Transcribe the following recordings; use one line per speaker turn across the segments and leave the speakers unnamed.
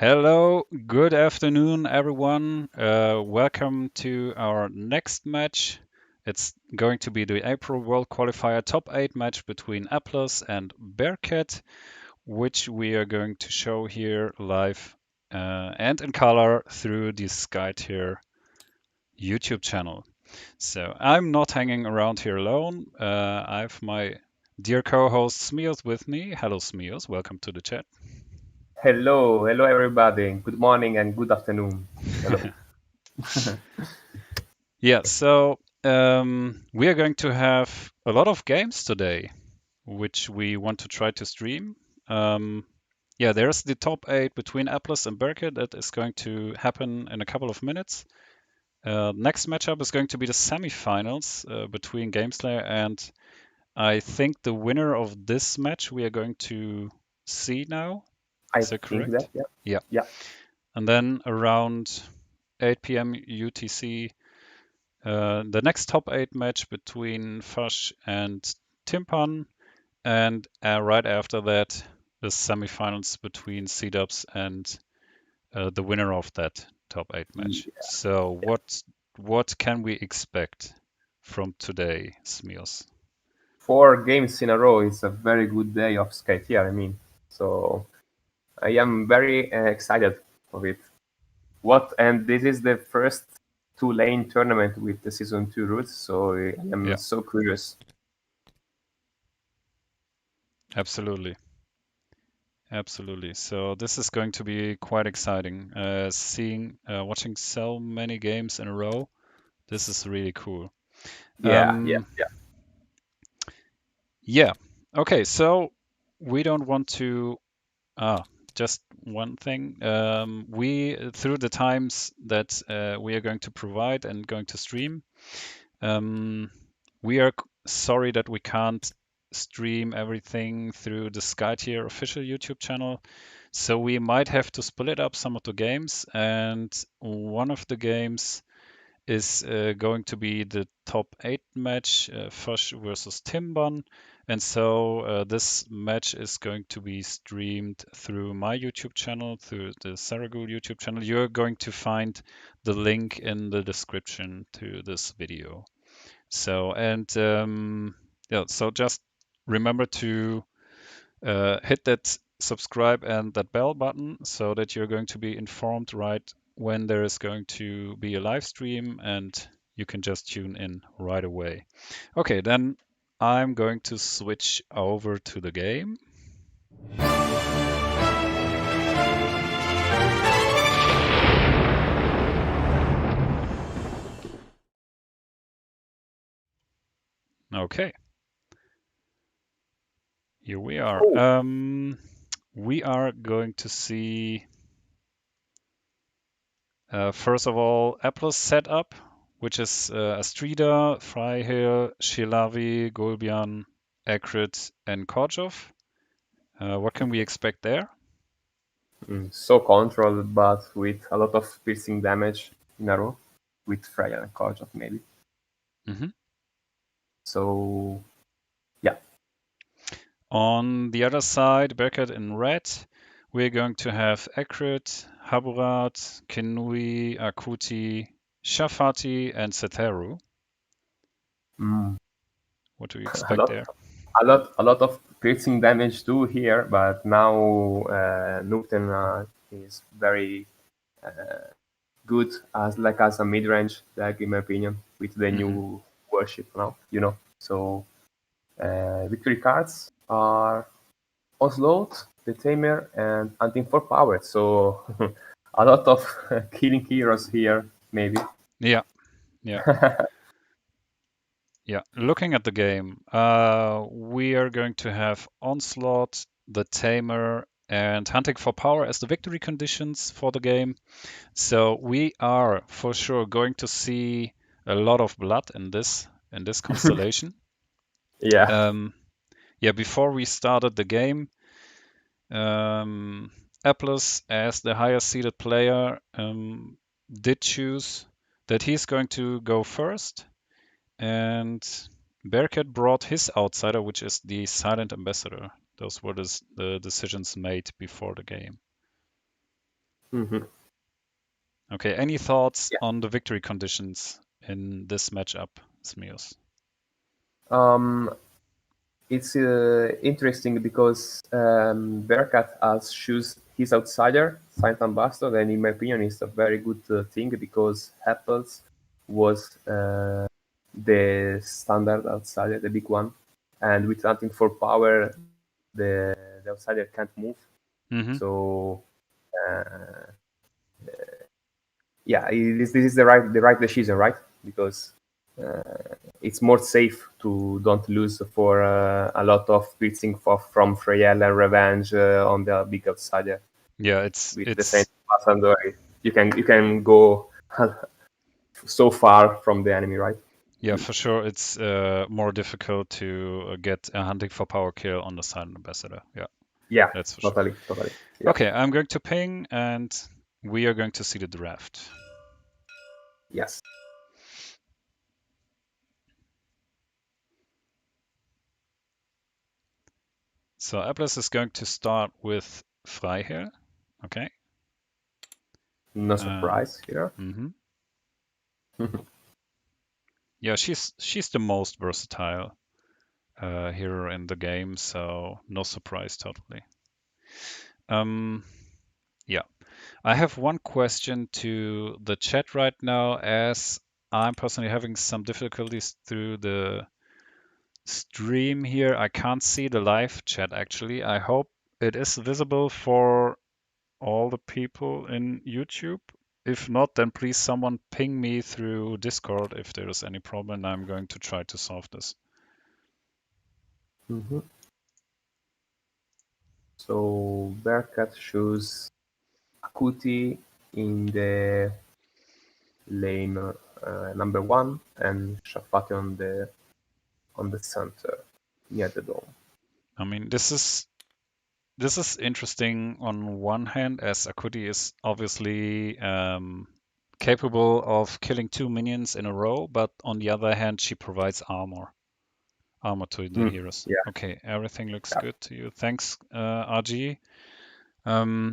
Hello, good afternoon, everyone. Welcome to our next match. It's going to be the April World Qualifier Top 8 match between Atlas and Bearcat, which we are going to show here live and in color through the SkyTier YouTube channel. So I'm not hanging around here alone. I have my dear co-host Smeoz with me. Hello, Smeoz. Welcome to the chat.
Hello everybody. Good morning and good afternoon. Hello.
Yeah, so we are going to have a lot of games today, which we want to try to stream. Yeah, there's the top 8 between Atlas and Berkut that is going to happen in a couple of minutes. Next matchup is going to be the semifinals between GameSlayer and I think the winner of this match we are going to see now.
I
Is that
think that,
correct?
yeah.
Yeah.
Yeah.
And then around 8 p.m. UTC, the next top 8 match between Fash and Timpan, and right after that, the semifinals between C-Dubs and the winner of that top 8 match.
Yeah.
So what can we expect from today, Smeos?
4 games in a row is a very good day of skate here, I mean. So I am very excited for it. And this is the first 2 lane tournament with the season 2 routes, so I am
Yeah,
so curious.
absolutely. Absolutely. So this is going to be quite exciting. Watching so many games in a row, this is really cool.
Yeah, yeah,
Um,
yeah.
Yeah. Okay. So we don't want to. Just one thing. We through the times that we are going to provide and going to stream, we are sorry that we can't stream everything through the SkyTier official YouTube channel. So we might have to split up some of the games, and one of the games is going to be the top 8 match, Foch versus Timban. And so this match is going to be streamed through my YouTube channel, through the Zaraghul YouTube channel. You're going to find the link in the description to this video. So, yeah, so just remember to hit that subscribe and that bell button so that you're going to be informed right when there is going to be a live stream and you can just tune in right away. Okay, then I'm going to switch over to the game. Okay, here we are.
Cool.
We are going to see, first of all, Apple's setup, which is Astrida, Freihill, Shilavi, Golbian, Ekrit, and Korjov. What can we expect there?
So controlled, but with a lot of piercing damage in a row, with Freya and Korjov maybe.
Mhm.
So yeah.
On the other side, Bearcat in red, we're going to have Ekrit, Haburat, Kenui, Akuti, Shafati, and Seteru.
Mm.
What do you
a
expect
lot,
there?
a lot of piercing damage too here, but now Nukten is very good as a mid-range deck in my opinion with the
Mhm.
new worship now. So victory cards are Onslaught, the Tamer, and Hunting for Power. So a lot of killing heroes here, maybe.
Yeah, yeah, yeah. Looking at the game, we are going to have Onslaught, the Tamer, and Hunting for Power as the victory conditions for the game. So we are for sure going to see a lot of blood in this constellation.
Yeah.
Um, yeah, before we started the game, Apples, as the highest seeded player, did choose that he's going to go first, and Bearcat brought his outsider, which is the Silent Ambassador. Those were the decisions made before the game.
Mhm.
Okay, any thoughts
Yeah.
on the victory conditions in this matchup, Smeoz?
Um, it's interesting because Bearcat has choose his outsider, Saint Ambassador, and in my opinion, it's a very good thing because Apples was the standard outsider, the big one, and with hunting for power, the outsider can't move.
Mm-hmm.
So uh, yeah, this is the right decision, right? Because it's more safe to don't lose for a lot of blitzing from Freyel and Revenge on the big outsider.
Yeah,
With the same
it's
Passandor, you can go so far from the enemy, right?
yeah, for sure it's more difficult to get a hunting for power kill on the silent ambassador. Yeah,
Yeah,
that's for sure.
totally. Yeah.
Okay, I'm going to ping and we are going to see the draft.
Yes.
So Apples is going to start with Freiherr. Okay.
No surprise here.
Mm-hmm. Yeah, she's the most versatile hero in the game, so no surprise totally. Yeah. I have one question to the chat right now, as I'm personally having some difficulties through the stream here. I can't see the live chat actually. I hope it is visible for all the people in YouTube. If not, then please someone ping me through Discord if there is any problem. I'm going to try to solve this.
Mm-hmm. So Bearcat choose Akuti in the lane number one and Shafati on the center near the dome.
I mean, this is interesting on one hand, as Akuti is obviously capable of killing 2 minions in a row, but on the other hand, she provides armor to the heroes.
Yeah,
Okay, everything looks
yeah.
good to you. Thanks, RG.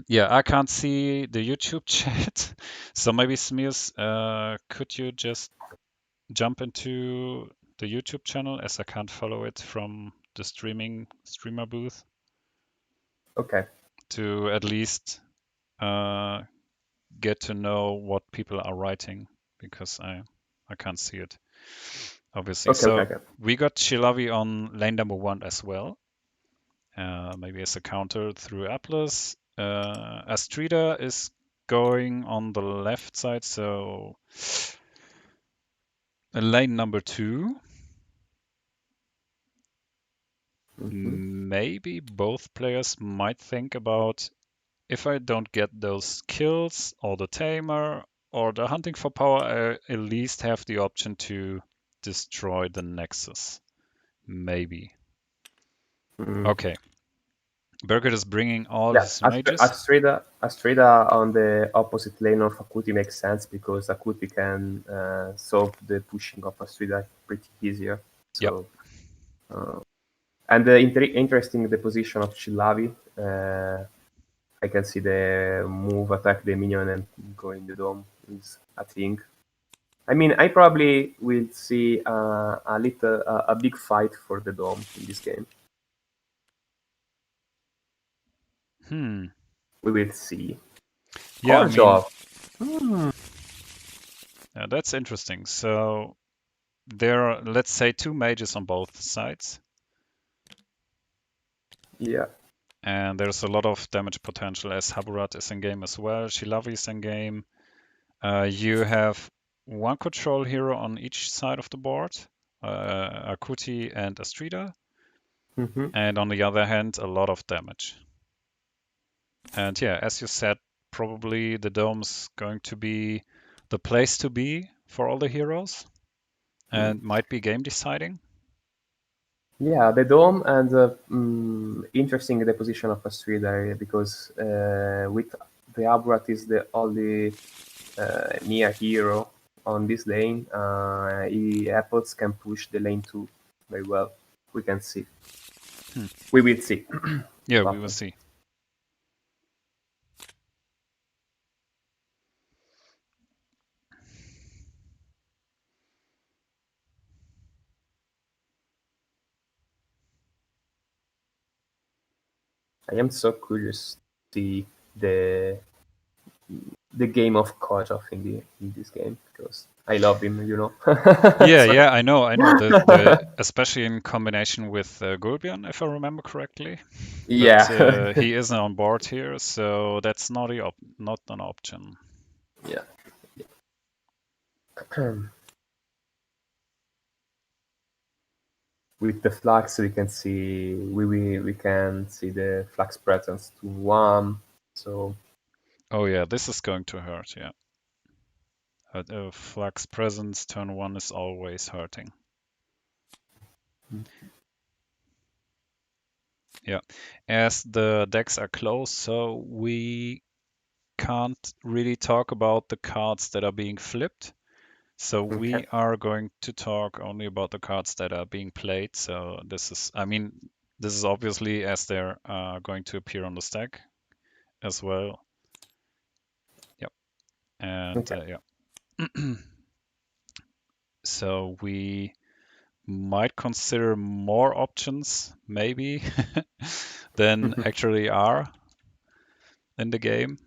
Yeah, I can't see the YouTube chat, so maybe Smears, could you just jump into the YouTube channel, as I can't follow it from the streamer booth,
Okay.
to at least uh, get to know what people are writing, because I can't see it obviously. So
Okay.
we got Chilavi on lane number one as well, maybe as a counter through Atlas. Astrida is going on the left side, so lane number two.
Mm-hmm.
Maybe both players might think about, if I don't get those kills or the tamer or the hunting for power, I at least have the option to destroy the Nexus. Maybe.
Mm.
Okay. Birgit is bringing all
Yeah,
his mages.
Astrida on the opposite lane of Akuti makes sense because Akuti can solve the pushing of Astrida pretty easier.
Yep.
So, and interesting the position of Chilavi. I can see the move, attack the minion, and go in the dome. Is a thing. I mean, I probably will see a big fight for the dome in this game.
Hmm.
We will see.
Yeah, I mean,
Korjov. Hmm.
yeah, that's interesting. So there are, let's say, two mages on both sides,
Yeah.
and there's a lot of damage potential, as Haburat is in game as well. Shilavi is in game. You have one control hero on each side of the board, Akuti and Astrida,
Mm-hmm.
and on the other hand, a lot of damage. And yeah, as you said, probably the dome's going to be the place to be for all the heroes, and might be game deciding.
Yeah, the dome and interesting the position of Astrida because with the Abrat is the only near hero on this lane. Apples can push the lane too very well. We can see.
Hmm.
We will see
Yeah,
what
we will
happens.
see.
I am so curious to see the the game of Kochov in this game because I love him, you know.
Yeah,
So,
yeah, I know, I know. The especially in combination with Gulbian, if I remember correctly. But
yeah,
he isn't on board here, so that's not an option.
yeah. With the flux, we can see the flux presence to 1. So
Oh yeah, this is going to hurt. Yeah, Flux presence turn 1 is always hurting. Yeah, as the decks are closed, so we can't really talk about the cards that are being flipped. So
okay.
we are going to talk only about the cards that are being played. So this is, I mean, this is obviously as they're going to appear on the stack as well. Yep. And
Okay.
yeah. So we might consider more options, maybe, than actually are in the game.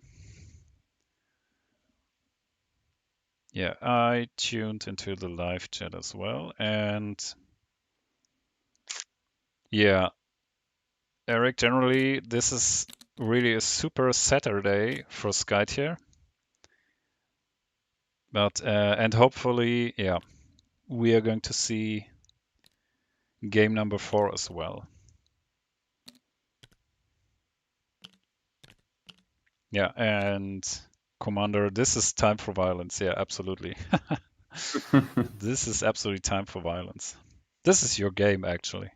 Yeah, I tuned into the live chat as well. And yeah, Eric, generally, this is really a super Saturday for Skytier. But, and hopefully, yeah, we are going to see game number 4 as well. Yeah, and Commander, this is time for violence. Yeah, absolutely. This is absolutely time for violence. This is your game, actually.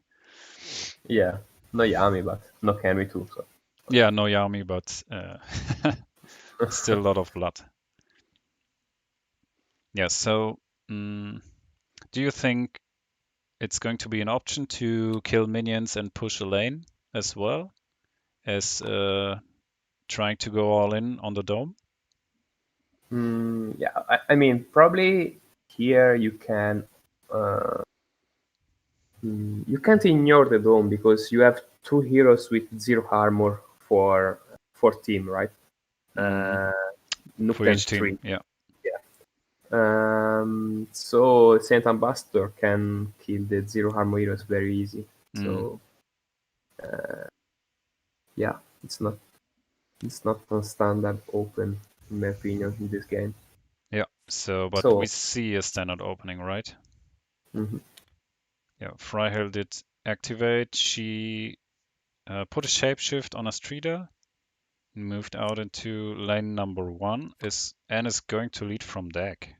Yeah. No Yami, but no Kenmi too. So.
Yeah, no Yami, but still a lot of blood. Yeah, so do you think it's going to be an option to kill minions and push a lane as well as trying to go all in on the dome?
Yeah, I mean, probably here uh, you can't ignore the dome because you have 2 heroes with 0 armor for team, right?
Mm,
Uh,
for
Nukten
each team,
3.
yeah.
Yeah. So Saint Ambassador can kill the 0 armor heroes very easy.
Mm,
So yeah, it's not a standard open in my opinion in this game.
yeah. So, but we
So
see a standard opening, right?
mhm.
Yeah, Freihill did activate. She put a shapeshift on a streeter, moved out into lane number 1, and is going to lead from deck.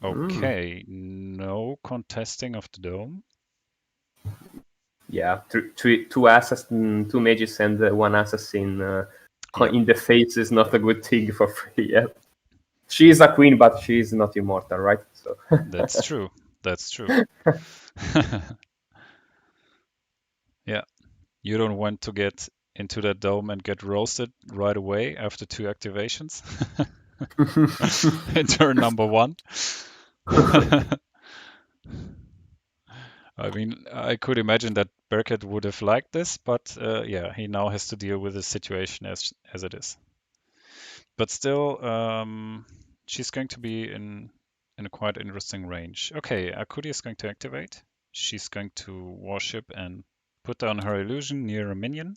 Mm.
Okay, no contesting of the dome.
Yeah, two assassin, 2 mages, and 1 assassin
Yeah,
in the face is not a good thing for free. Yeah, she is a queen, but she is not immortal, right? So
that's true. That's true. Yeah, you don't want to get into that dome and get roasted right away after 2 activations in turn number 1. I mean, I could imagine that Burkett would have liked this, but yeah, he now has to deal with the situation as it is. But still, she's going to be in a quite interesting range. Okay, Akudi is going to activate. She's going to worship and put down her illusion near a minion.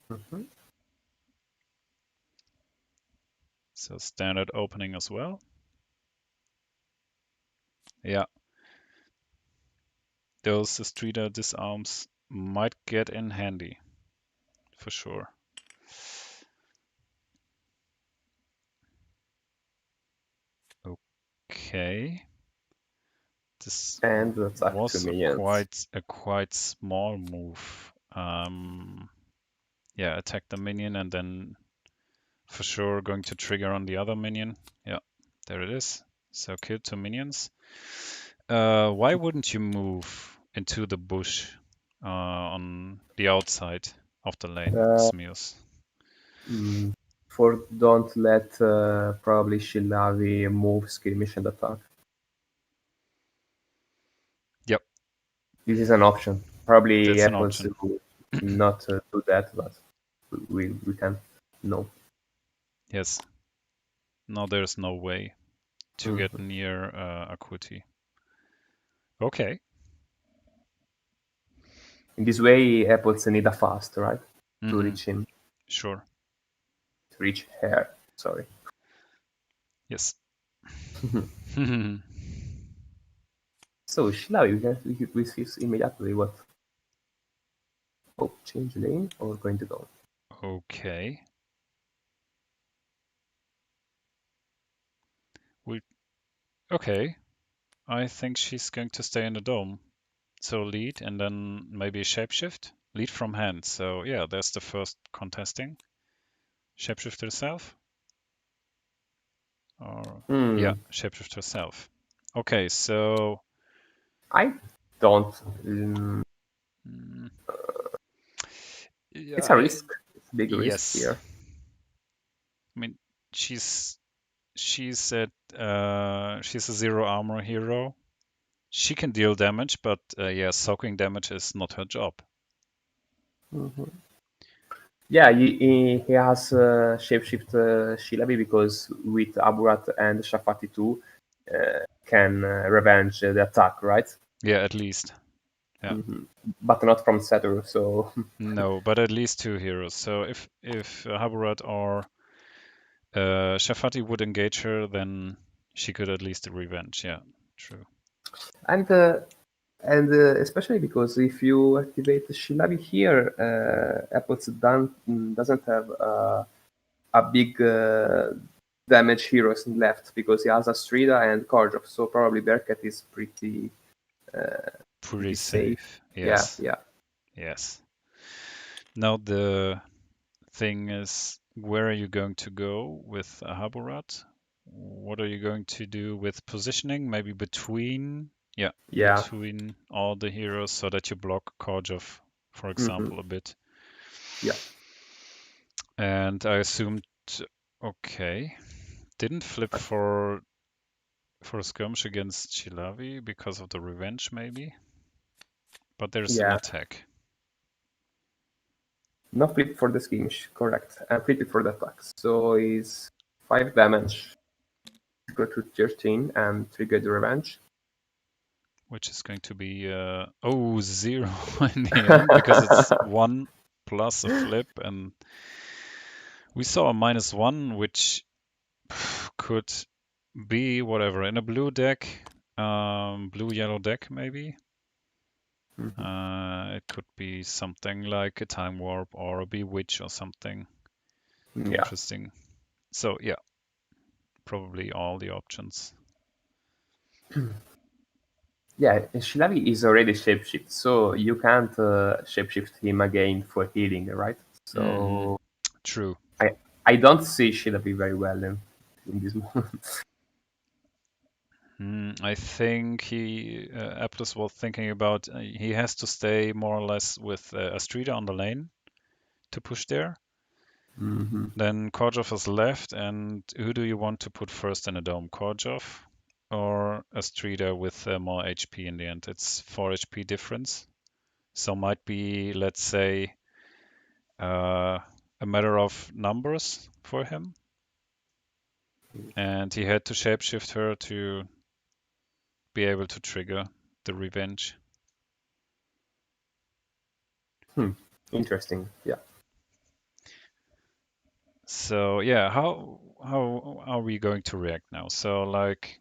Mhm.
So standard opening as well. Yeah, those Streeter disarms might get in handy for sure. Okay. This
and attack two
was
minions.
a quite small move. Yeah, attack the minion and then for sure going to trigger on the other minion. Yeah, there it is. So kill 2 minions. Why wouldn't you move into the bush on the outside of the lane,
Uh,
Smeoz?
mm, for don't let probably Shillavi move skirmish and attack.
Yep,
This is an option. Probably
that's an
happens
option.
to not do that, but we can know.
Yes. No, there's no way to get
Mhm.
near Akuti. Okay.
In this way, apples need a fast, right, to
Mm-hmm.
reach him,
Sure.
to reach her. Sorry.
Yes.
So Shila, we see immediately what. Oh, change lane or going to go.
Okay. We okay. I think she's going to stay in the dome. So lead and then maybe shapeshift. Lead from hand. So yeah, there's the first contesting. Shapeshift herself. Or yeah,
Hmm.
shapeshift herself. Okay, so
I don't.
mm,
It's a
yeah,
risk. It's a big risk
yes.
here.
I mean, she's she's a zero armor hero. She can deal damage, but yeah, soaking damage is not her job.
Mhm. Yeah, he has shapeshift Shilabi because with Aburat and Shafati too can revenge the attack, right?
Yeah, at least. Yeah.
Hmm. But not from Satoru, so
No, but at least two heroes. So if Haburat or Shafati would engage her, then she could at least revenge. Yeah, true.
and especially because if you activate the Shilabi here, Apples doesn't have a big damage heroes left because he has Astrida and Korjov, so probably Berkat is
Pretty
pretty safe.
safe.
Yeah,
Yes,
yeah,
yes. Now the thing is, where are you going to go with a Haburat? What are you going to do with positioning? Maybe between, yeah,
yeah.
between all the heroes so that you block Korjov, for
Hmm.
example, a bit.
Yeah.
And I assumed, okay, didn't flip for a skirmish against Chilavi because of the revenge, maybe. But there's an
Yeah.
attack,
No flip for the skirmish, correct. And flip it for the attacks. So is 5 damage. Go to 13 and trigger the revenge.
which is going to be zero in the end because it's one plus a flip, and we saw a -1, which could be whatever in a blue deck, blue yellow deck maybe.
Mhm.
It could be something like a time warp or a bewitch or something
Yeah.
interesting. So yeah, probably all the options.
Yeah, Shilavi is already shapeshift, so you can't shapeshift him again for healing, right?
Hmm.
So
True.
I I don't see Shilavi very well in this moment.
I think Aptus was thinking about he has to stay more or less with Astrida on the lane to push there.
Hmm.
Then Korjov is left, and who do you want to put first in a dome, Korjov or Astrida with more HP in the end? It's 4 HP difference, so might be, let's say, a matter of numbers for him. And he had to shapeshift her to be able to trigger the revenge.
Hmm. Interesting. Yeah.
So yeah, how are we going to react now? So like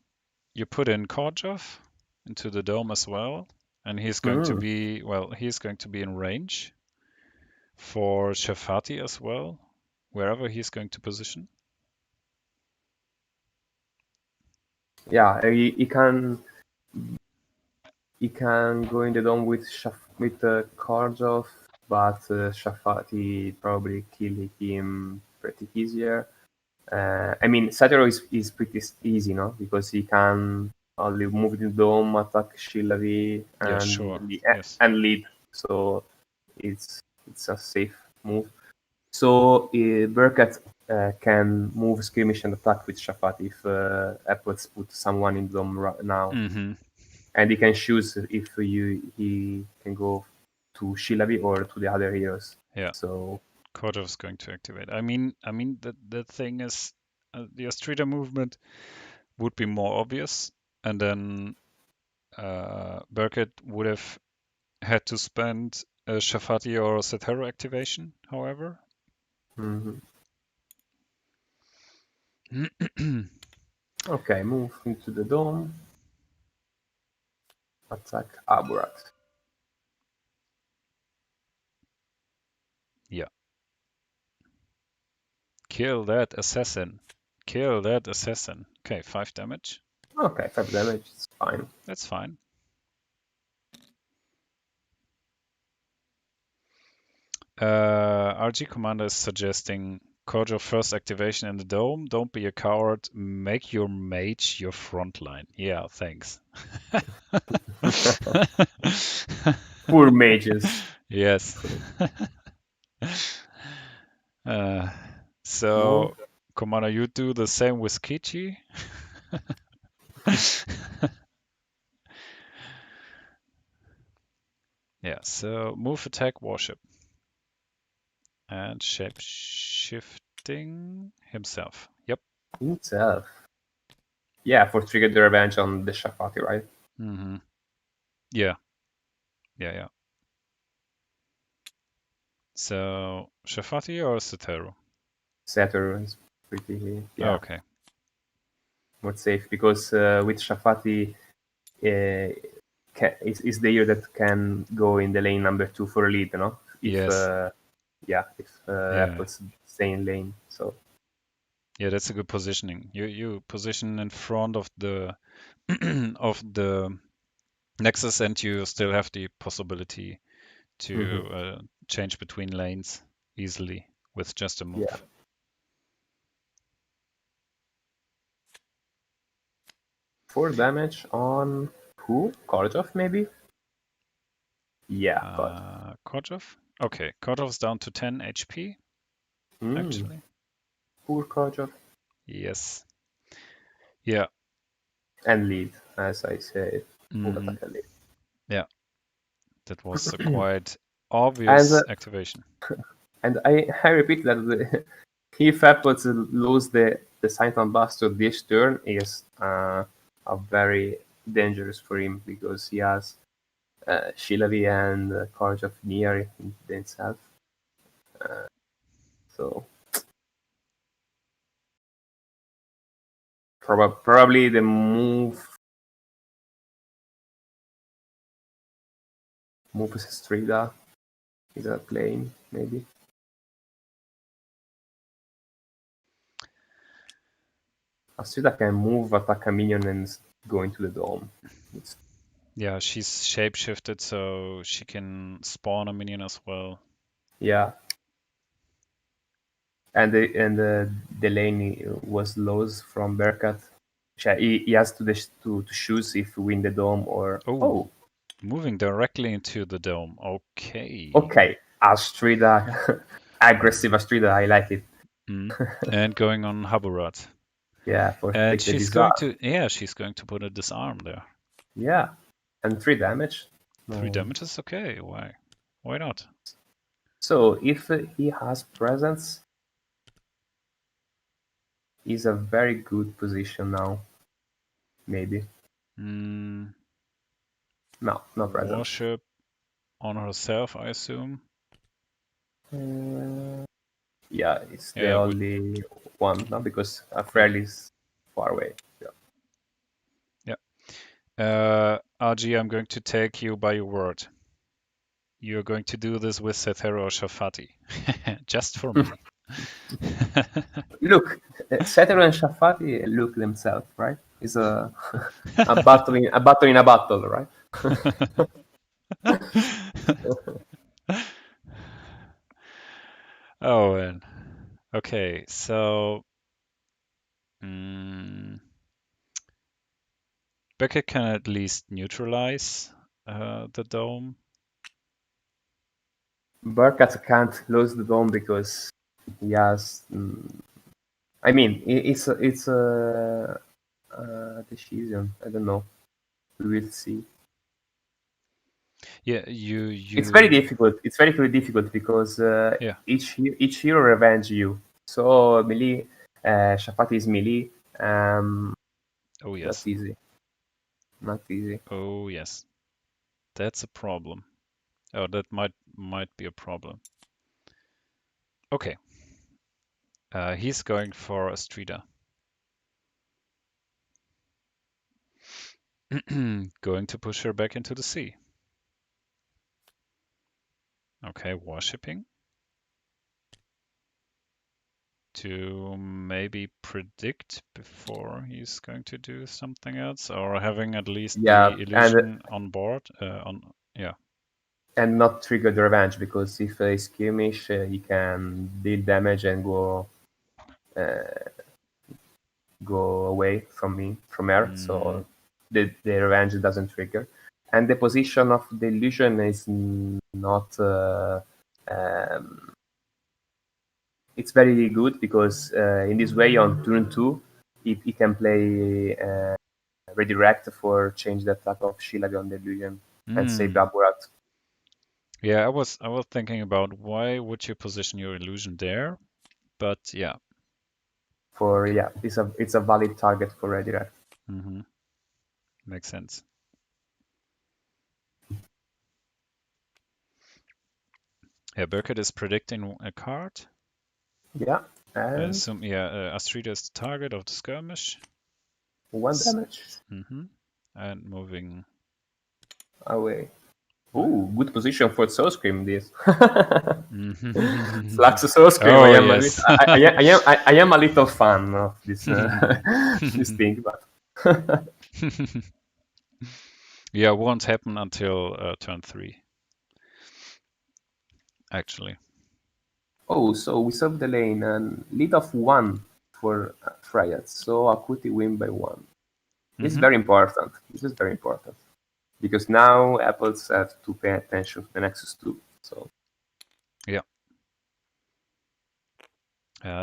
you put in Korjov into the dome as well, and
Hmm.
he's going to be in range for Shafati as well, wherever he's going to position.
Yeah, he can go in the dome with Korjov, but Shafati probably kill him pretty easier. I mean, Satoru is pretty easy, no? Because he can only move in the dome, attack Shillavi,
Yeah, sure.
and
Yes.
and lead. So it's a safe move. So Burkett can move skirmish and attack with Shafat if Apples put someone in dome now,
Hmm.
and he can choose if he can go to Shilavi or to the other heroes.
Yeah.
So
Korjov is going to activate. I mean, the thing is, the Astrida movement would be more obvious, and then Burkett would have had to spend a Shafati or a Setero activation, however.
mhm. Okay, move into the dome. Attack Aburat.
Yeah. Kill that assassin. Kill that assassin. Okay, 5 damage.
Okay, 5 damage, it's fine.
That's fine. RGCommander is suggesting Korjov first activation in the dome. Don't be a coward. Make your mage your front line. Yeah, thanks.
Poor mages.
Yes. Uh,
Move.
so, Commander, you do the same with Kichi. Yeah, so move, attack, warship. And shape shifting himself. Yep.
Himself. Yeah, for trigger the revenge on the Shafati, right?
Mm-hmm. Yeah. Yeah. So, Shafati or Sotero?
Saturn is pretty, yeah,
Okay.
more safe because with Shafati, is the hero that can go in the lane number 2 for a lead, no? If
Yes.
if
Yeah.
efforts stay in lane. So
Yeah, that's a good positioning. You position in front of the of the Nexus, and you still have the possibility
mhm,
to change between lanes easily with just a
yeah,
move.
4 damage on who? Korjov maybe? Yeah, God.
Korjov? Okay, Korjov's down to 10 HP,
Mm,
actually.
poor Korjov.
Yes. Yeah.
And lead, as I said. Move
Hmm.
attack and lead.
Yeah. That was a quite
And
obvious activation.
I repeat that if efforts lose the Titan Bastard this turn is a very dangerous for him because he has Shilavi and Courage of Nier in himself. So probably the move is Strida is a plane maybe. Astrida can move, attack a minion, and go into the dome. It's,
Yeah, she's shapeshifted, so she can spawn a minion as well.
yeah, and the lane was lost from Berkat. He has to choose if win the dome or
Oh, moving directly into the dome. Okay.
okay, Astrida, aggressive Astrida. I like it.
Mm. And going on Haburat.
Yeah, for
And
take the
she's going
disarm.
to, yeah, she's going to put a disarm there.
Yeah, and 3 damage.
3 damage is okay. Why? Why not?
So if he has presence, he's a very good position now. Maybe
Mm,
no presence.
warship on herself, I assume.
Uh, yeah, it's the
Yeah, it would.
only one, no, because
Yeah,
Frel is far away. Yeah.
yeah. RG, I'm going to take you by your word. You're going to do this with Sethero Shafati. Just for me.
Look, Sethero and Shafati look themselves, right? It's a battle in a battle, right?
Oh man. Okay, so mm, Beckett can at least neutralize the dome.
Burkat can't lose the dome because he has. I mean, it's a decision. I don't know. We will see.
Yeah,
It's very
you
difficult. It's very difficult because
yeah.
each hero revenge you. So melee, Shafati is melee.
Oh
Not
yes.
easy. Not easy.
Oh yes. That's a problem. Oh, that might be a problem. Okay. He's going for a streeter. Going to push her back into the sea. Okay, worshipping. To maybe predict before he's going to do something else, or having at least
Yeah,
the illusion on board. Yeah.
and not trigger the revenge because if a skirmish, he can deal damage and go away from me from her.
Mm,
So the revenge doesn't trigger, and the position of the illusion is not. Um, it's very good because in this way on turn two, he can play redirect for change the attack of Shilabi on the illusion and save
mm.
Aburat.
Yeah, I was thinking about why would you position your illusion there, but yeah,
For
okay.
yeah, it's a valid target for redirect.
Hmm. Makes sense. Yeah, Burkett is predicting a card.
Yeah,
I
and
assume, yeah, Astrida is the target of the skirmish.
one damage
Mm-hmm. And moving.
away.
What?
Ooh, good position for Soul Scream. This
Mm-hmm.
Slash Soul Scream.
Oh, yes.
I am a little fan of this this thing, but
Yeah, won't happen until turn 3, actually.
oh, so we serve the lane and lead of one for Freya. So Akuti win by one. This is
Mm-hmm.
very important. This is very important because now apples have to pay attention to the Nexus 2. So
Yeah.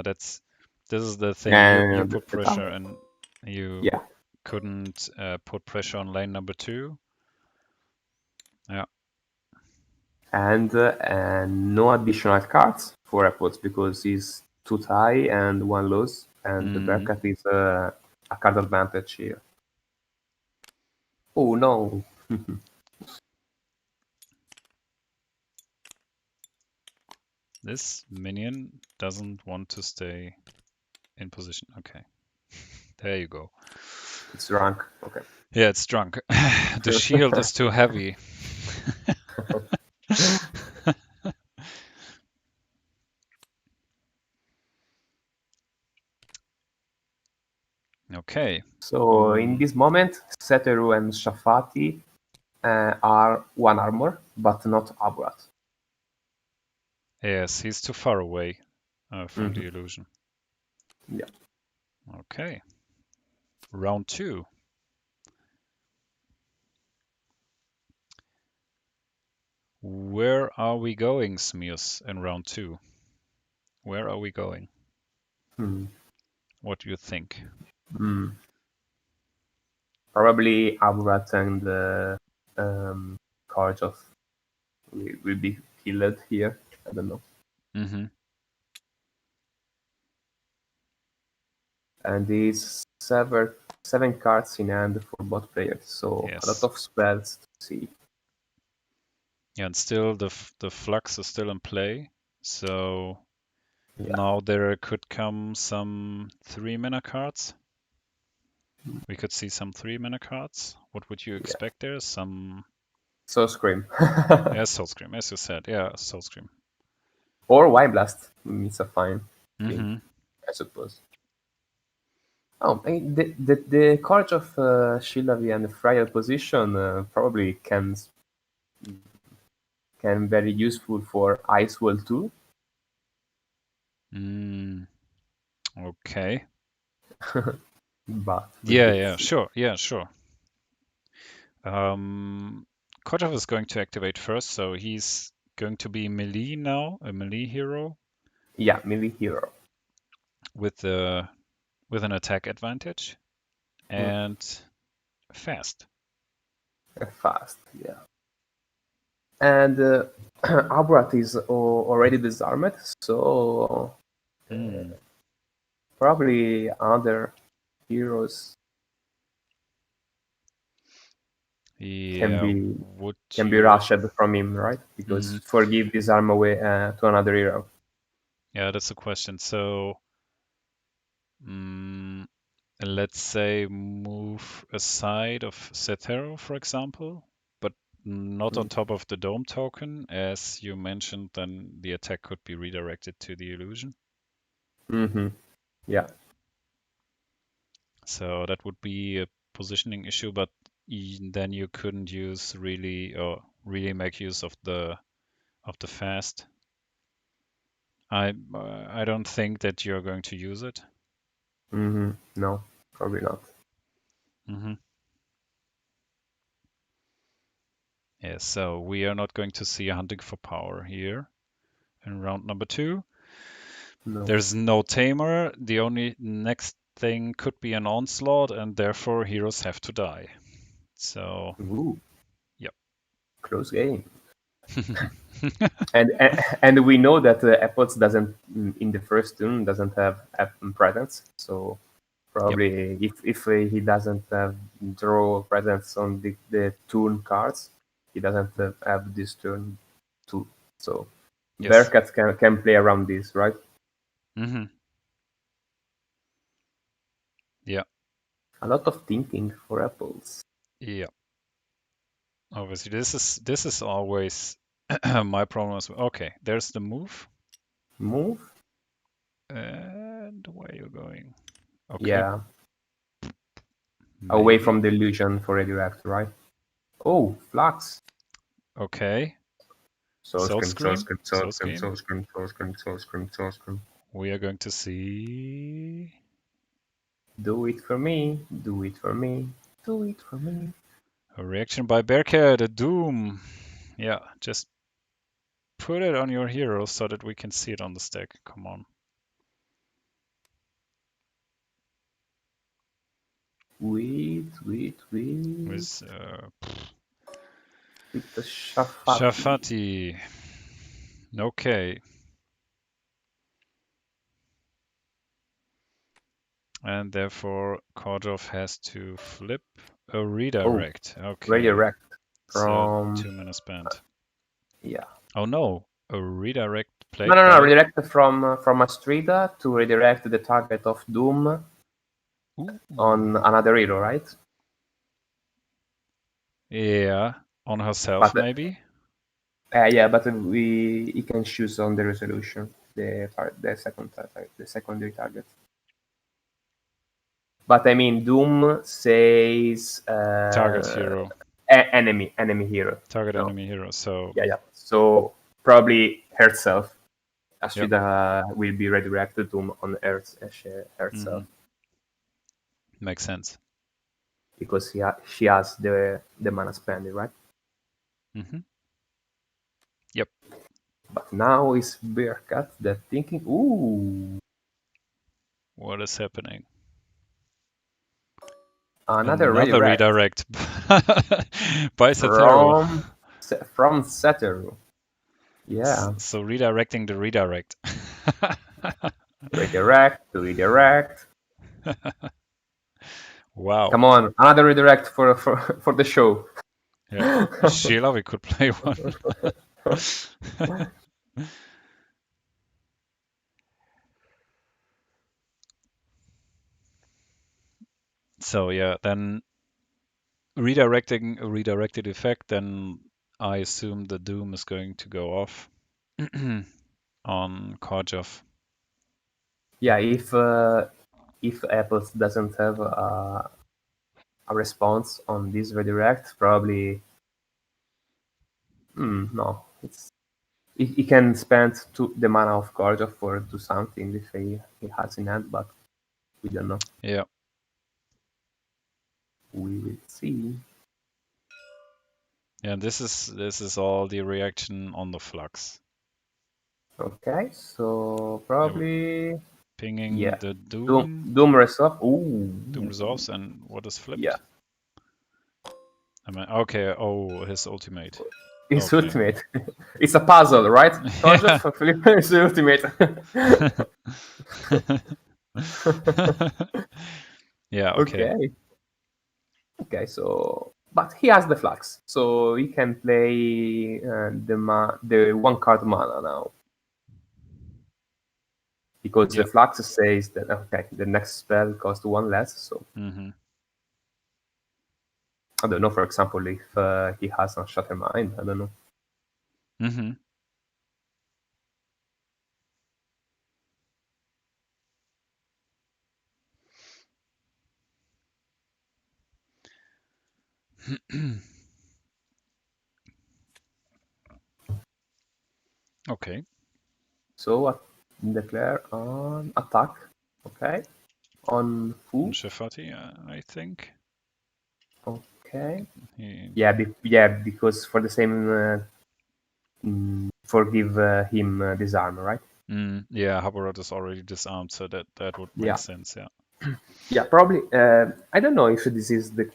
This is the thing. You
and
put
the
pressure
tower.
and you
Yeah,
couldn't put pressure on lane number 2. Yeah.
and no additional cards for apples because he's two tie and one lose, and the
Mm.
Berkat is a card advantage here. Oh no!
This minion doesn't want to stay in position. Okay. There you go.
It's rank. Okay.
Yeah, it's drunk. The shield is too heavy. Okay.
So in this moment, Seteru and Shafati are one armor, but not Abrat.
Yes, he's too far away from the
Hmm.
illusion.
Yeah.
Okay. Round 2. Where are we going, Smeoz, in round 2? Where are we going?
Hmm.
What do you think?
Hmm. Probably Abrat and Karjov will be killed here. I don't know.
Mm-hmm.
And these seven cards in hand for both players, so a lot
Yes.
of spells to see.
Yeah, and still the flux is still in play. So
Yeah,
now there could come some 3-mana cards. We could see some 3-mana cards. What would you
yeah.
expect there? Some,
So Scream.
yeah, Soul Scream, as you said. Yeah, Soul Scream.
Or Wine Blast. It's a fine thing,
Mm-hmm.
I suppose. Oh, the cards of Shilavi and Fryer position probably can very useful for Ice World 2.
Mm, okay.
But we'll
Yeah,
be
yeah,
see.
sure. Yeah, sure. Kotov is going to activate first, so he's going to be melee now, a melee hero
Yeah, maybe hero.
with the with an attack advantage
Mm,
and fast.
fast, yeah. And Abrat is already disarmed, so probably other heroes
Yeah, would
can be
you?
rushed from him, right? Because forgive disarm away to another hero.
Yeah, that's a question. So, let's say move aside of Cethero, for example, but not on top of the dome token. As you mentioned, then the attack could be redirected to the illusion.
Yeah.
So that would be a positioning issue, but then you couldn't use really make use of the fast. I don't think that you're going to use it.
No, probably not.
Yeah, so we are not going to see a hunting for power here in round number 2.
No.
There's no tamer. The only next thing could be an onslaught, and therefore heroes have to die. So,
Ooh,
yep.
close game. and we know that Apples doesn't in the first turn doesn't have presence, so probably if he doesn't draw presence on the turn cards, he doesn't have this turn too. So
Yes.
Bearcats can play around this, right?
Yeah.
A lot of thinking for Apples.
Yeah. Obviously, this is always my problem. Okay, there's the move.
Move?
And where are you going? Okay.
Yeah. Away
Maybe.
from the illusion for redirect, right? Oh, Flux.
Okay.
Soul
Scream.
Scream.
We are going to see.
Do it for me. Do it for me. Do it for me.
A reaction by Bearcat, a Doom. Yeah, just put it on your hero so that we can see it on the stack. Come on.
With
With
the Shafati.
Shafati. Okay. And therefore, Korjov has to flip a redirect. Okay.
Redirect
So
from
2 mana spent.
yeah.
Oh no, a redirect played
No.
by.
Redirect from Astrida to redirect the target of Doom on another hero, right?
Yeah, on herself
But
maybe.
yeah, but he can choose on the resolution the secondary target. But I mean, Doom says
Target hero.
enemy hero.
Target
No.
enemy hero. So
Yeah. So probably herself.
yep.
Astrida will be redirected Doom on herself
Makes sense.
because she has the mana spending, right?
Yep.
But now is Bearcat that thinking, ooh,
What is happening?
another
redirect by Cethero.
from Satoru. Yeah.
So redirecting the redirect.
Redirect to redirect.
Wow.
Come on, another redirect for the show.
Yeah. Sheila, we could play one. So yeah, then redirecting a redirected effect, then I assume the Doom is going to go off on Korjov.
Yeah, if Apples doesn't have a response on this redirect, probably no. He can spend the mana of Korjov for do something if he has in hand, but we don't know.
Yeah.
We will see.
Yeah, this is all the reaction on the flux.
Okay, so probably
Pinging the
Doom resolve. Ooh.
Doom resolves, and what is flipped?
Yeah.
Okay, oh, his ultimate.
It's
Okay.
ultimate. It's a puzzle, right?
Yeah.
Korjov, Philippe is ultimate.
Yeah, okay.
Okay. Okay, so but he has the flux, so he can play the one card mana now because the
Yep.
flux says that okay, the next spell costs one less. So
Mm-hmm.
I don't know, for example, if he has a Shatter Mind, I don't know.
Mm-hmm. Okay.
So declare on attack, okay, on
And
Fu,
Shafati, I think.
okay,
He,
yeah, because for the same forgive him disarm, right?
yeah, Haborat is already disarmed, so that would make
Yeah,
sense, yeah.
yeah, probably. I don't know if this is the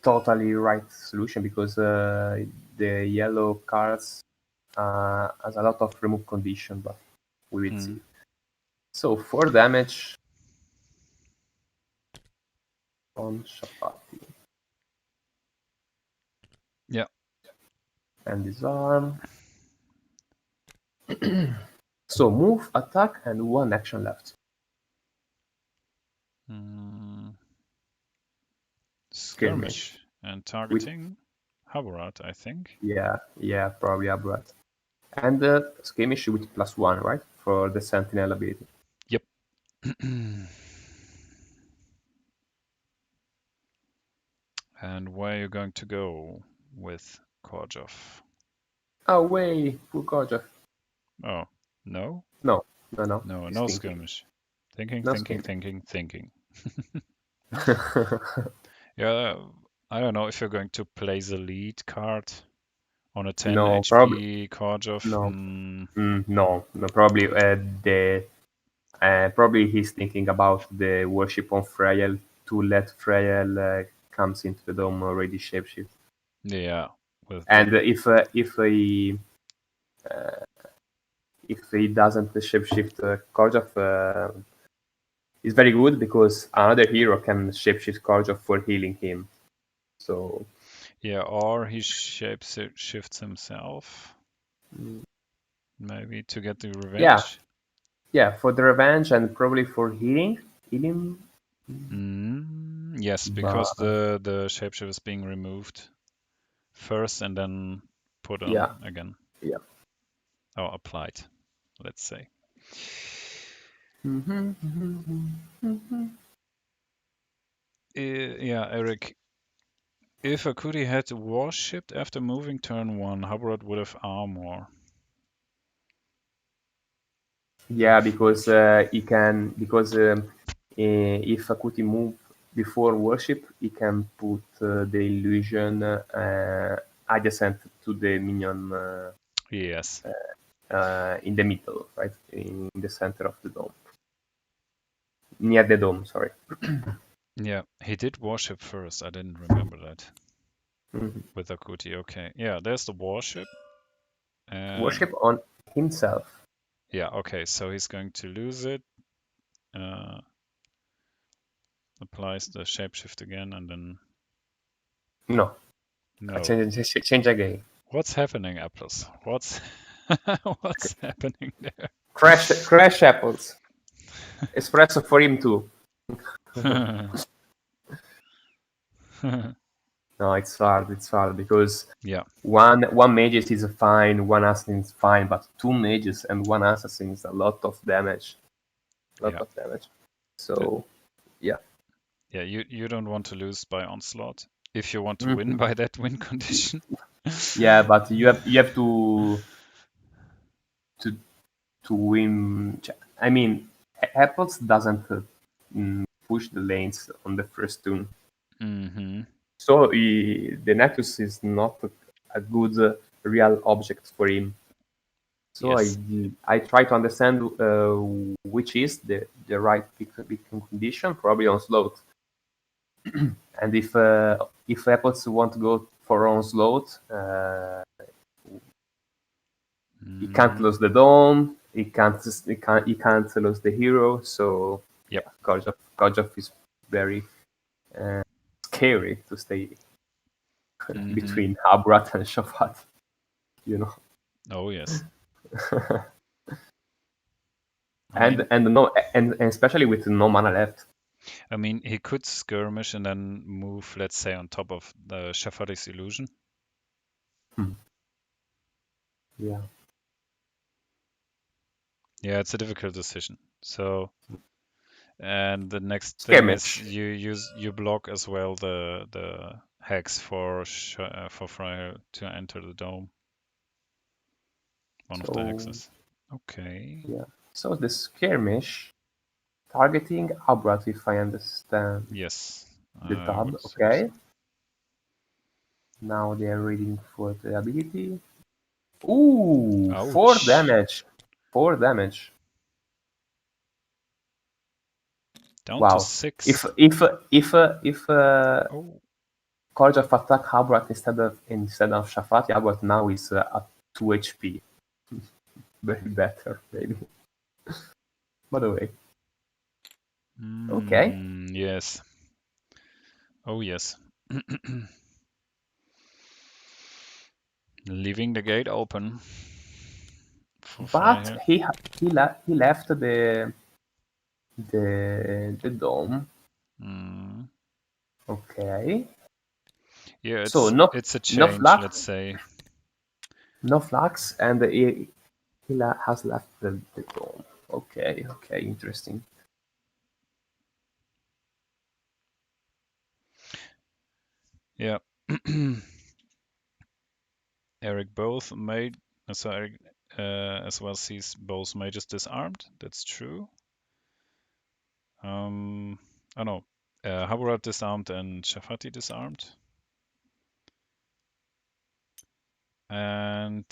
totally right solution because the yellow cards has a lot of remove condition, but we will see. So 4 damage on Shafati
Yeah.
and disarm. So move, attack, and 1 action left.
Mm,
Skirmish.
skirmish and
With
targeting Haborat, I think.
yeah, probably Abrat. And skirmish with +1, right? For the Sentinel ability.
Yep. And where are you going to go with Korjov?
Away, full Gorgeous.
Oh, no?
No, no.
No,
He's
no
thinking.
skirmish. Thinking,
No
thinking,
skirmish.
thinking, thinking. Yeah, I don't know if you're going to play the lead card on a 10
No, probably
HP Korjov.
no. No. Probably probably he's thinking about the worship on Freyel to let Freyel comes into the dome already shapeshift.
Yeah, with the
And if he doesn't shapeshift, Korjov is very good because another hero can shapeshift Korjov for healing him. So
yeah, or he shifts himself, maybe to get the
yeah,
revenge.
for the revenge and probably for healing.
Yes, because
But
the shapeshift is being removed first and then put
yeah,
on again.
yeah.
Or applied, let's say. Yeah, Eric, if Akuti had warshipped after moving turn 1, Haborat would have armor.
Yeah, because he can if Akuti move before worship, he can put the illusion adjacent to the minion
Yes.
in the middle, right in the center of the dome, near the dome. Sorry.
Yeah, he did warship first. I didn't remember that.
Mhm.
With Akuti, okay. Yeah, there's the warship. And
Worship on himself.
yeah, okay, so he's going to lose it. Uh, applies the shapeshift again, and then
No,
no.
change again.
What's happening, Apples? What's what's happening there?
Crash apples. Espresso for him too. No, it's hard. It's hard because
Yeah,
one mages is fine, one assassin is fine, but 2 mages and 1 assassin is a lot of damage.
yeah. Th-
So yeah.
Yeah, you don't want to lose by onslaught if you want to win
Mhm.
by that win condition.
Yeah, but you have to to win. I mean, Apples doesn't push the lanes on the first turn.
Mm-hmm.
So the Nexus is not a good real object for him. So
Yes.
I try to understand which is the right pick condition, probably on slot. And if apples want to go for on slot, He can't lose the dome. He can't lose the hero. So
Yep.
yeah, Gorjov is very scary to stay between Habrat and Shafat. You know.
Oh yes.
And especially with no mana left.
I mean, he could skirmish and then move, let's say, on top of the Shafari's illusion.
Yeah.
Yeah, it's a difficult decision. So, and the next thing is
Skirmish.
you block as well the hex for Freier to enter the dome. One of the hexes. Okay.
Yeah. So the skirmish targeting Abrat, if I understand.
Yes.
The
I
tab.
would say
Okay.
so.
Now they are reading for the ability. Ooh,
Ouch.
4 damage. 4 damage.
Down to
Wow.
6.
If
Oh.
Korjaf attack Habrat instead of Shafat, Habrat now is at 2 HP. Very better, maybe. By the way. Okay.
Yes. Oh yes. Leaving the gate open for
But
Freier.
he left the dome. Okay.
Yeah,
So
it's a
no
change, let's
flux,
say.
no flux, and he has left the dome. Okay, interesting.
Yeah. Eric both made so Eric as well sees both mages disarmed. That's true. Oh no, Haburat disarmed and Shafati disarmed. And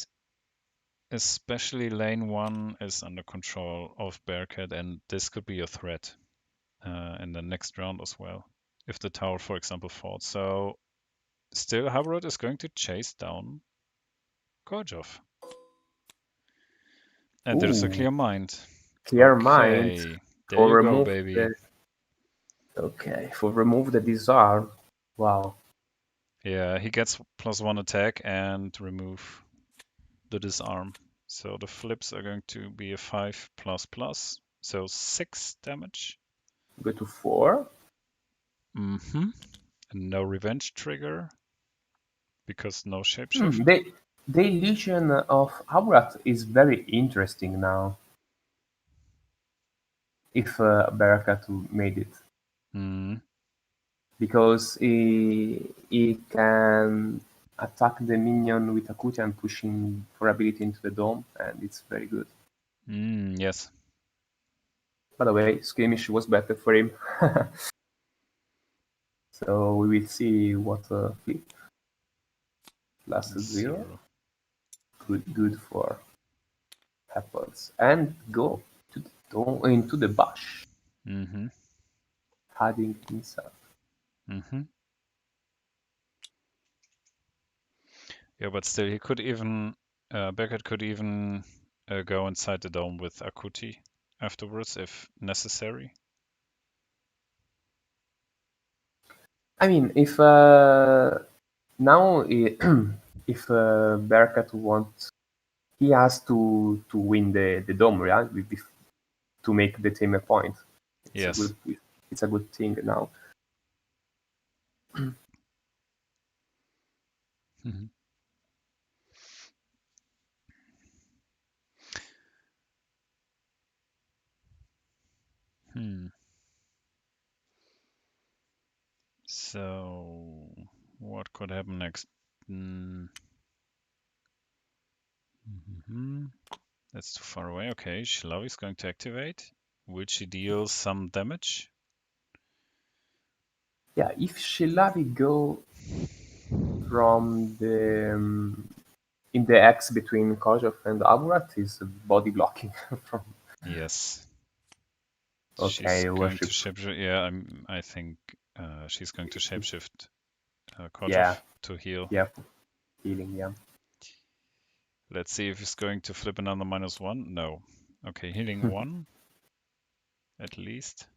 especially lane 1 is under control of Bearcat, and this could be a threat in the next round as well, if the tower, for example, falls. So still, Haburat is going to chase down Gorjov. And there's a clear mind.
Clear mind
Okay, there
for
you go,
remove
baby.
the disarm. Wow.
Yeah, he gets +1 attack and remove the disarm. So the flips are going to be a 5++, so 6 damage.
Go to 4.
And no revenge trigger because no shapeshift.
The Legion of Abrat is very interesting now. If Barakat made it. Because he can attack the minion with Akuti and push him for ability into the dome, and it's very good.
Yes.
By the way, skirmish was better for him. So we will see what flip. +0. Good for apples. And go to the dome, into the bush. Hiding himself.
Yeah, but still, he could even Beckett could even go inside the dome with Akuti afterwards if necessary.
I mean, if now if Bearcat wants, he has to win the dome, right? To make the team a point.
Yes.
It's a good thing now.
So, what could happen next? That's too far away. Okay, Shalavi is going to activate. Will she deal some damage?
Yeah, if Shalavi go from the in the X between Kozhov and Aburat is body blocking from.
Yes.
Okay,
She's going
worship.
to shapeshift. Yeah, I think she's going to shapeshift Kozhov
Yeah.
to heal.
Yeah, healing. Yeah.
Let's see if he's going to flip another -1. No. Okay, healing 1 at least.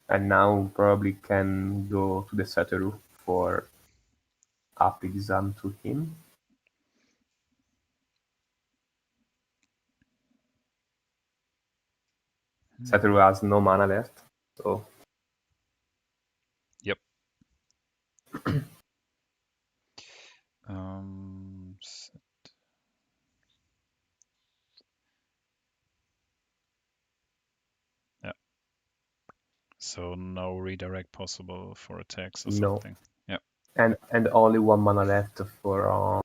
And now probably can go to the Satoru for up exam to him. Satoru has no mana left, so
Yep. Yeah. So no redirect possible for attacks or
no.
something. Yeah.
And only one mana left for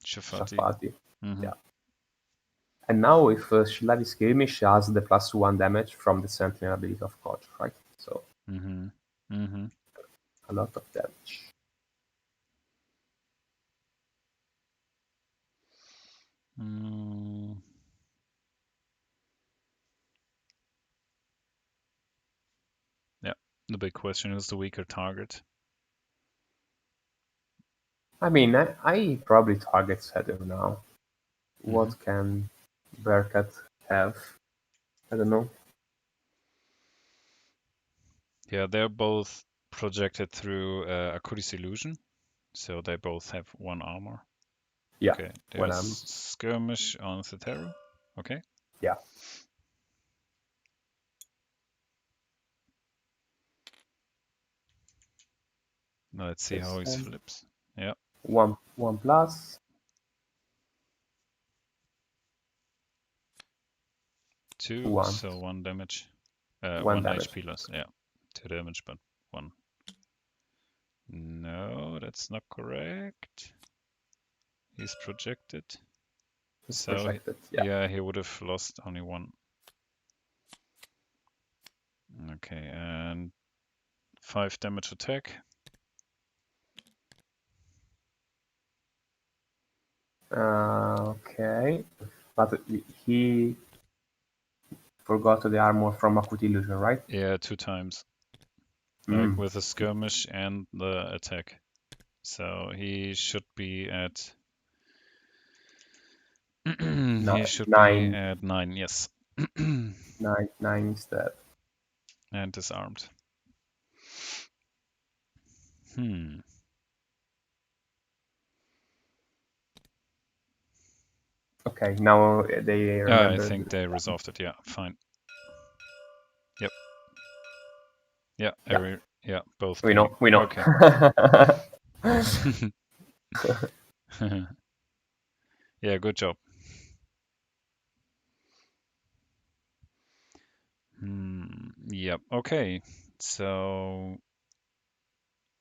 Shafati.
Shafati.
Mm-hmm.
Yeah. And now if she let skirmish, she has the +1 damage from the Sentinel ability of Koch, right? So a lot of damage.
Yeah. The big question is the weaker target.
I mean, I probably target Satoru now. What can Bearcat have? I don't know.
Yeah, they're both projected through Akuri's illusion, so they both have 1 armor.
Yeah.
Okay,
When
there's skirmish on Satoru. Okay.
Yeah.
Now let's see how he flips. Yeah.
1+.
2,
1.
so 1 damage.
1 damage.
HP loss. Yeah. 2 damage, but 1. No, that's not correct. He's projected.
It's
So
projected.
yeah, he would have lost only 1. Okay, and 5 damage attack.
Okay, but he forgot the armor from Akut Illusion, right?
Yeah, 2 times. Like with the skirmish and the attack. So he should be at he should be at 9, yes.
9 instead.
And disarmed.
Okay, now they remember.
I think they resolved it. Yeah, fine. Yep. Yeah. Yeah. Both.
We know.
Okay. Yeah, good job. Yep. Okay. So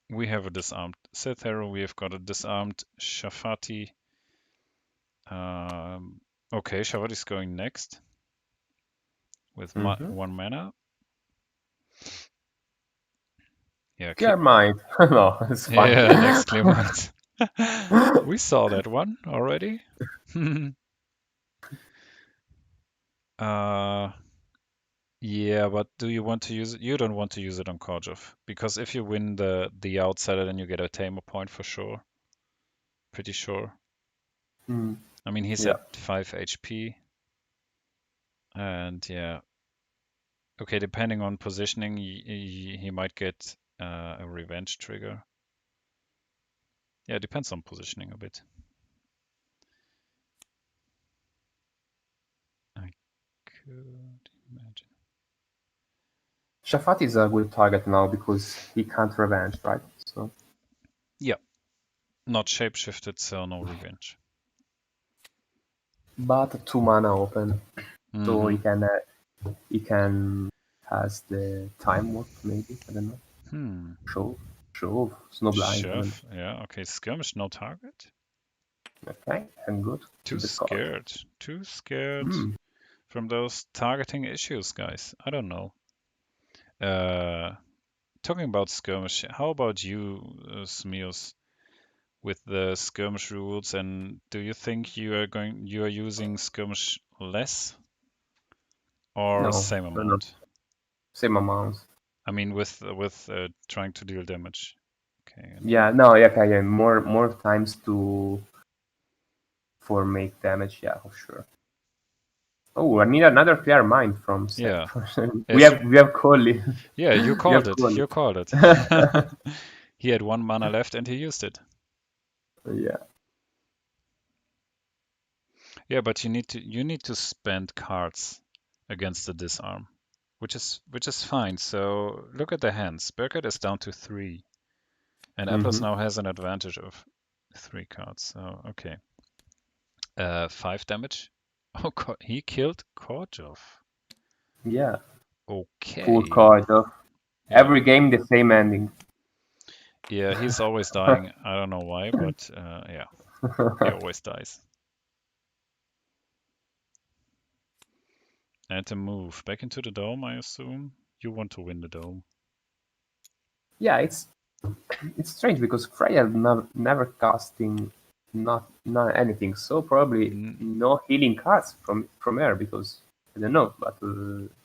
we have a disarmed Sethero. We have got a disarmed Shafati. Okay, Shafati's going next with 1 mana. Yeah.
Clear mind. No, it's fine.
Yeah, next clear mind. We saw that one already. Yeah, but do you want to use it? You don't want to use it on Korjov, because if you win the outsider, then you get a tamer point for sure. Pretty sure. I mean, he's at 5 HP. And yeah. Okay, depending on positioning, he might get a revenge trigger. Yeah, it depends on positioning a bit. I could imagine.
Shafati is a good target now because he can't revenge, right? So.
Yeah. Not shapeshifted, so no revenge.
But 2 mana open, so he can has the time warp maybe. I don't know. Shove, Snowblind.
Shove, yeah. Okay, skirmish, no target.
Okay, and good.
Too scared. Too scared from those targeting issues, guys. I don't know. Talking about skirmish, how about you, Smeoz, with the skirmish rules? And do you think you are using skirmish less or same amount?
No. Same amount.
I mean, with trying to deal damage. Okay.
Yeah, no, yeah, okay, yeah, more times to for make damage. Yeah, for sure. Oh, I need another clear mind from Seth.
Yeah.
we
As
have Coley.
yeah, you
we
called
have
it.
Coley.
You called it. He had 1 mana left and he used it.
Yeah.
Yeah, but you need to spend cards against the disarm, which is fine. So look at the hands. Burkett is down to 3, and Apples
Hmm.
now has an advantage of 3 cards. So okay, 5 damage. Oh, he killed Korjov.
Yeah. Poor
Okay.
card.
Yeah,
Every game the same ending.
yeah, he's always dying. I don't know why, but yeah, he always dies. And to move back into the dome, I assume you want to win the dome.
Yeah, it's strange because Freya never casting not anything, so probably
Mm,
no healing cards from her because I don't know, but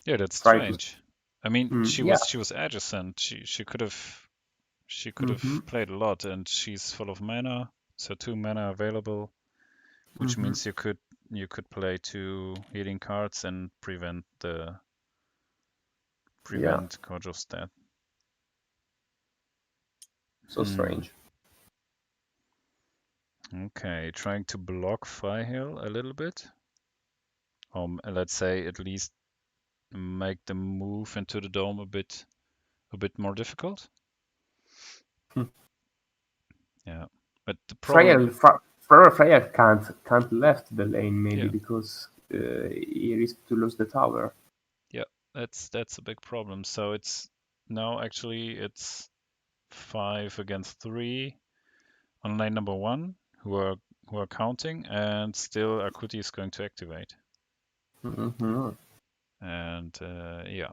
yeah, that's
try to.
strange. I mean, she
Yeah.
was she was adjacent. She could have
Hmm.
played a lot, and she's full of mana, so 2 mana available, which
Hmm.
means you could play 2 healing cards and
Yeah,
prevent Kojo's death.
so
Hmm.
strange.
Okay, trying to block Freihill a little bit. Let's say at least make the move into the dome a bit more difficult.
Hmm.
Yeah, but the
Freya,
problem,
Freya can't left the lane maybe
yeah,
because he risks to lose the tower.
yeah, that's a big problem. So it's 5 against 3 on lane number 1 who are counting, and still Akuti is going to activate.
Hmm.
And yeah,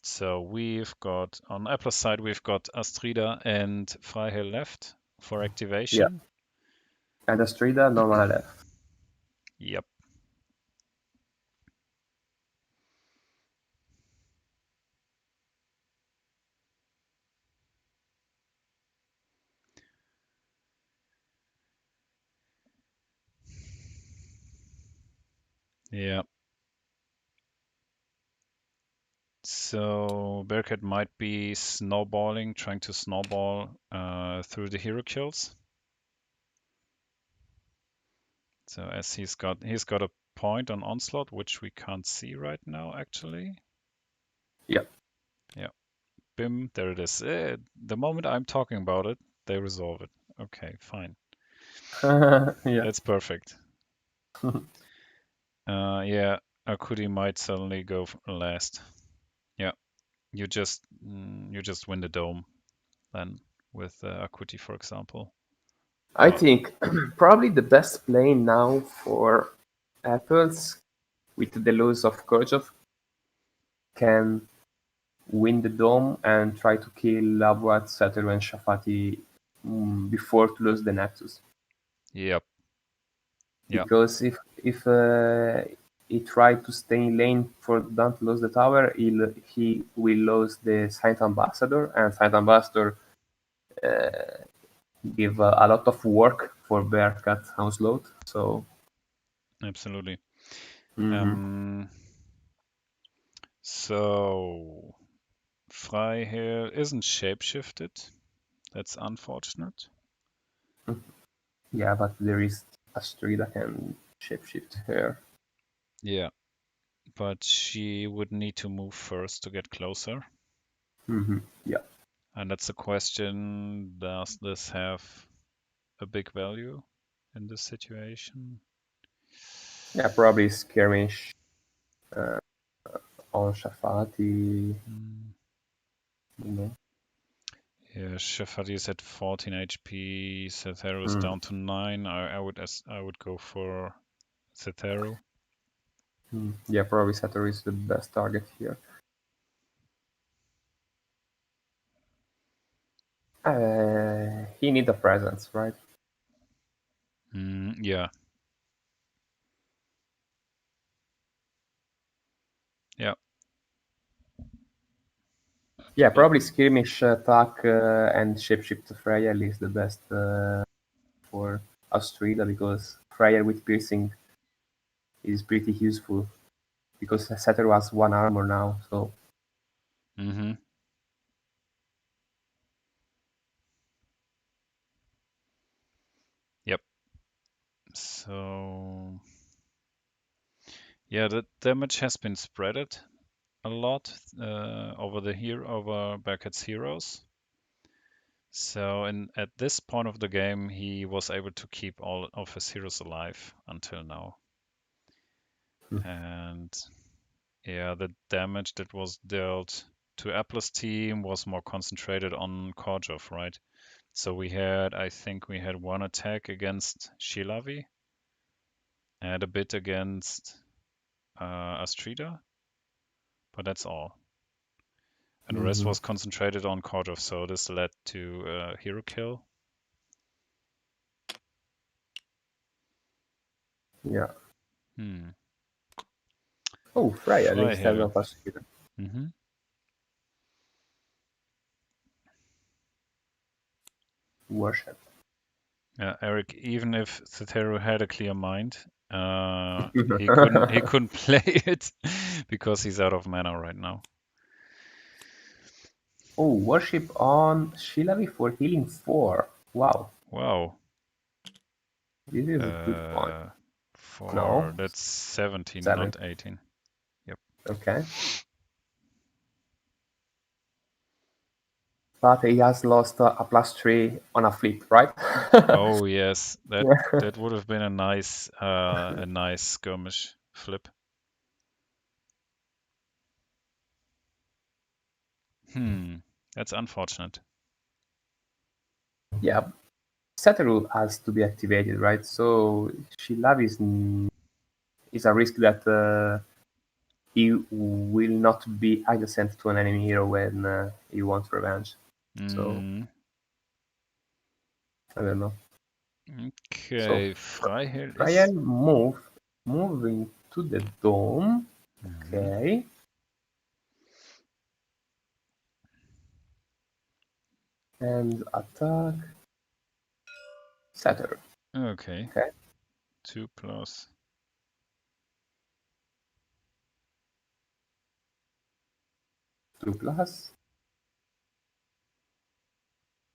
so we've got on Apple's side we've got Astrida and Freihill left for
Yeah,
activation.
and Astrida no mana left.
Yep. Yeah. So Bearcat might be snowballing, trying to snowball through the hero kills. So as he's got a point on onslaught, which we can't see right now actually.
Yeah.
Yeah. Bim, there it is. The moment I'm talking about it, they resolve it. Okay, fine.
Yeah.
That's perfect. Yeah, Akudi might suddenly go last. Yeah, you just win the dome then with Akuti, for example.
I
Well,
think probably the best play now for Apples with the loss of Korjov can win the dome and try to kill Labwat, Satoru, and Shafati before to lose the Nexus.
yep, yeah,
Because if he try to stay in lane for don't lose the tower, he will lose the Saint Ambassador, and Saint Ambassador give a lot of work for Bearcat Houseload. So
absolutely.
mhm.
Um, so Freiherr isn't shapeshifted. That's unfortunate.
Yeah, but there is a tree that can shapeshift her.
Yeah, but she would need to move first to get closer.
Yeah.
And that's a question, does this have a big value in this situation?
Yeah, probably skirmish on Shafati,
Hmm.
you know.
Yeah, Shafati is at 14 HP. Cetheru is
Mm.
down to 9. I would go for Cetheru.
Yeah, probably Satoru is the best target here. He need a presence, right?
Yeah, yeah.
Yeah, probably skirmish attack and shapeshift Freya is the best for Astrida because Freya with piercing is pretty useful because Satoru has 1 armor now, so
Mm-hmm. Yep. So yeah, the damage has been spreaded a lot over Bearcat's heroes. So at this point of the game, he was able to keep all of his heroes alive until now. And yeah, the damage that was dealt to Apple's team was more concentrated on Korjov, right? So I think we had one attack against Shilavi and a bit against Astrida, but that's all. And the rest was concentrated on Korjov, so this led to hero kill.
yeah.
Hmm.
Oh, Freya instead
Freiherr.
of Astrida.
Mm-hmm.
Worship.
Eric, even if Satoru had a clear mind, he couldn't play it because he's out of mana right now.
Oh, worship on Shilavi for healing 4. Wow,
Wow.
this is a good point. No,
That's 17,
7.
not 18. Yep.
Okay. But he has lost a +3 on a flip, right?
Oh yes, that
Yeah.
that would have been a nice skirmish flip. That's unfortunate.
Yeah, Satoru has to be activated, right? So Shilavi is a risk that he will not be adjacent to an enemy hero when he wants revenge. So I don't know. So
Okay, Freiherr is.
Ryan moving to the dome. Okay. And attack Saturn.
Okay.
Okay.
2 plus.
2 plus.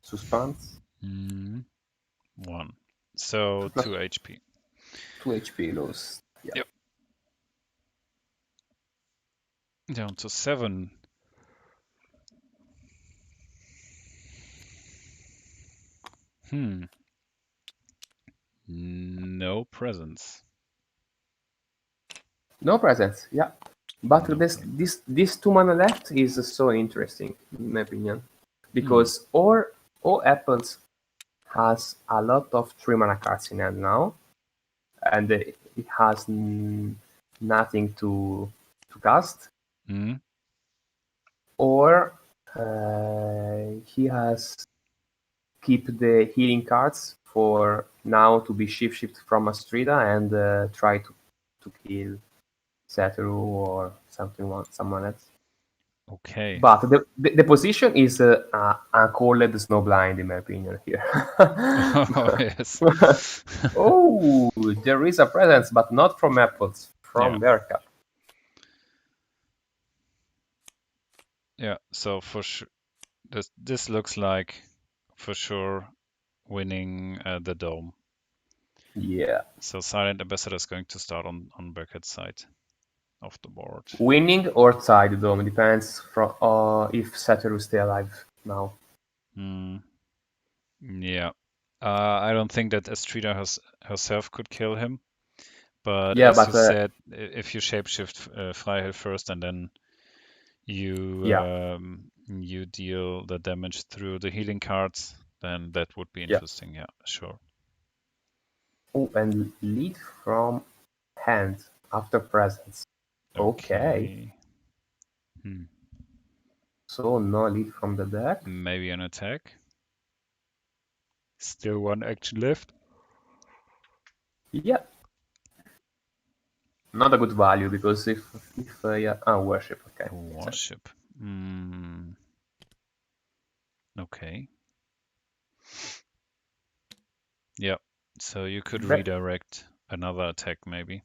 Suspense.
1. So
2 plus
2 HP.
2 HP loss. Yeah.
Yep. Down to 7. No presence.
No presence. Yeah. But
No
this 2 mana left is so interesting in my opinion because all apples has a lot of 3 mana cards in hand now, and it has nothing to cast. Or he has keep the healing cards for now to be shift from Astrida and try to kill Satoru or someone else.
Okay.
But the position is uncalled snowblind in my opinion here.
Oh, yes.
Oh, there is a presence, but not from apples, from
Yeah.
Bearcat.
Yeah, so for sure, this looks like for sure winning the dome.
Yeah.
So Silent Ambassador is going to start on Bearcat's side of the board.
Winning or tie the dome depends from if Satoru stay alive now.
Yeah. I don't think that Astrida herself could kill him. But
Yeah,
as
but
you said, if you shapeshift Freihill first and then you
yeah,
you deal the damage through the healing cards, then that would be
yeah.
interesting. Yeah, sure.
Oh, and lead from hand after presence. Okay.
Hmm.
So no lead from the deck.
Maybe an attack. Still one action left.
Yeah. Not a good value because if yeah, worship. Okay.
Worship. Okay. Yeah. So you could
Ve-
redirect another attack maybe.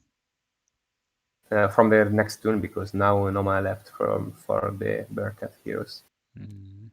from their next turn, because now no mana left for the Bearcat heroes.
Mm.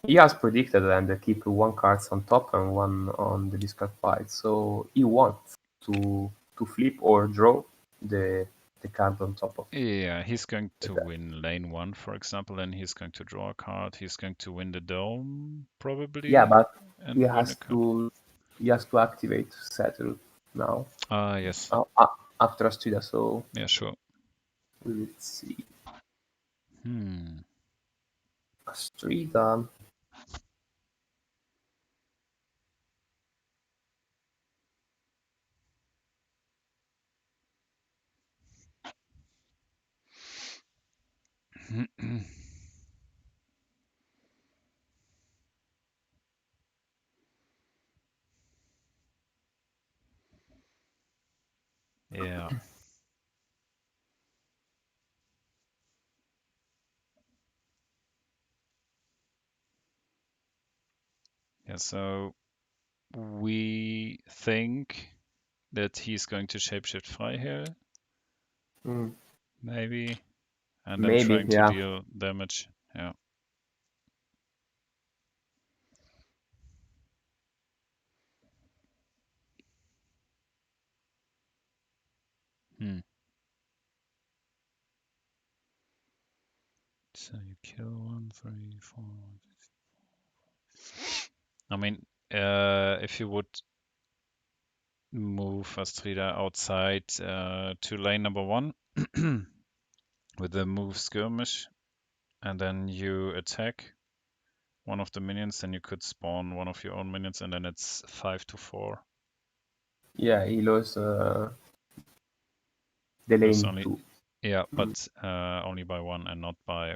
He has predicted and they keep one card on top and one on the discard pile. So he wants to flip or draw the card on top of
Yeah, he's going to
that.
win lane 1, for example, and he's going to draw a card. He's going to win the dome,
Yeah,
probably,
but he
and win a
has
card.
to he has to activate Saturn now
Ah, yes.
after Astrida. So
Yeah, sure.
let's see.
Hmm.
Astrida.
Yeah. Yeah, so we think that he's going to shapeshift Freiherr,
Mm,
maybe, and then
maybe,
trying to
yeah.
deal damage. Yeah. Hmm. So you kill 1, 3, 4. I mean, if you would move Astrida outside to lane number 1 with the move skirmish, and then you attack one of the minions, then you could spawn one of your own minions, and then it's 5-4.
Yeah, he lost the
Lose
lane
only,
two.
yeah,
Mm,
but only by 1 and not by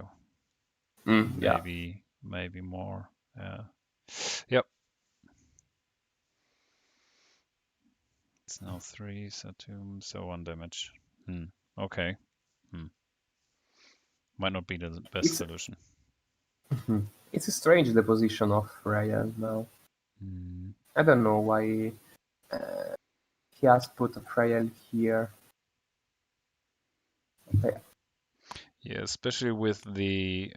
yeah.
maybe more. Yep, it's now 3 Saturn, so 1 damage. Okay. Hmm. Might not be the best
It's
solution.
it's strange the position of Ryan now.
Hmm.
I don't know why he has put a Frail here. Okay.
Yeah, especially with the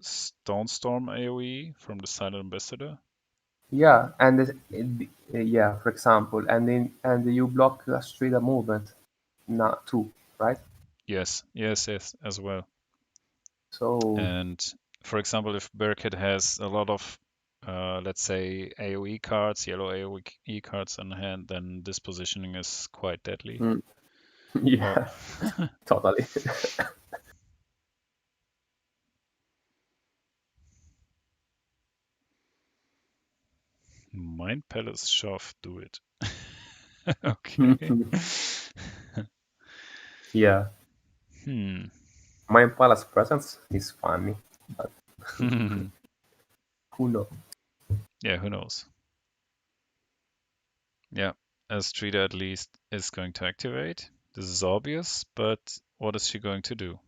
Stone Storm AoE from the Silent Ambassador.
Yeah, and yeah, for example, and you block Astrida movement now too, right?
Yes, yes, yes, as well.
So
And for example, if Berkett has a lot of, let's say, AoE cards, yellow AoE cards on hand, then this positioning is quite deadly.
mm,
Oh,
yeah, totally.
Mind Palace Shove, do it. Okay.
Yeah,
Hmm.
my Palace presence is funny, but who knows?
Yeah, who knows? Yeah, Astrida at least is going to activate. This is obvious, but what is she going to do?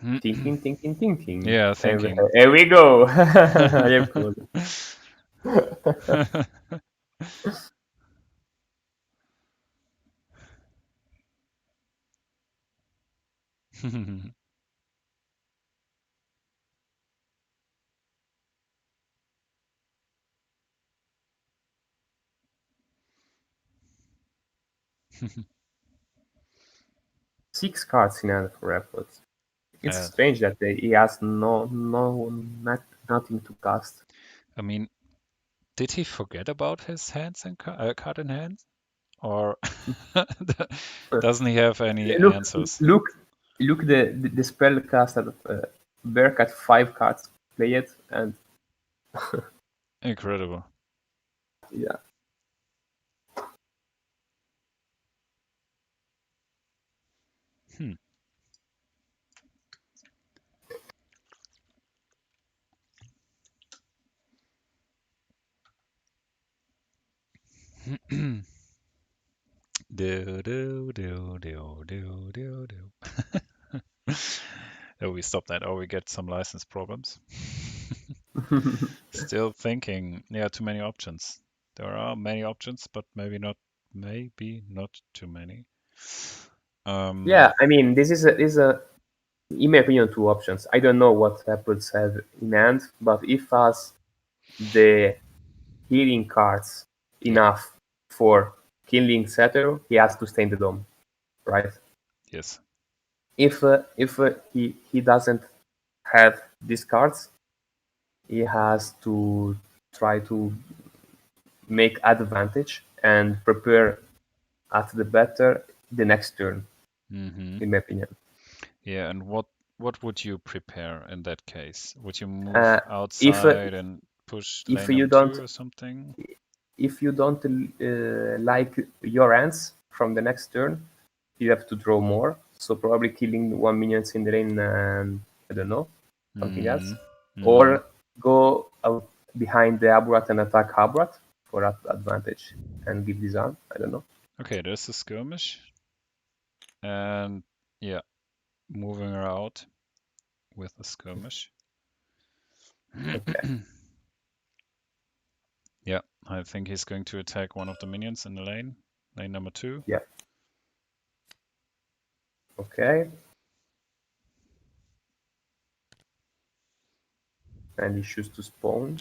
Thinking.
Yeah,
And
thinking.
here we go. I am cool. Six cards in hand for efforts. It's
uh,
strange that he has nothing to cast.
I mean, did he forget about his hands and card in hand? Or doesn't he have any
Look,
answers?
look, look! The spell cast at Berk 5 cards. Play it, and
Incredible.
yeah,
Hmm. Do, do, do, do, do, do, do. Oh, we stop that. Or we get some license problems. Still thinking. Yeah, too many options. There are many options, but maybe not too many.
Yeah, I mean, this is a in my opinion, two options. I don't know what Apple's have in hand, but if us the healing cards
Yeah.
enough for killing Satoru, he has to stay in the dome, right?
Yes.
If he doesn't have these cards, he has to try to make advantage and prepare at the better the next turn,
Mm-hmm.
in my opinion.
Yeah, and what would you prepare in that case? Would you
Uh,
move
if
outside and push
if
lane
you
number
don't
two or something?
if you don't like your ends from the next turn, you have to draw more. So probably killing one minions in the lane and I don't know, something else.
Mm-hmm.
Or go out behind the Aburat and attack Aburat for advantage and give disarm. I don't know.
Okay, there's a skirmish. And yeah, moving her out with a skirmish.
Okay.
Yeah, I think he's going to attack one of the minions in the lane number two.
Yeah. Okay. And he chooses to spawn.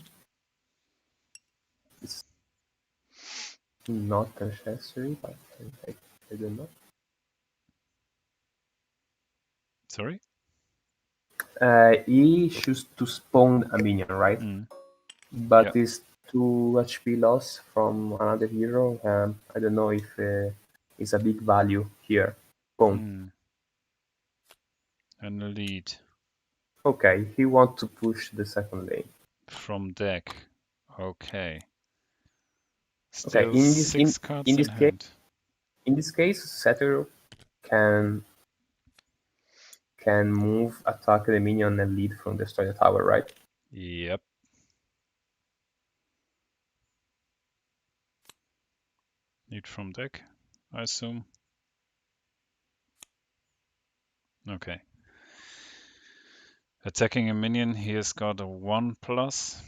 It's not necessary, but I don't know.
Sorry?
He chooses to spawn a minion, right?
Mm. Yeah.
But it's 2 HP loss from another hero. I don't know if it's a big value here. Boom.
And a lead
Okay, he wants to push the second lane.
from deck. Okay.
Okay,
Still six cards
in
in
this case,
hand.
Satoru can move, attack the minion, and lead from destroy the tower, right?
Yep. Lead from deck, I assume. Okay. Attacking a minion, he has got a 1+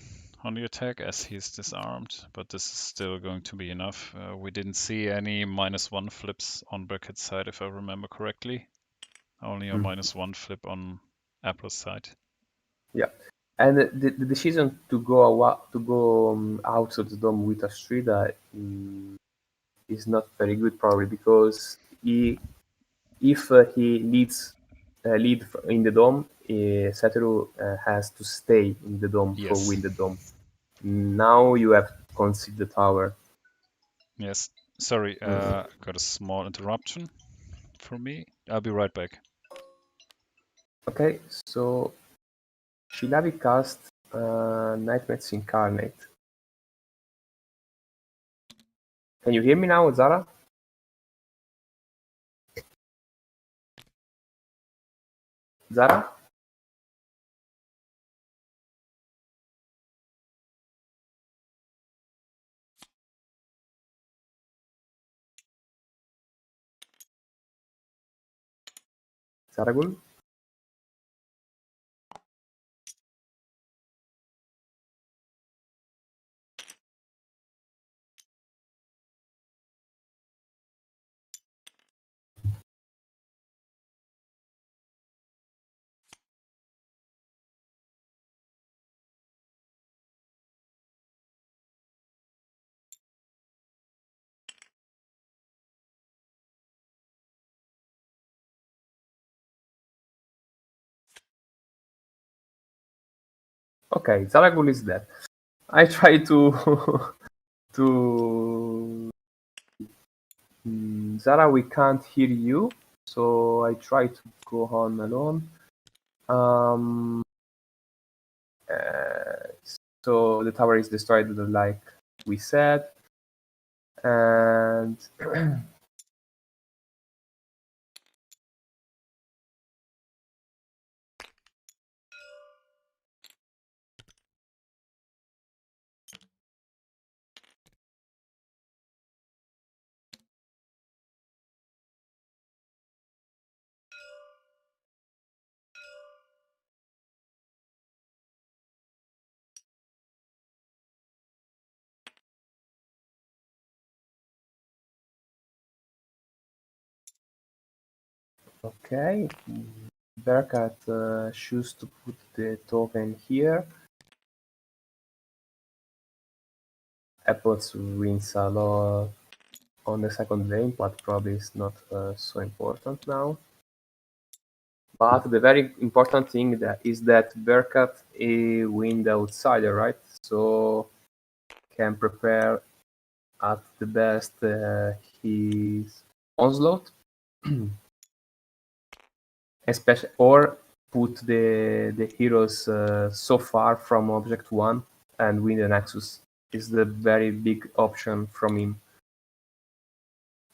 on the attack as he's disarmed, but this is still going to be enough. We didn't see any -1 flips on Brackett's side, if I remember correctly. Only a -1 flip on Apple's side.
Yeah, and the decision to go out of the dome with Astrida is not very good, probably because if he lead in the dome, Satoru has to stay in the dome for
Yes.
win the dome. Now you have to concede the tower.
Yes. Sorry, got a small interruption from me. I'll be right back.
Okay, so Shilavi cast Nightmares Incarnate. Can you hear me now, Zara? Zara? Zaraghul? Okay, Zaraghul is dead. I try to to Zara, we can't hear you, so I try to go on alone. Um, uh, so the tower is destroyed, like we said, and Okay, Bearcat choose to put the token here. Apples wins a lot on the second lane, but probably it's not so important now. But the very important thing that is that Bearcat win the outsider, right? So can prepare at the best his onslaught, especially or put the heroes so far from object one and win the nexus is the very big option from him.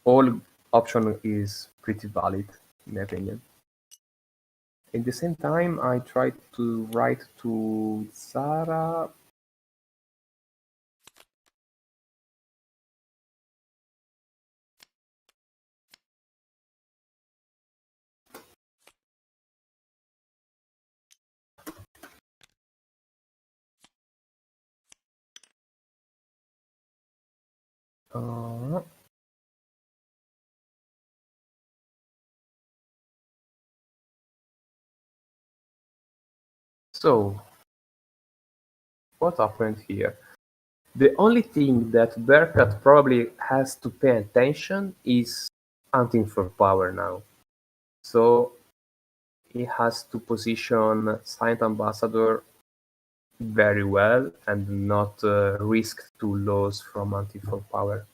All option is pretty valid in my opinion. At the same time, I tried to write to Zara. Uh, so, what happened here? The only thing that Bearcat probably has to pay attention is hunting for power now. So he has to position Silent Ambassador very well and not risk to lose from hunting for power.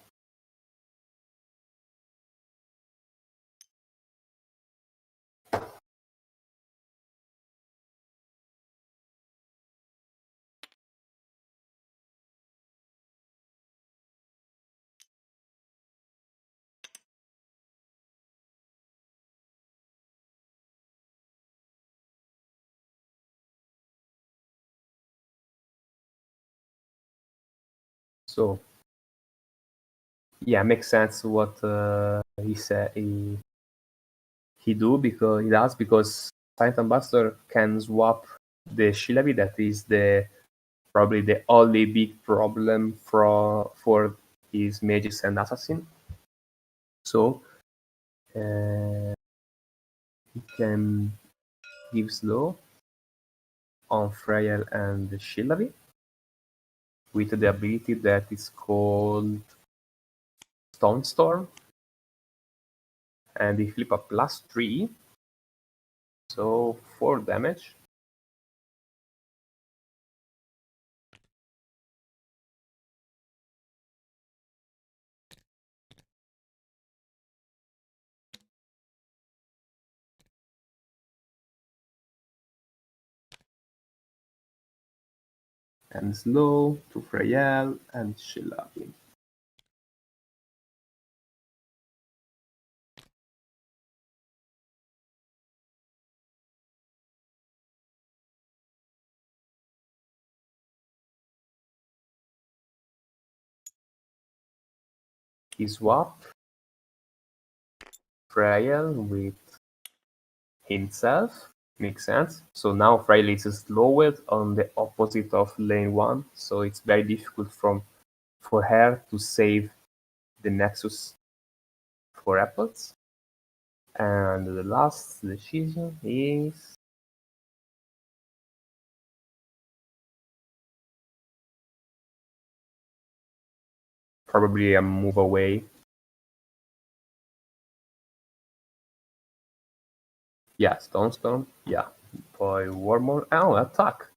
So yeah, makes sense what he said. He does because Silent Ambassador can swap the Shilabi. That is the probably the only big problem for his mages and assassin. So he can give slow on Freyel and Shilabi with the ability that is called Stone Storm, and he flip a +3, so 4 damage. And slow to Freyel and Shilabi. He swap Freyel with himself. Makes sense. So now Freyel is slowed on the opposite of lane 1, so it's very difficult for her to save the Nexus for apples. And the last decision is probably a move away. Yeah, Stone Storm. Yeah. Poi Warmore. Oh, attack.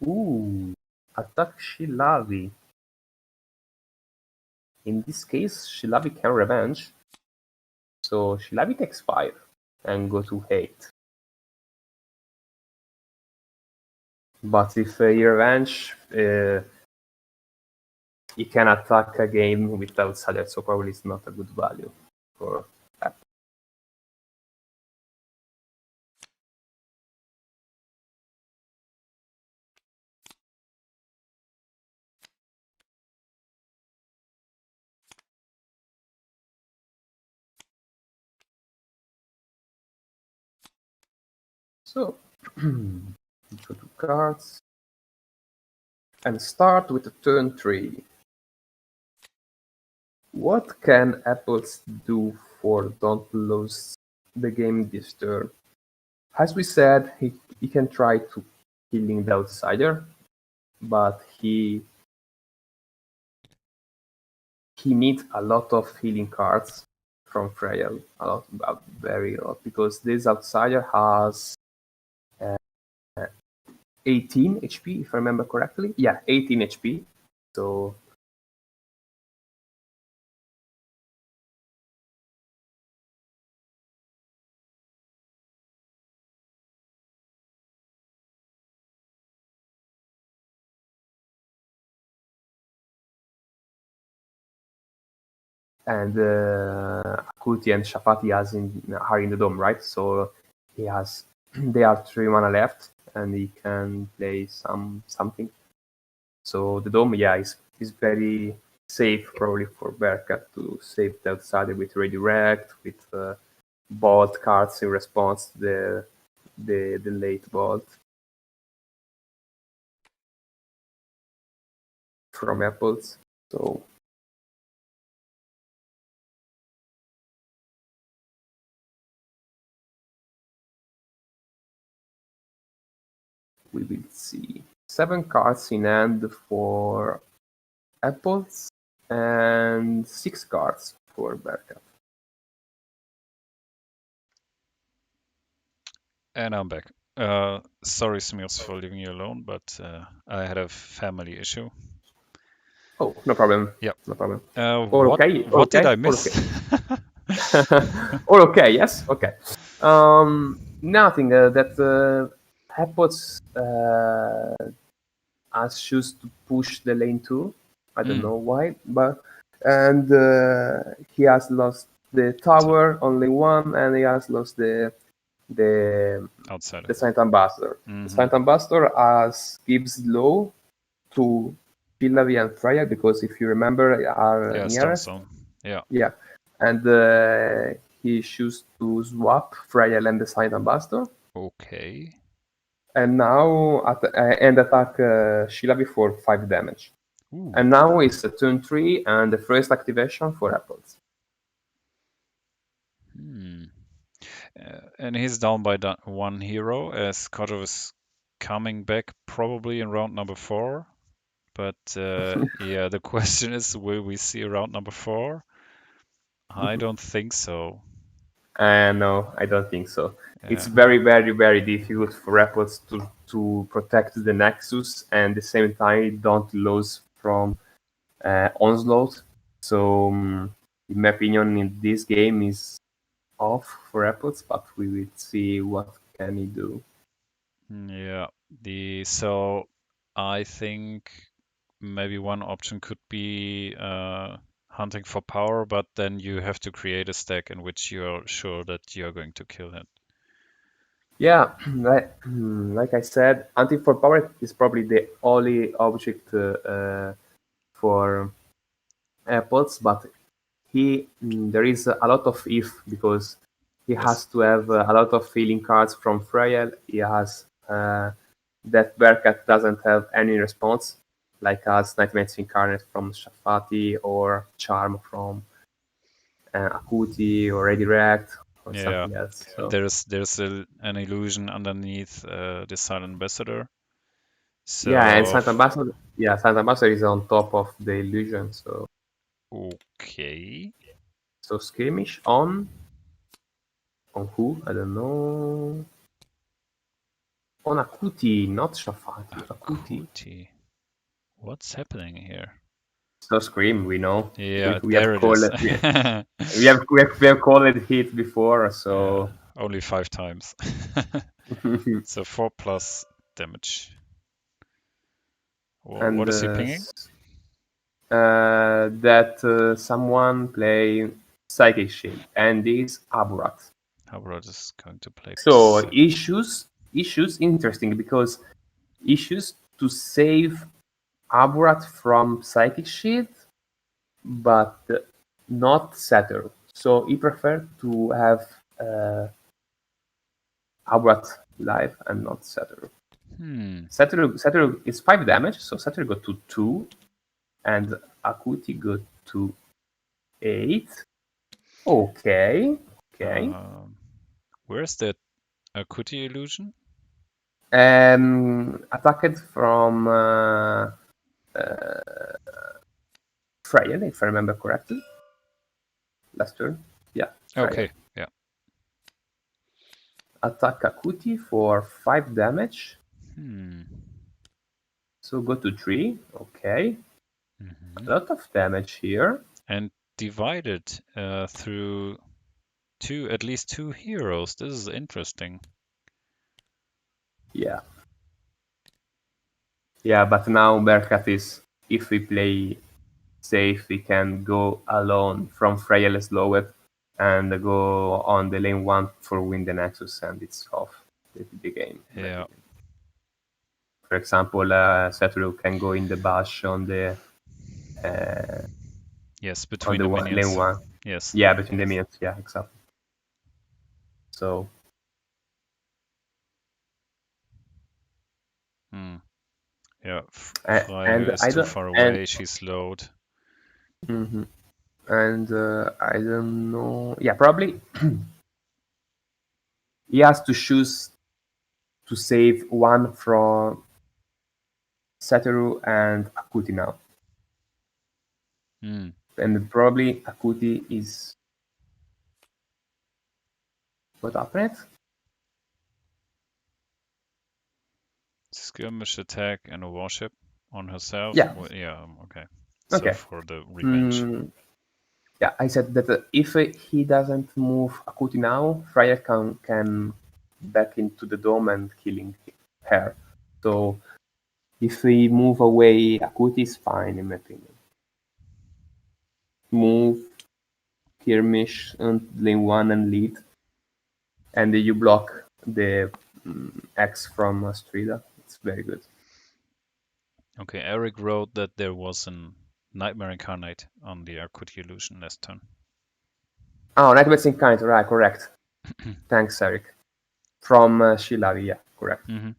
Ooh. Attack Shilavi. In this case, Shilavi can revenge. So Shilavi takes 5 and go to 8. But if he revenge, he can attack a game without Sadet, so probably it's not a good value for that. So, go to cards and start with the turn 3. What can apples do for don't lose the game this turn. As we said, he can try to killing the outsider, but he needs a lot of healing cards from Freya, very lot, because this outsider has 18 HP, if I remember correctly. Yeah, 18 HP. So and Kuti and Shafati are in the dome, right? So he has they are 3 mana left, and he can play something. So the dome, yeah, is very safe probably for Bearcat to save the outsider with redirect, with bolt cards in response to the late bolt from apples. So we will see 7 cards in hand for apples and 6 cards for Bearcat.
And I'm back. Sorry, Smeoz, for leaving you alone, but I had a family issue.
Oh, no problem.
Yeah.
No problem.
What,
okay.
What did I
All
miss?
okay. All okay. Yes. Okay. Nothing. That Apples has choose to push the lane 2. I don't know why, but and he has lost the tower on lane 1, and he has lost the
Outsider.
the Silent Ambassador. The Silent Ambassador gives low to Pillavi and Freya, because if you remember, are nearest.
Yeah.
Yeah, and he chooses to swap Freya and the Silent Ambassador.
Okay.
And now attack Shilabi for 5 damage.
Ooh.
And now it's turn 3 and the first activation for apples.
And he's down by 1 hero, as Kojo is coming back probably in round number 4. But yeah, the question is, will we see round number 4? I don't think so.
No, I don't think so. Yeah. It's very, very, very difficult for apples to protect the Nexus and at the same time don't lose from onslaught. So, in my opinion, in this game is off for apples, but we will see what can he do.
Yeah, so I think maybe one option could be hunting for power, but then you have to create a stack in which you're sure that you're going to kill it.
Yeah, like I said, hunting for power is probably the only object for apples, but there is a lot of if, because he has to have a lot of healing cards from Freya. He has that Bearcat doesn't have any response, like as Nightmares Incarnate from Shafati or Charm from Akuti or Redirect or something else. So.
There's an illusion underneath the Silent Ambassador. So
yeah, and Silent Ambassador is on top of the illusion. So
okay.
So skirmish on who? I don't know. On Akuti, not Shafati.
Akuti. What's happening here?
So Scream, we know.
Yeah,
we have called it. we have called it hit before, so
only 5 times. So 4+ damage.
And
what is he pinging?
That someone play Psychic Shield, and this Aburat.
Aburat is going to play.
So issues interesting, because issues to save Aburat from Psychic Shield, but not Satyr. So he preferred to have Aburat live and not Satyr. Satyr is 5 damage, so Satyr got to 2, and Akuti got to 8. Okay.
Where's that Akuti illusion?
Attacked from Freya, if I remember correctly. Last turn. Yeah, Freya.
Okay, yeah.
Attack Akuti for 5 damage.
Hmm.
So go to 3. Okay.
Mhm.
A lot of damage here.
And divided through at least two heroes. This is interesting.
Yeah. Yeah, but now Berkat is, if we play safe, we can go alone from Freya Slowet and go on the lane 1 for win the Nexus, and it's off the game. In my
Yeah.
opinion. For example, Satoru can go in the bush on the
Yes, between the
lane
minions.
1.
Yes.
Yeah, between the minions. Yeah, exactly. So
Hmm. Yeah,
and
Freya is
I
too
don't
far
and
away. She's slowed.
mhm. And I don't know. Yeah, probably he has to choose to save one from Satoru and Akuti now,
Hmm.
and probably Akuti is what happened.
Skirmish attack and a warship on herself.
Yeah.
Well, yeah, okay. So
Okay.
for the revenge.
Mm, yeah, I said that if he doesn't move Akuti now, Freya can back into the dome and killing her. So if we move away, Akuti is fine in my opinion. Move Kirmish and lane 1 and lead, and you block the X from Strida. It's very good.
Okay, Eric wrote that there was an Nightmare Incarnate on the Akuti illusion last turn.
Oh, Nightmares Incarnate, right, correct. Thanks, Eric. From Shilavi, yeah, correct.
Mm-hmm.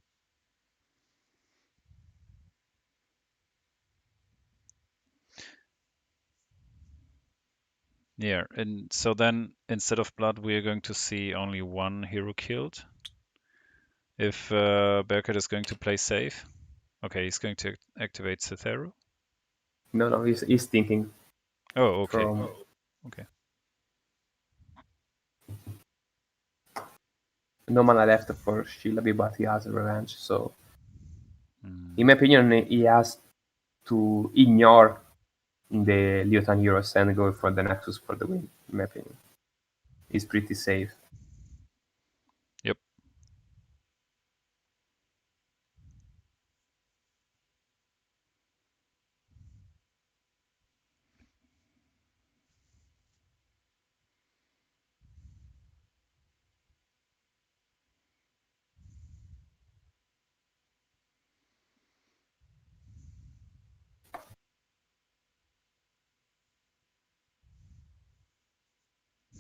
Yeah, and so then instead of blood, we are going to see only one hero killed. If Berkut is going to play safe. Okay, he's going to activate Cytheru.
No, he's thinking
Oh, okay.
from
Okay.
no mana left for Shilavi, but he has revenge. So,
Mm.
in my opinion, he has to ignore the Leotan heroes and go for the Nexus for the win. In my opinion, he's pretty safe.
Yep.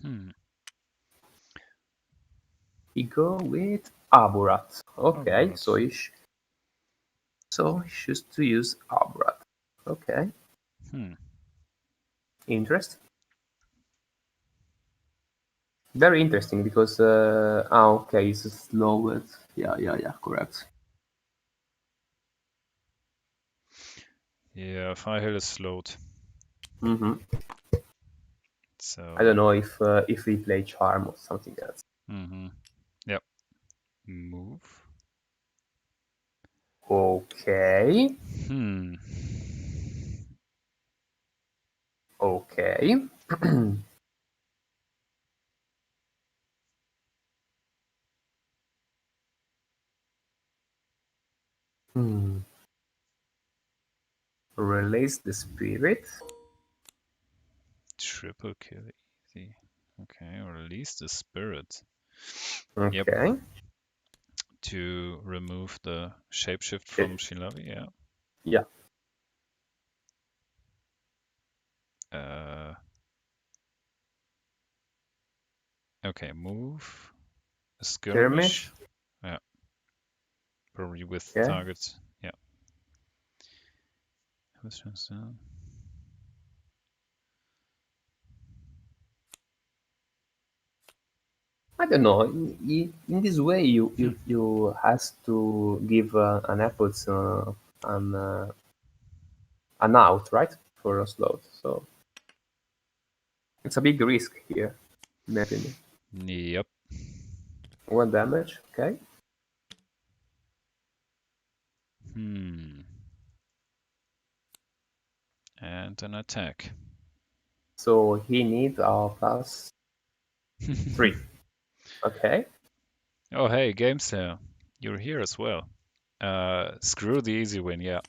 Hmm.
He go with Aburat.
Oh,
Okay,
right.
so he chooses to use Aburat. Okay,
Hmm.
interest. Very interesting because okay, it's slow. Yeah, correct.
Yeah, Firehell is slowed.
Mm-hmm. I don't
So,
know if we play Charm or something else.
mm-hmm. Yep. Move.
Okay,
Hmm.
okay. Hmm. Release the spirit.
Triple kill easy. Okay, release the spirit. Yep.
Okay.
To remove the shapeshift from
Shit.
Shilavi, yeah.
Yeah.
Uh, okay, move. A skirmish.
Skirmish.
Yeah, probably with
Okay.
targets. Yeah.
I don't know. In this way, you has to give an apples an an out, right, for a slot. So it's a big risk here, in my opinion.
Yep.
One damage, okay.
Hmm. And an attack.
So he needs a +3. Okay.
Oh, hey, Gameslayer. You're here as well. Screw the easy win, yeah.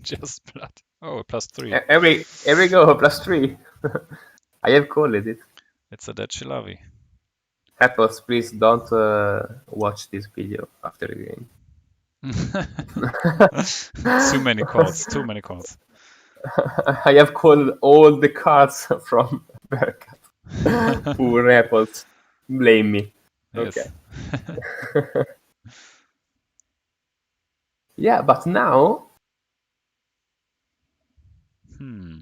Just blood. Oh, a +3.
Every go +3. I have called it.
It's a dead Shilavi.
Apples, please don't watch this video after the game.
Too many calls, too many calls.
I have called all the cards from Berkat. Poor apples. Blame me. Okay.
Yes.
Yeah, but now,
Hmm.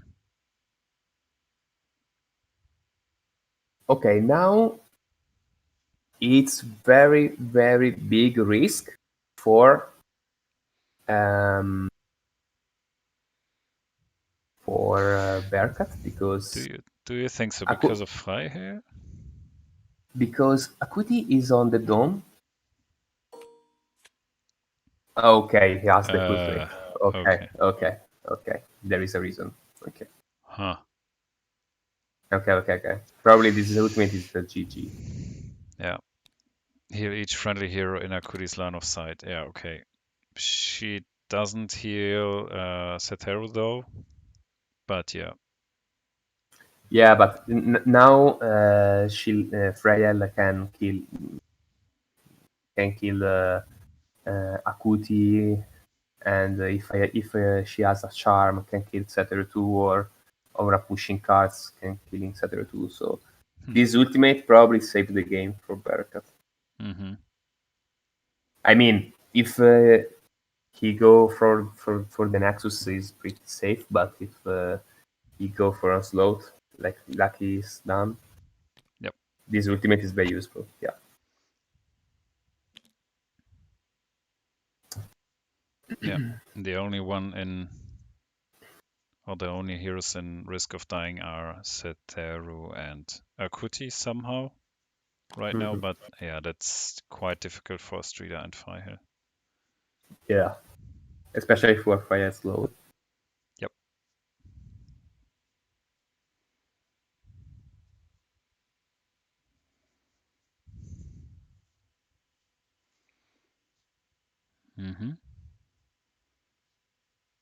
okay, now it's very, very big risk for um, Berkat
Do you think so?
Aku-
Because of Freiherr?
because Akuti is on the dome. Okay, he has the quickly.
Uh,
Okay,
okay.
okay, okay. There is a reason. Okay,
Huh.
okay. Probably this ultimate is the GG.
Yeah. Heal each friendly hero in Akuri's line of sight. Yeah, okay. She doesn't heal Seteru though, but yeah.
Yeah, but now Freyel can kill Akuti, and if she has a charm, can kill Setter too, or a pushing cards can kill Setter too. So
Hmm.
this ultimate probably saved the game for Berkat.
Mm-hmm.
I mean, if he go for the Nexus is pretty safe, but if he go for a slot like Lucky is done,
Yep.
this ultimate is very useful. Yeah.
Yeah. The only one in, or the only heroes in risk of dying are Seteru and Akuti somehow right now,
Mhm.
but yeah, that's quite difficult for Streeter and Freiherr.
Yeah, especially for fire slow.
Yep. Mm-hmm.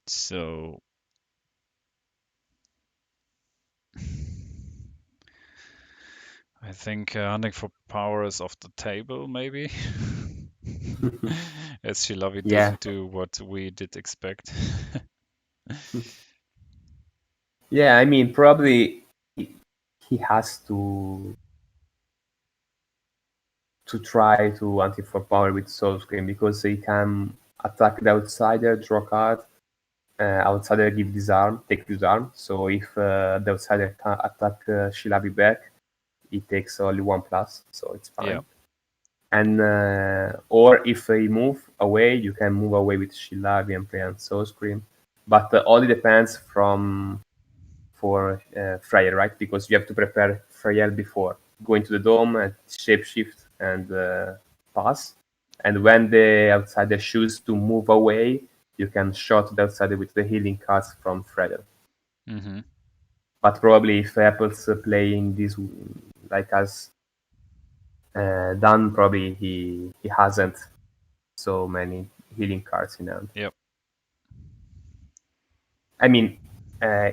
So I think hunting for power is off the table, maybe. As Shilavi
Yeah,
doesn't do what we did expect.
yeah. I mean, probably he has to try to anti for power with Soul Scream because he can attack the outsider, draw card, outsider give disarm, take disarm. So if the outsider can attack Shilabi back, he takes only 1+, so it's
Yeah.
fine. And or if he move away, you can move away with Shilabi and play on Soul Scream. But only depends from for Freyr, right? Because you have to prepare Freyr before going to the dome and shapeshift and pass. And when the outsider chooses to move away, you can shot the outsider with the healing cards from Freyr.
Mm-hmm.
But probably if Apple's playing this like as done, probably he hasn't so many healing cards in hand.
Yep.
I mean,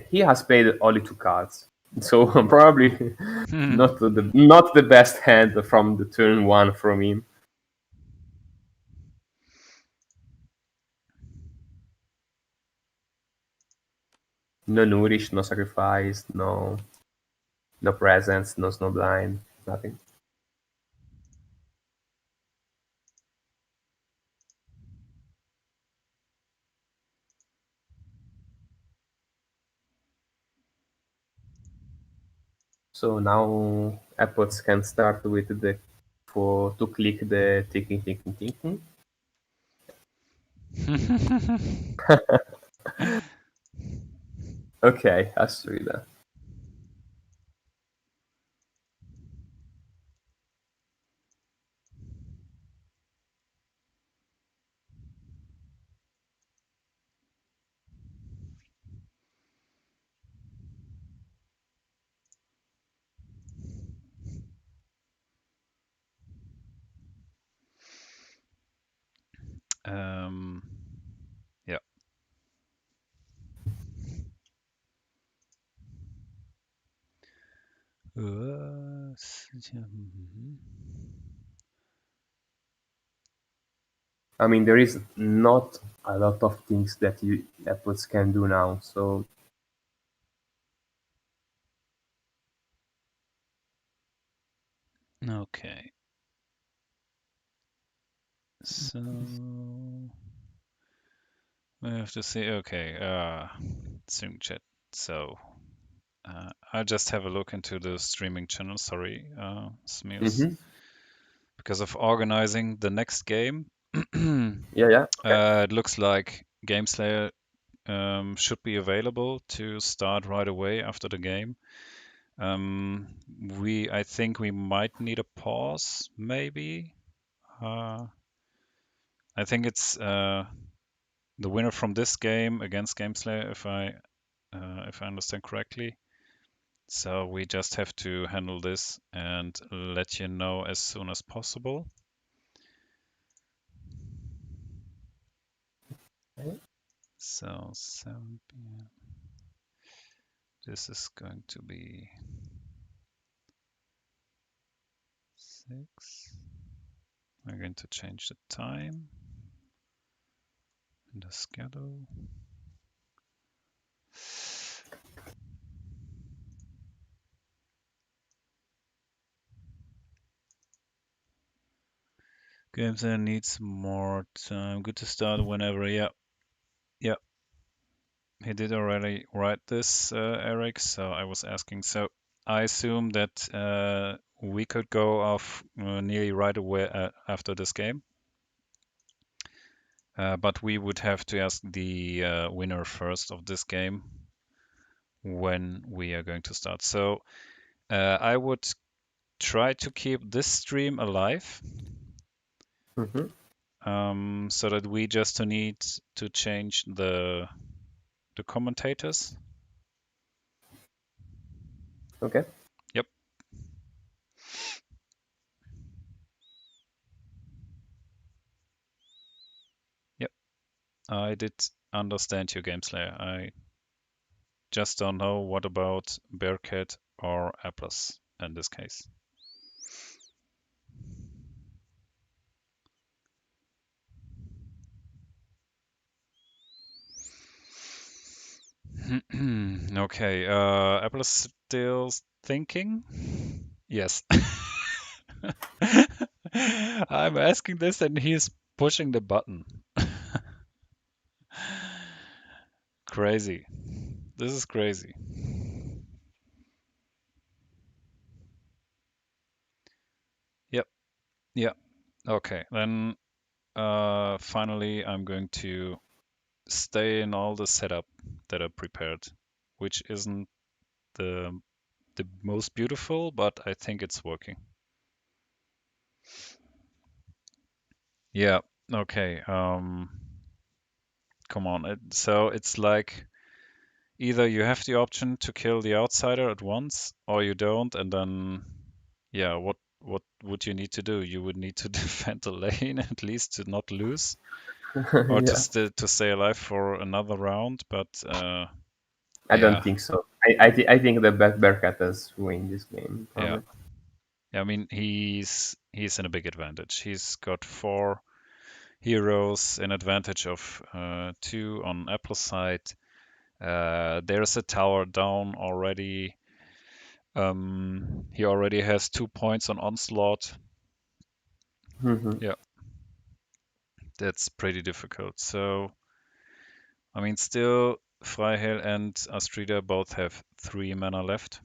he has played only 2 cards, so probably not the best hand from the turn 1 from him. No nourish, no sacrifice, no presence, no snowblind, nothing. So now Apples can start with the to click the ticking. Okay, Astrida.
Yeah.
I mean, there is not a lot of things that you apples can do now. So
Okay. So we have to see. Okay. Sync chat. So I'll just have a look into the streaming channel. Sorry, Smeoz,
hmm
because of organizing the next game.
yeah, okay.
It looks like GameSlayer should be available to start right away after the game. I think we might need a pause, maybe. I think it's the winner from this game against GameSlayer, if I understand correctly. So we just have to handle this and let you know as soon as possible.
Okay.
So 7 p.m. This is going to be 6. I'm going to change the time in the schedule. Games that needs more time. Good to start whenever. Yeah, yeah. He did already write this, Eric. So I was asking. So I assume that we could go off nearly right away after this game. But we would have to ask the winner first of this game when we are going to start. So I would try to keep this stream alive,
hmm
so that we just need to change the commentators.
Okay.
Yep, yep. I did understand you, Gameslayer. I just don't know what about Bearcat or Apples in this case. Okay, Apple is still thinking? Yes. I'm asking this and he's pushing the button. Crazy. This is crazy. Yep. Yeah. Okay. Then finally I'm going to stay in all the setup that I prepared, which isn't the the most beautiful, but I think it's working. Yeah. Okay. Come on. So it's like either you have the option to kill the outsider at once, or you don't, and then yeah, what would you need to do? You would need to defend the lane at least to not lose, or
Yeah.
to stay alive for another round. But
I don't
yeah,
think so. I think the Bearcat has win this game
yeah.
probably.
I mean, he's in a big advantage. He's got 4 heroes in advantage of 2 on Apple's side. There's a tower down already. He already has 2 points on onslaught.
hmm
Yeah, that's pretty difficult. So, I mean, still, Freihail and Astrida both have 3 mana left,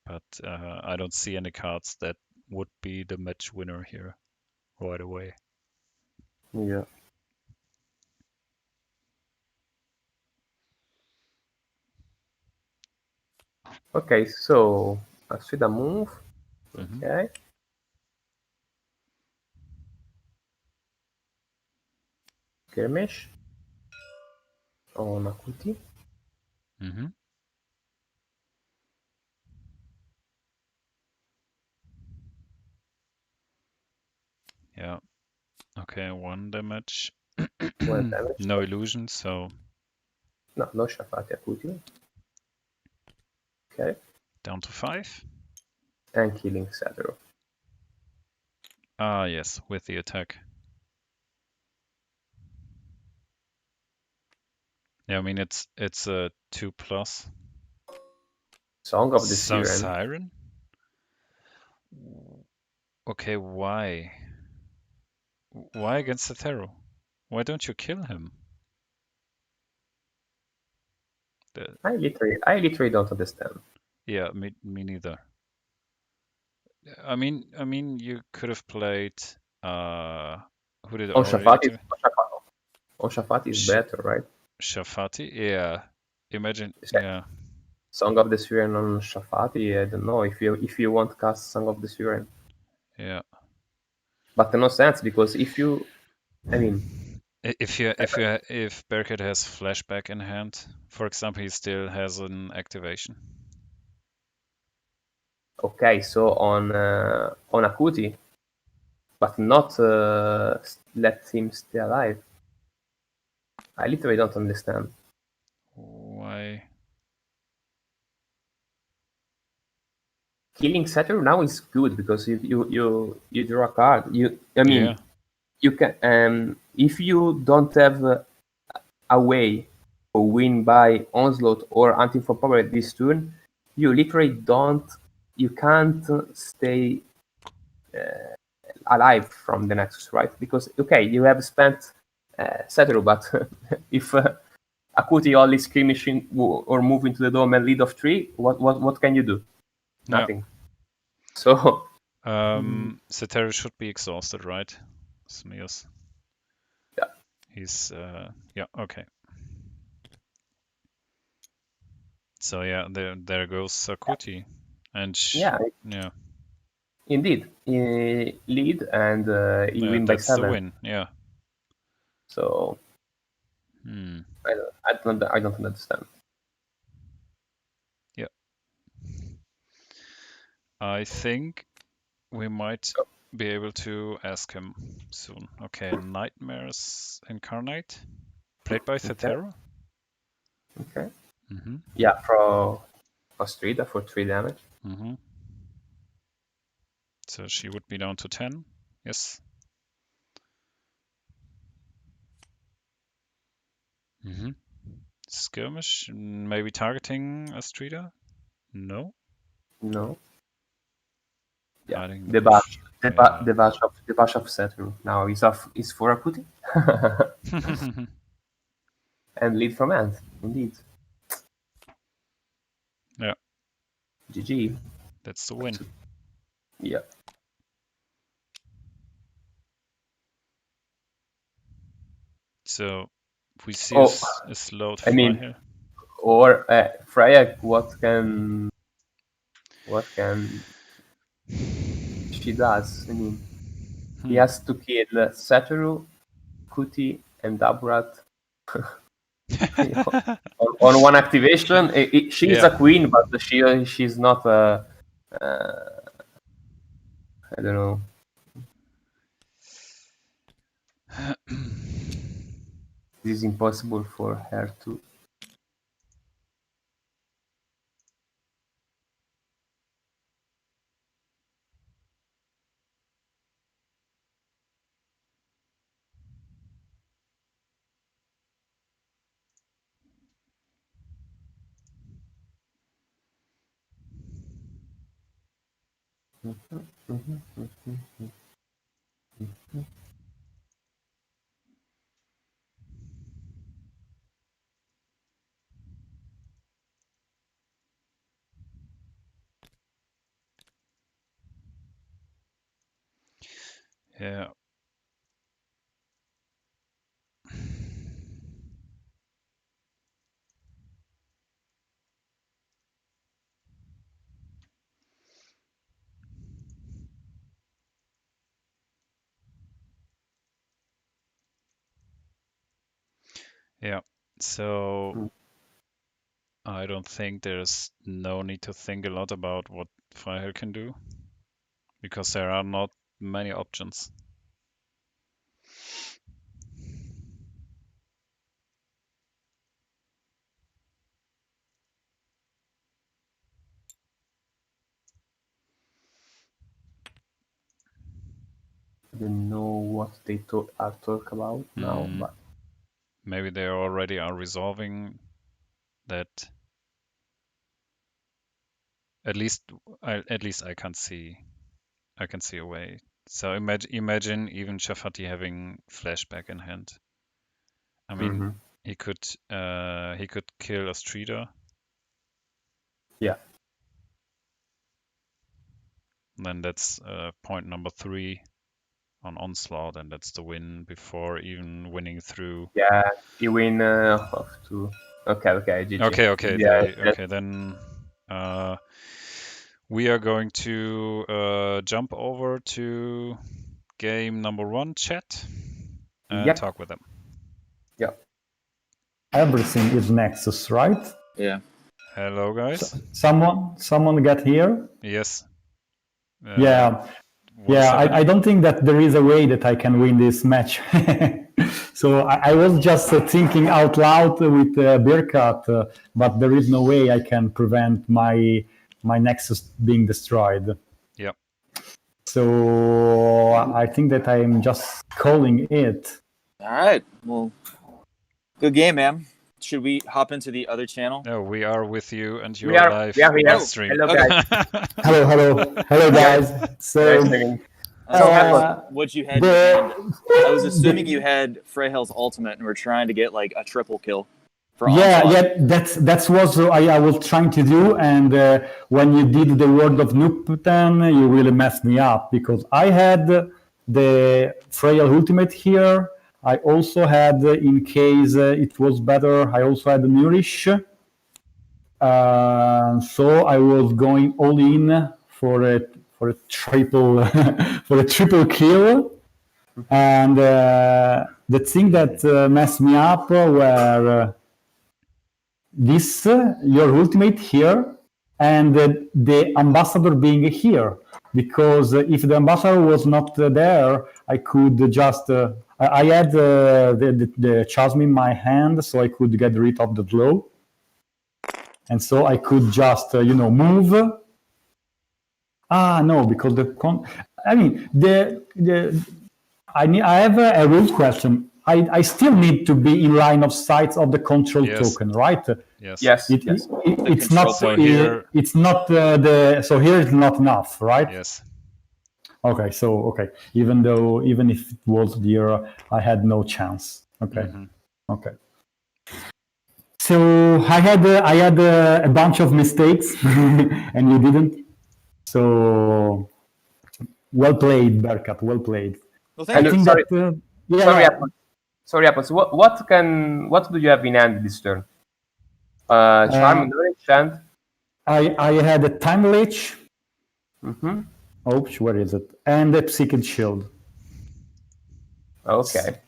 but I don't see any cards that would be the match winner here right away.
Yeah. Okay, so Astrida move.
Mm-hmm.
Okay. Skirmish on Akuti.
Mm-hmm. Yeah. Okay, 1 damage.
One damage.
No illusion, so
No, no Shafati Akuti. Okay.
down to 5.
And killing Sadero.
Ah, yes, with the attack. Yeah, I mean it's a 2+.
Song of the
So
Siren.
Siren? Okay, why? Why against the Thero? Why don't you kill him? The,
I literally don't understand.
yeah, me neither. I mean, you could have played. Who did
On
already
Shafati,
activate?
on Shafati is
Sh
better, right?
Shafati? Yeah. Imagine.
Is that
Yeah.
Song of the Siren on Shafati. I don't know if you want to cast Song of the Siren,
Yeah.
but no sense because if you, I mean,
If Berkett has flashback in hand, for example, he still has an activation.
okay, so on Akuti, but not let him stay alive. I literally don't understand.
Why?
Killing Saturn now is good because you draw a card. I mean,
Yeah.
you can if you don't have a way to win by onslaught or hunting for power this turn, you literally you can't stay alive from the Nexus, right? Because okay, you have spent Satoru, but if Akuti only skirmishing or move into the dome and lead of 3, what can you do?
Yeah.
Nothing. So
Ceteris should be exhausted, right? Smeoz.
yeah,
He's yeah, okay. So yeah, there goes Sakuti. And
yeah,
yeah,
indeed, lead and you win by
that's the
7.
win. Yeah.
So
Hmm.
I don't understand.
Yeah. I think we might be able to ask him soon. Okay, Nightmares Incarnate, played by
Okay,
Cetera.
okay.
Mm-hmm.
Yeah, for Ostrida for 3 damage.
Mm-hmm. So she would be down to 10. Yes. Mm-hmm. Skirmish, maybe targeting Astrida? No.
No. Yeah,
Hiding the
the
bush.
bash,
Yeah.
the bash of Saturn now is for Akuti and lead from end. Indeed,
Yeah,
GG.
that's the win.
Yeah.
So we see
Oh,
a slowed
I
fly
mean,
here.
or Freya, what can she does? I mean, he
Hmm.
has to kill Satoru, Kuti, and Dabrat on one activation. She's
Yeah.
a queen, but she's not a. I don't know. This is impossible for her to.
Yeah. Yeah. So I don't think there's no need to think a lot about what Freiherr can do because there are not many options.
I don't know what they are talk about now, but
Maybe they already are resolving that. At least I can see a way. So imagine even Chafati having flashback in hand. I mean, he could kill a streeter.
Yeah.
And then that's point number 3 on onslaught, and that's the win before even winning through.
Yeah, you win half two. Okay, GG.
Okay,
Yeah,
then we are going to jump over to game number 1 chat and talk with them.
Yeah.
Everything is Nexus, right?
Yeah.
Hello, guys.
Someone get here?
Yes.
Yeah. I don't think that there is a way that I can win this match. So I was just thinking out loud with Birkat, but there is no way I can prevent my Nexus being destroyed.
Yeah.
So I think that I'm just calling it.
All right. Well, good game, man. Should we hop into the other channel?
No, we are with you, and you are live on stream.
Hello, guys.
Hello, guys. So,
what you had in your hand? I was assuming you had Freyhel's ultimate and were trying to get like a triple kill.
That's what I was trying to do. And when you did the word of Nupten, you really messed me up because I had the Freyhel ultimate here. I also had, in case it was better, I also had the Nourish. So I was going all in for a triple for a triple kill. And the thing that messed me up were this your ultimate here and the ambassador being here, because if the ambassador was not there, I could just I had the chasm in my hand, so I could get rid of the glow, and so I could just move. No, because I have a rule question. I still need to be in line of sight of the control token, right?
Yes.
It's not. So here, it's not So here it's not enough, right?
Yes.
Okay. Even if it was there, I had no chance. Okay. Mm-hmm. Okay. So I had a bunch of mistakes, and you didn't. So well played, Berkat. Well played.
Well, thank you.
Sorry, Apples. What do you have in hand this turn? Charm, Knowledge, and
I had a Time Leech.
Mm-hmm.
Oops, where is it? And a Psychic Shield.
Okay.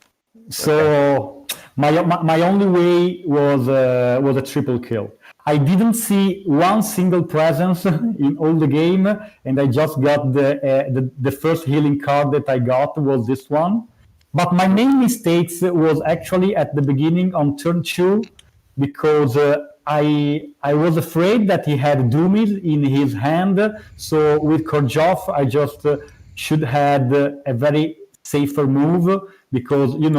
So my only way was a triple kill. I didn't see one single presence in all the game, and I just got the first healing card that I got was this one. But my main mistakes was actually at the beginning on turn 2, because I was afraid that he had Doomies in his hand. So with Korjov, I just should had a very safer move, because we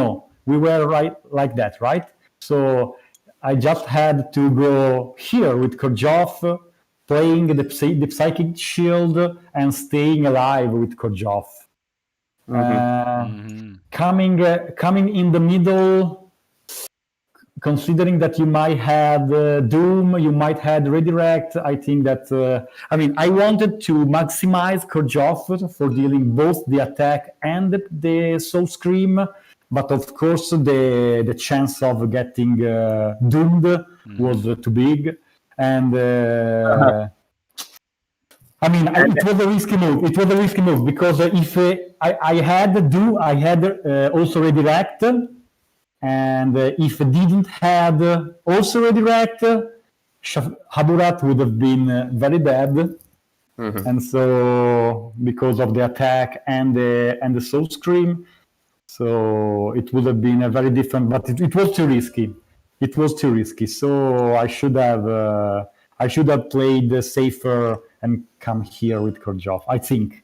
were right like that, right? So I just had to go here with Korjov, playing the Psychic Shield and staying alive with Korjov. Coming in the middle, considering that you might have Doom, you might have Redirect, I think that, I wanted to maximize Korjov for dealing both the attack and the Soul Scream, but of course the chance of getting doomed was too big. And it was a risky move. It was a risky move because if I had do, I had also Redirect, and if I didn't have also Redirect, Haburat would have been very bad. And so because of the attack and the Soul Scream, so it would have been a very different. But it was too risky. It was too risky. So I should have played safer and come here with Korjov. I think.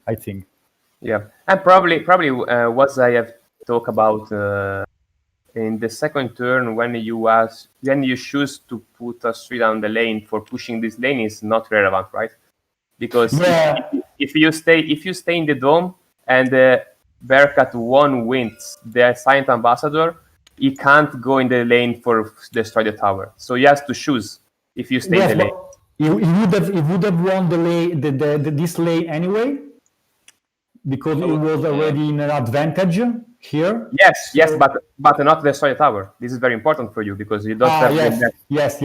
Yeah, and probably what I have talked about in the second turn when you choose to put a 3 down the lane for pushing this lane is not relevant, right? Because if you stay in the dome and Bearcat 1 wins the Silent Ambassador, he can't go in the lane for destroy the tower. So he has to choose if you stay in the lane.
He would have won the lane, this lane anyway, because he was already in an advantage here.
Yes, but not destroy the tower. This is very important for you because you don't have.
Yes.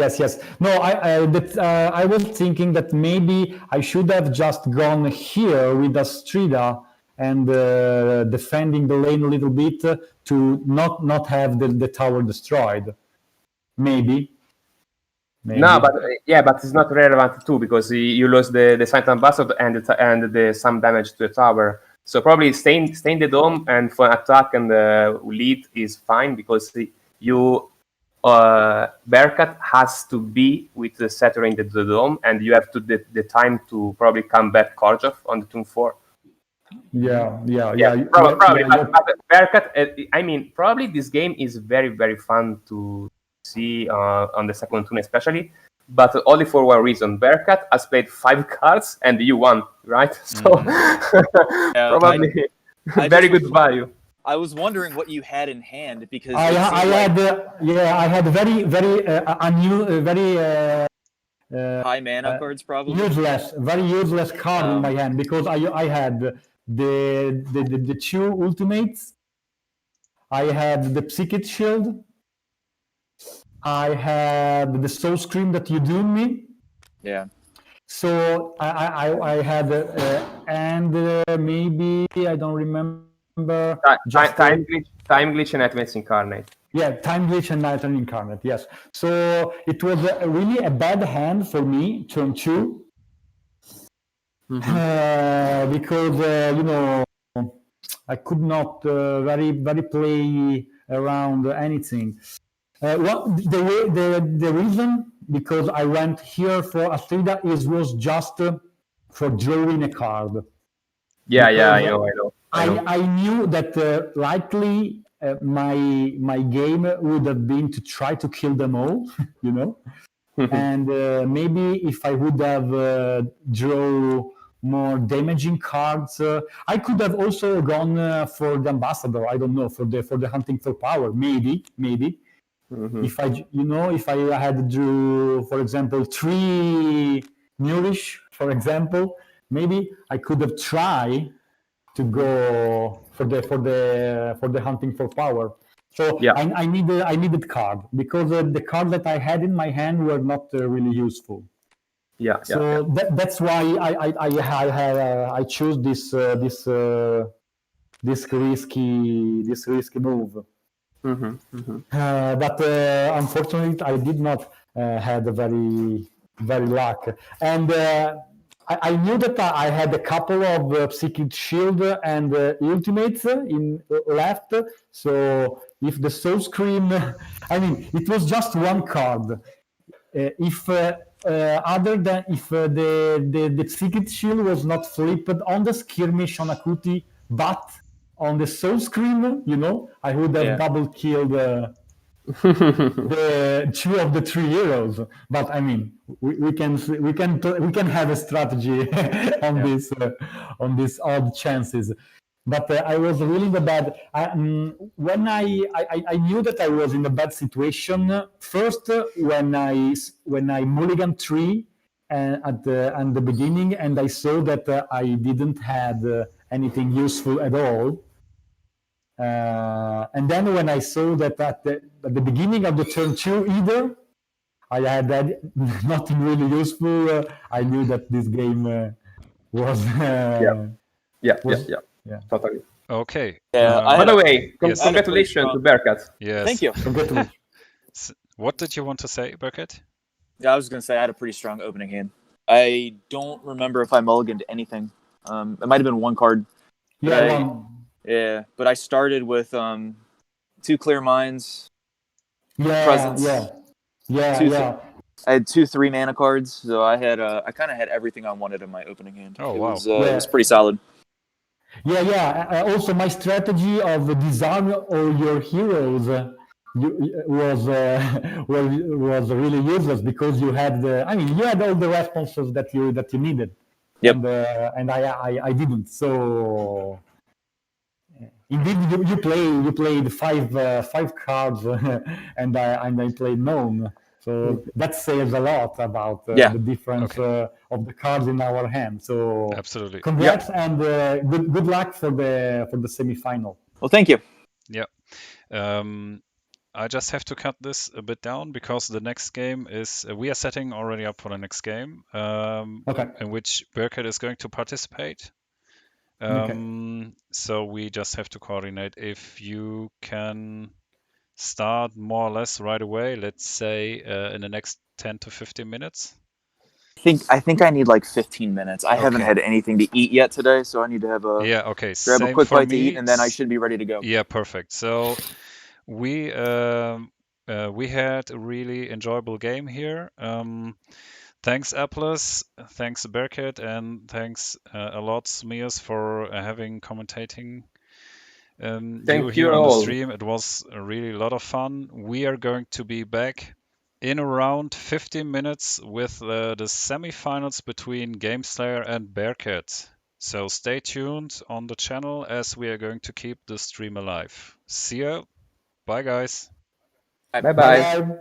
No, I was thinking that maybe I should have just gone here with Astrida and defending the lane a little bit to not have the tower destroyed. Maybe.
No, but it's not relevant too because you lose the Silent Ambassador and some damage to the tower. So probably stay in the dome and for attack and lead is fine because Bearcat has to be with the setter in the dome and you have the time to probably come back Korjov on the turn 4. Probably. But Bearcat, probably this game is very, very fun to see on the second turn especially, but only for one reason. Bearcat has played 5 cards and you won, right? So probably very good value.
I was wondering what you had in hand because
I had very
high mana cards probably.
Very useless card in my hand because I had the 2 ultimates. I had the Psychic Shield. I had the Soul Scream that you do me.
Yeah.
So I had and maybe I don't remember.
Time glitch and Nightmares Incarnate.
Yeah, Time Glitch and Nightmare Incarnate. Yes. So it was really a bad hand for me, turn 2, because I could not very play around anything. The reason because I went here for Astrida was just for drawing a card.
I know.
I knew that likely my game would have been to try to kill them all, and maybe if I would have draw more damaging cards, I could have also gone for the Ambassador. I don't know, for the Hunting for Power, maybe. If I had drew, for example, 3 Nourish, for example, maybe I could have tried to go for the Hunting for Power. So I needed card because the cards that I had in my hand were not really useful. That's why I chose this risky move. But unfortunately, I did not had a very luck, and I knew that I had a couple of Psychic Shield and Ultimates in left. So if the Soul Scream, it was just one card. If other than if the Psychic Shield was not flipped on the skirmish on Akuti, but on the Soul Scream, I would have double killed the 2 of the 3 heroes. But we can have a strategy on these odd chances. but I was really in the bad. When I knew that I was in a bad situation. First, when I mulligan 3 at the beginning, and I saw that I didn't have anything useful at all. And then when I saw that at the beginning of the turn 2 either, I had nothing really useful. I knew that this game was.
Yeah,
Yeah.
totally.
Okay.
Yeah, I
By
had
the
a-
way,
yes.
I had a pretty
congratulations to
strong-
Berkat.
Yes.
Thank you.
Congratulations.
What did you want to say, Birgit?
Yeah, I was gonna say I had a pretty strong opening hand. I don't remember if I mulliganed anything. It might have been one card.
Yeah,
But I started with 2 clear minds. Presence.
Yeah.
I had 2 3-mana cards, so I kind of had everything I wanted in my opening hand.
Oh,
it
wow.
was, it was pretty solid.
Yeah. Also, my strategy of disarm all your heroes was really useless because you had you had all the responses that you needed.
Yep.
And I didn't. So indeed, you played five cards, and I played none. So that says a lot about the difference of the cards in our hand. So
Absolutely.
congrats and good luck for the semifinal.
Well, thank you.
Yeah. I just have to cut this a bit down because the next game is we are setting already up for the next game, in which Birgit is going to participate. So we just have to coordinate if you can start more or less right away. Let's say in the next 10 to 15 minutes.
I think I need like 15 minutes. I haven't had anything to eat yet today, so I need to have a grab a quick bite to eat, and then I should be ready to go.
Yeah, perfect. So we had a really enjoyable game here. Thanks, Apples. Thanks, Birgit, and thanks a lot, Smeoz, for commentating
Thank
here
you
on the
all.
stream. It was a really lot of fun. We are going to be back in around 15 minutes with the semifinals between GameSlayer and Birgit. So stay tuned on the channel as we are going to keep the stream alive. See you. Bye, guys.
Bye-bye.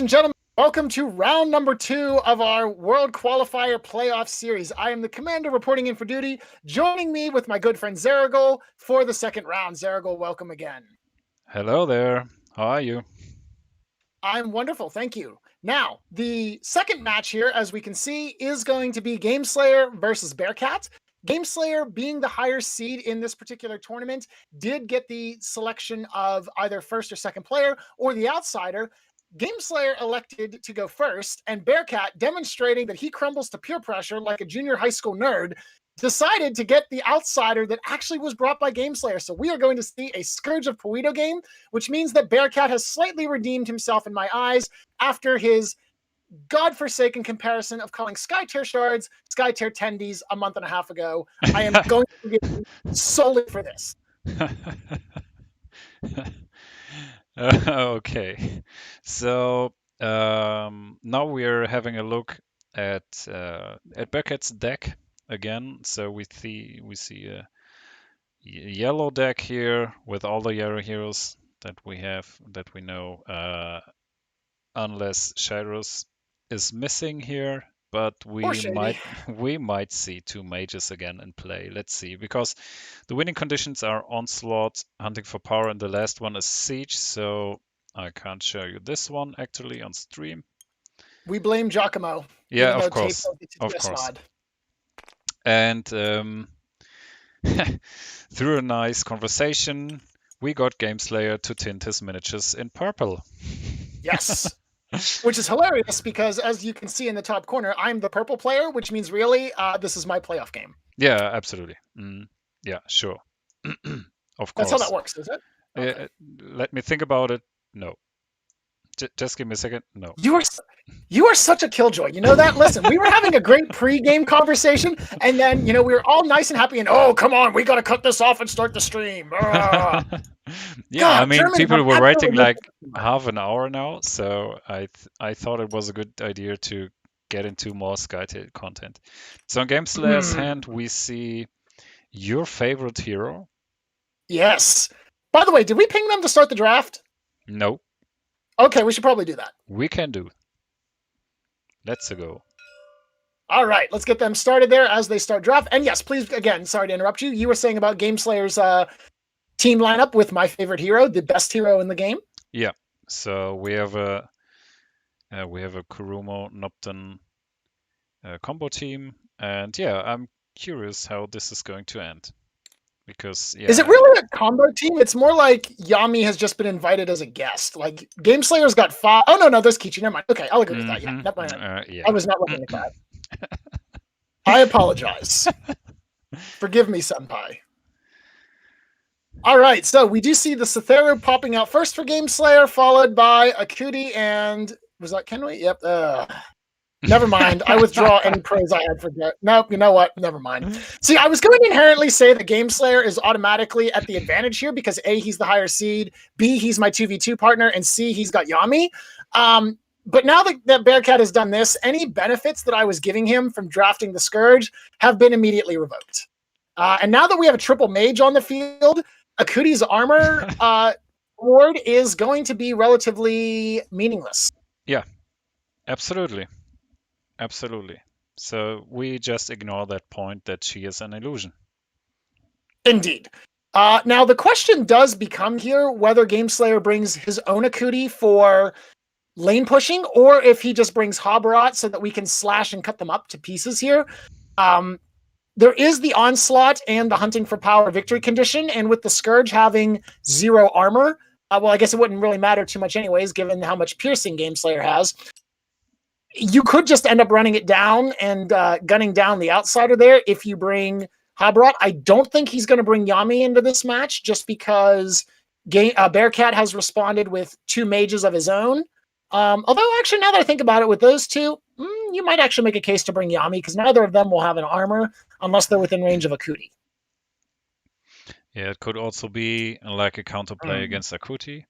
and gentlemen, welcome to round number 2 of our World Qualifier Playoff Series. I am the commander reporting in for duty, joining me with my good friend Zaraghul for the second round. Zaraghul, welcome again.
Hello there. How are you?
I'm wonderful, thank you. Now, the second match here, as we can see, is going to be Gameslayer versus Bearcat. Gameslayer, being the higher seed in this particular tournament, did get the selection of either first or second player or the outsider. Gameslayer elected to go first, and Bearcat, demonstrating that he crumbles to peer pressure like a junior high school nerd, decided to get the outsider that actually was brought by Gameslayer. So we are going to see a Scourge of Puito game, which means that Bearcat has slightly redeemed himself in my eyes after his godforsaken comparison of calling Sky Tier Shards Sky Tier Tendies a month and a half ago. I am going to forgive you solely for this.
Okay, so now we're having a look at Bearcat's deck again. So we see a yellow deck here with all the yellow heroes that we know, unless Shairos is missing here. But we might see 2 mages again in play. Let's see, because the winning conditions are Onslaught, Hunting for Power, and the last one is Siege. So I can't show you this one actually on stream.
We blame Giacomo.
Yeah, of course. And through a nice conversation, we got Gameslayer to tint his miniatures in purple.
Yes. Which is hilarious because, as you can see in the top corner, I'm the purple player, which means really this is my playoff game.
Yeah, absolutely. Yeah, sure. Of course.
That's how that works, is it? Okay.
Let me think about it. No. Just give me a second. No.
You are such a killjoy. You know that? Listen, we were having a great pre-game conversation, and then, we were all nice and happy, and, oh, come on, we got to cut this off and start the stream.
Yeah,
God,
I mean,
Germans
people
have
were waiting
absolutely
like half an hour now, so I thought it was a good idea to get into more SkyTail content. So on Gameslayer's hand, we see your favorite hero.
Yes. By the way, did we ping them to start the draft?
No.
Okay, we should probably do that.
We can do. Let's go.
All right, let's get them started there as they start draft. And yes, please, again, sorry to interrupt you. You were saying about Gameslayer's team lineup with my favorite hero, the best hero in the game.
Yeah. So we have a Kurumo Nopton combo team, and yeah, I'm curious how this is going to end. Because
is it really a combo team? It's more like Yami has just been invited as a guest. Like Gameslayer's got 5. Oh no, there's Kichi. Never mind. Okay, I'll agree with that. Yeah, never mind.
Yeah.
I was not looking at that. I apologize. Forgive me, senpai. All right, so we do see the Satheru popping out first for Gameslayer, followed by Akuti and was that Kenway? Yep. Never mind. I withdraw any praise I had for that. Nope, you know what? Never mind. See, I was going to inherently say that Gameslayer is automatically at the advantage here because A, he's the higher seed, B, he's my 2v2 partner, and C, he's got Yami. But now that Bearcat has done this, any benefits that I was giving him from drafting the Scourge have been immediately revoked. And now that we have a triple mage on the field, Akuti's armor award is going to be relatively meaningless.
Yeah, absolutely. Absolutely. So we just ignore that point that she is an illusion.
Indeed. Now, the question does become here whether Gameslayer brings his own Akuti for lane pushing or if he just brings Habarat so that we can slash and cut them up to pieces here. There is the Onslaught and the Hunting for Power victory condition, and with the Scourge having 0 armor, well, I guess it wouldn't really matter too much anyways, given how much piercing Gameslayer has. You could just end up running it down and gunning down the outsider there if you bring Habarat. I don't think he's going to bring Yami into this match just because Bearcat has responded with 2 mages of his own. Although, actually, now that I think about it, with those 2, you might actually make a case to bring Yami because neither of them will have an armor unless they're within range of Akuti.
Yeah, it could also be like a counterplay against Akuti.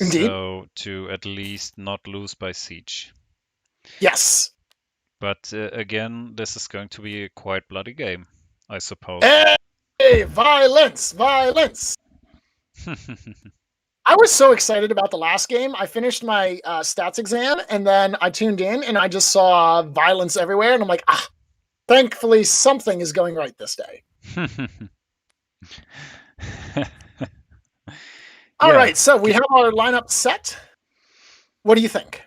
Indeed.
So to at least not lose by siege.
Yes.
But again, this is going to be a quite bloody game, I suppose.
Hey, violence, violence. I was so excited about the last game. I finished my stats exam, and then I tuned in, and I just saw violence everywhere, and I'm like, thankfully something is going right this day. All right, so we have our lineup set. What do you think?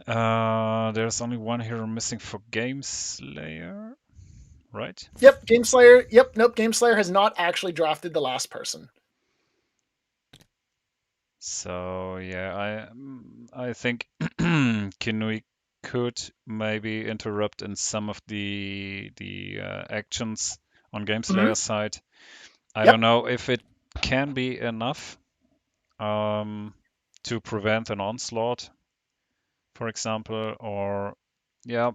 There's only one hero missing for Game Slayer, right?
Yep, Game Slayer. Yep, nope, Game Slayer has not actually drafted the last person.
So yeah, I think Kinui could maybe interrupt in some of the actions on Game Slayer's side. I don't know if it can be enough to prevent an onslaught, for example, or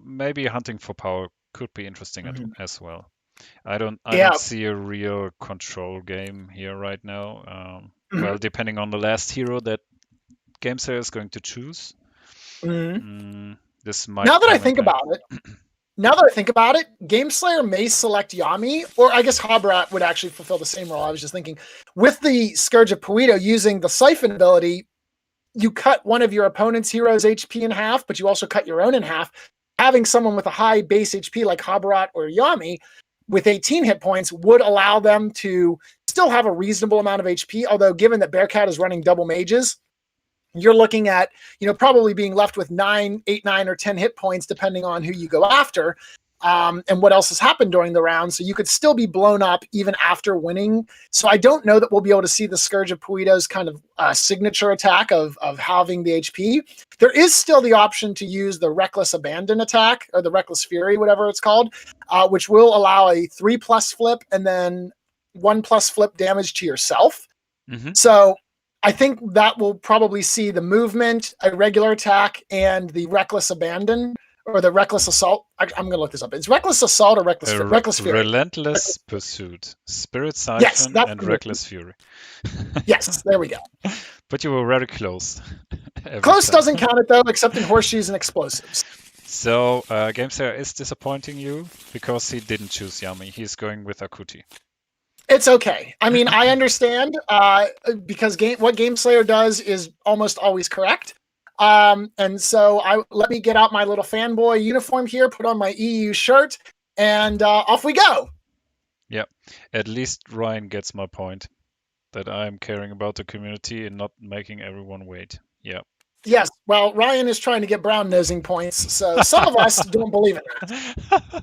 maybe hunting for power could be interesting as well. I don't see a real control game here right now. Well, depending on the last hero that Game Slayer is going to choose. This might.
Now that I think about it, Game Slayer may select Yami, or I guess Habrat would actually fulfill the same role. I was just thinking, with the Scourge of Puido using the Siphon ability, you cut one of your opponent's hero's HP in half, but you also cut your own in half. Having someone with a high base HP like Habrat or Yami with 18 hit points would allow them to still have a reasonable amount of HP, although given that Bearcat is running double mages, you're looking at, probably being left with 8, 9, or 10 hit points, depending on who you go after, and what else has happened during the round. So you could still be blown up even after winning. So I don't know that we'll be able to see the Scourge of Puido's kind of signature attack of halving the HP. There is still the option to use the Reckless Abandon attack, or the Reckless Fury, whatever it's called, which will allow a 3+ flip and then 1+ flip damage to yourself. So I think that will probably see the movement, a regular attack, and the Reckless Abandon, or the Reckless Assault. I'm going to look this up. It's Reckless Assault or Reckless Fury.
Relentless Pursuit, Spirit Siphon, and Reckless Fury.
Yes, there we go.
But you were very close.
Close doesn't count it, though, except in horseshoes and explosives.
So, Game Slayer is disappointing you because he didn't choose Yami. He's going with Akuti.
It's okay. I mean, I understand because what Game Slayer does is almost always correct. And so let me get out my little fanboy uniform here, put on my EU shirt, and off we go.
Yeah, at least Ryan gets my point that I'm caring about the community and not making everyone wait. Yeah.
Yes. Well, Ryan is trying to get brown nosing points, so some of us don't believe in that.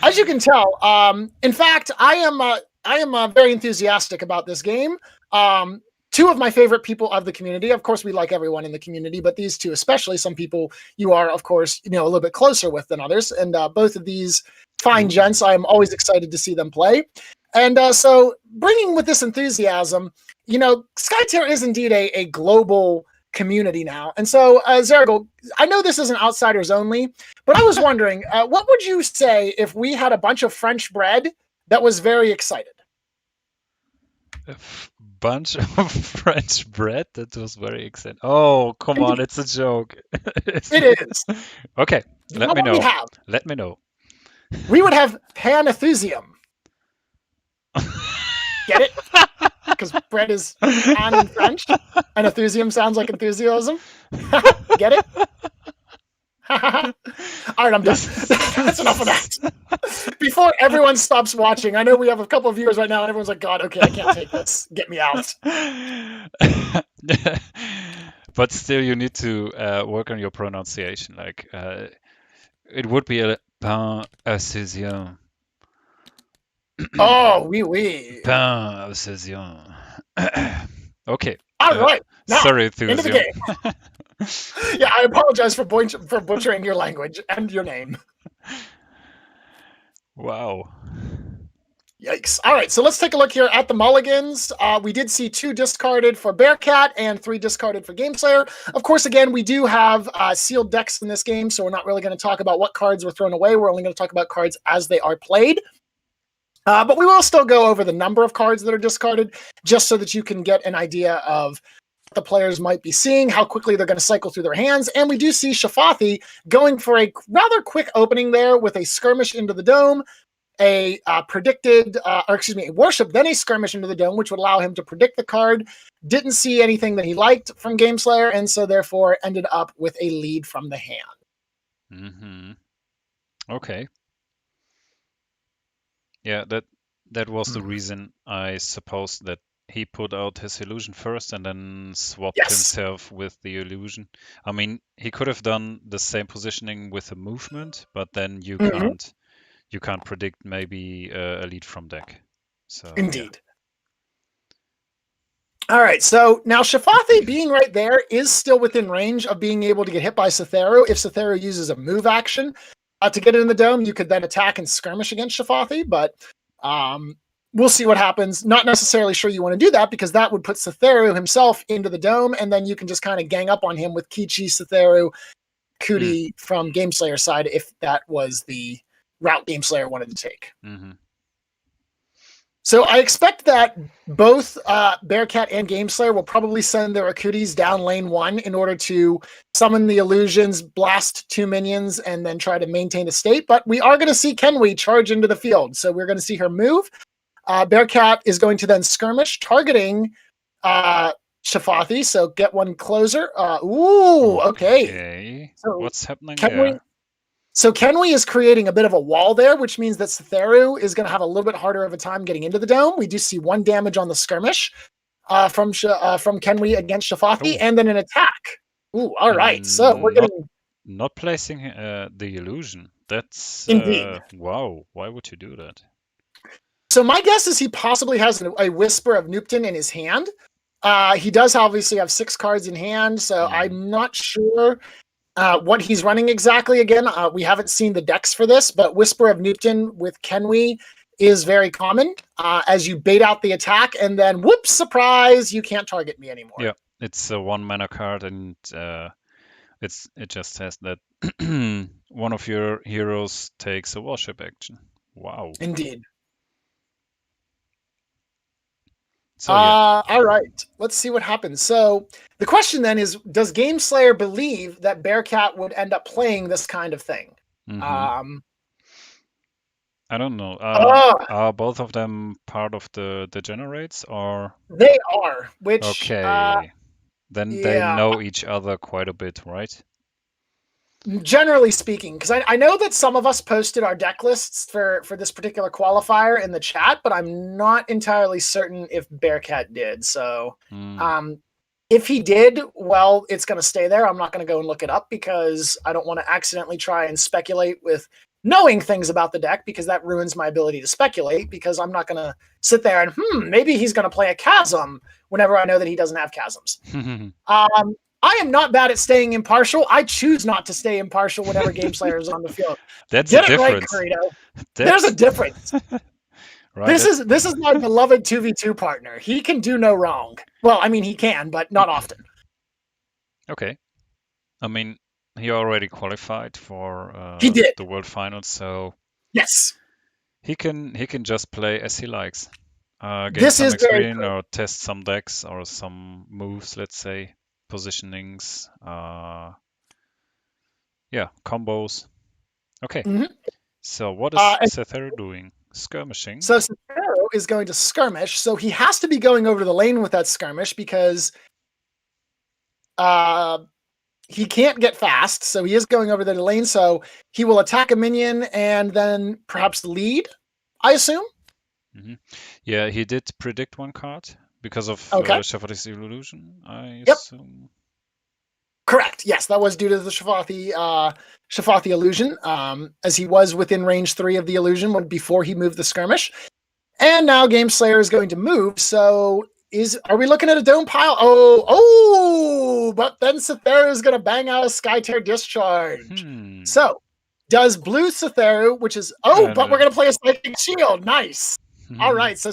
As you can tell, in fact, I am very enthusiastic about this game. Two of my favorite people of the community. Of course, we like everyone in the community, but these two especially, some people you are, of course, a little bit closer with than others. And both of these fine gents, I'm always excited to see them play. And so bringing with this enthusiasm, Skytier is indeed a global community now. And so, Zaraghul, I know this isn't outsiders only, but I was wondering, what would you say if we had a bunch of French bread that was very excited?
A bunch of French bread that was very exciting. Oh, come on, it's a joke.
It is.
Okay, let me know. Let me know.
We would have panenthusiasm. Get it? Because bread is pan in French, and enthusiasm sounds like enthusiasm. Get it? All right, I'm done. That's enough of that. Before everyone stops watching, I know we have a couple of viewers right now, and everyone's like, God, okay, I can't take this. Get me out.
But still, you need to work on your pronunciation. Like, it would be a panenthusiasm.
Oh, oui.
Panenthusiasm. Okay.
All right. Now,
sorry,
into the game. Yeah, I apologize for butchering your language and your name.
Wow.
Yikes. All right, so let's take a look here at the mulligans. We did see 2 discarded for Bearcat and 3 discarded for Game Slayer. Of course, again, we do have sealed decks in this game, so we're not really going to talk about what cards were thrown away. We're only going to talk about cards as they are played. But we will still go over the number of cards that are discarded, just so that you can get an idea of what the players might be seeing, how quickly they're going to cycle through their hands. And we do see Shafathi going for a rather quick opening there with a skirmish into the dome. a worship, then a skirmish into the dome, which would allow him to predict the card. Didn't see anything that he liked from Gameslayer, and so therefore ended up with a lead from the hand.
Mm-hmm. Okay. Yeah, that was the reason, I suppose, that he put out his illusion first and then swapped himself with the illusion. I mean, he could have done the same positioning with a movement, but then you can't predict maybe a lead from deck. So
Indeed. All right, so now Shafathi being right there is still within range of being able to get hit by Satheru. If Satheru uses a move action to get it in the dome, you could then attack and skirmish against Shafathi, but we'll see what happens. Not necessarily sure you want to do that, because that would put Satheru himself into the dome, and then you can just kind of gang up on him with Kichi, Satheru, Kuti from Gameslayer's side, if that was the route Gameslayer wanted to take.
Mm-hmm.
So I expect that both Bearcat and Gameslayer will probably send their Akutis down lane 1 in order to summon the illusions, blast 2 minions, and then try to maintain the state. But we are going to see Kenwi charge into the field. So we're going to see her move. Bearcat is going to then skirmish, targeting Shafathi. So get one closer. Okay.
So what's happening there?
So Kenwi is creating a bit of a wall there, which means that Satheru is going to have a little bit harder of a time getting into the dome. We do see 1 damage on the skirmish from Kenwi against Shafathi, and then an attack. Ooh, all right. So we're getting
not placing the illusion. That's
indeed.
Wow. Why would you do that?
So my guess is he possibly has a Whisper of Nupton in his hand. He does obviously have 6 cards in hand, so I'm not sure what he's running exactly. Again, we haven't seen the decks for this, but Whisper of Nupton with Kenwi is very common, as you bait out the attack, and then whoops, surprise, you can't target me anymore.
Yeah, it's a 1 mana card, and it just says that one of your heroes takes a worship action. Wow.
Indeed.
So, yeah.
All right, let's see what happens. So the question then is, does Gameslayer believe that Bearcat would end up playing this kind of thing?
Mm-hmm. I don't know. Are both of them part of the degenerates, or?
They are, which...
Okay. Then they know each other quite a bit, right?
Generally speaking, because I know that some of us posted our deck lists for this particular qualifier in the chat, but I'm not entirely certain if Bearcat did. So if he did, well, it's going to stay there. I'm not going to go and look it up, because I don't want to accidentally try and speculate with knowing things about the deck, because that ruins my ability to speculate, because I'm not going to sit there and, maybe he's going to play a chasm whenever I know that he doesn't have chasms. I am not bad at staying impartial. I choose not to stay impartial whenever Gameslayer is on the field.
That's
Get
a
it
difference.
right, Kirito. There's a difference.
Right,
this is my beloved 2v2 partner. He can do no wrong. Well, I mean, he can, but not often.
Okay. I mean, he already qualified for
he did.
the World Finals, so
yes,
he can just play as he likes. Gain
this
some
is
experience or test some decks or some moves, let's say. Positionings, combos. Okay. So what is Satheru doing? Skirmishing.
So Satheru is going to skirmish. So he has to be going over to the lane with that skirmish, because he can't get fast. So he is going over to the lane. So he will attack a minion and then perhaps lead, I assume.
Yeah, he did predict 1 card. Because of Shafathi's illusion, I assume.
Correct. Yes, that was due to the Shafathi illusion, as he was within range 3 of the illusion before he moved the skirmish. And now Gameslayer is going to move. So are we looking at a dome pile? But then Satheru is going to bang out a Skytear Discharge. So does blue Satheru, which is but we're going to play a Psychic Shield. Nice. All right. So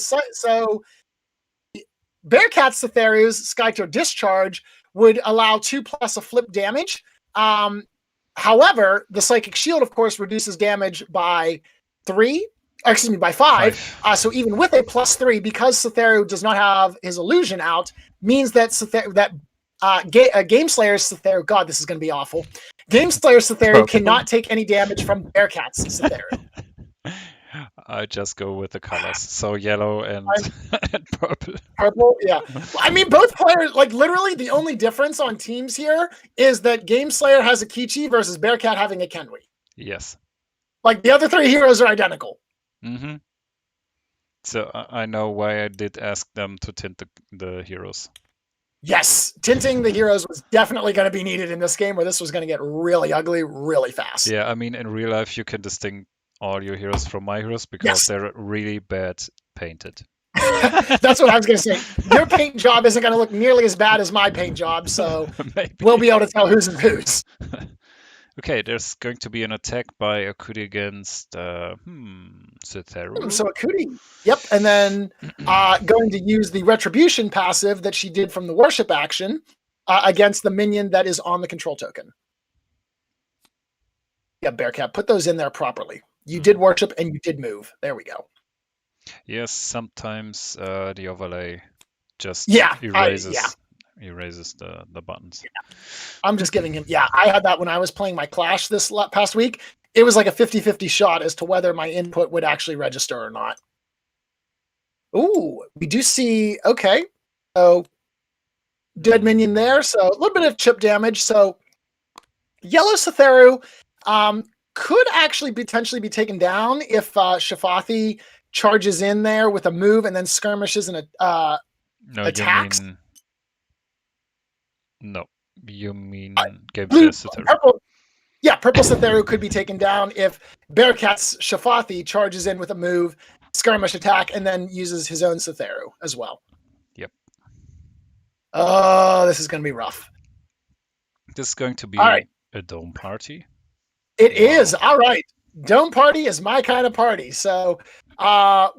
Bearcat Satheru's Skytear Discharge would allow 2+ a flip damage. However, the Psychic Shield, of course, reduces damage by 5. So even with a +3, because Satheru does not have his illusion out, means that Gameslayer's Satheru, God, this is going to be awful. Gameslayer's Satheru cannot take any damage from Bearcat's Satheru.
I just go with the colors. So yellow and, and purple.
Purple, yeah. I mean, both players, like literally the only difference on teams here is that Gameslayer has a Kichi versus Bearcat having a Kenwi.
Yes.
Like the other 3 heroes are identical.
Mm-hmm. So I know why I did ask them to tint the heroes.
Yes, tinting the heroes was definitely going to be needed in this game where this was going to get really ugly really fast.
Yeah, I mean, in real life, you can distinguish all your heroes from my heroes because they're really bad painted.
That's what I was going to say. Your paint job isn't going to look nearly as bad as my paint job, so we'll be able to tell who's and who's.
Okay, there's going to be an attack by Akudi against Cytheru.
So Akudi, yep, and then going to use the Retribution passive that she did from the Worship action against the minion that is on the control token. Yeah, Bearcat, put those in there properly. You did Worship and you did move. There we go.
Yes, sometimes the overlay just erases the buttons.
Yeah. I'm just giving him. Yeah, I had that when I was playing my Clash this past week. It was like a 50-50 shot as to whether my input would actually register or not. Ooh, we do see. Okay, so dead minion there. So a little bit of chip damage. So yellow Cytheru could actually potentially be taken down if Shafathi charges in there with a move and then skirmishes and attacks.
You mean Cytheru.
Purple Cytheru could be taken down if Bearcat's Shafathi charges in with a move, skirmish attack, and then uses his own Cytheru as well.
Yep.
Oh, this is going to be rough.
This is going to be a dome party.
It is. All right. Dome party is my kind of party. So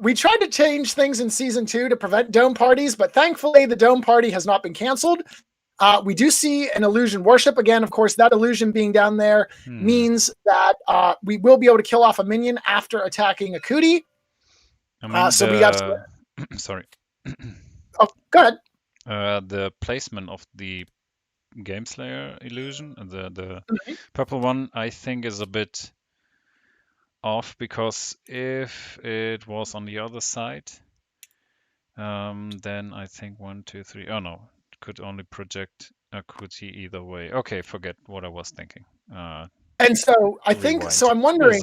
we tried to change things in season 2 to prevent dome parties, but thankfully the dome party has not been canceled. We do see an illusion worship. Again, of course, that illusion being down there means that we will be able to kill off a minion after attacking a Kuti.
I mean,
so we got to...
Sorry.
Oh, go ahead.
The placement of the Gameslayer illusion, the purple one, I think is a bit off because if it was on the other side, then I think 1, 2, 3. Oh no, it could only project a Kuti either way. Okay, forget what I was thinking.
And so I think so. I'm wondering.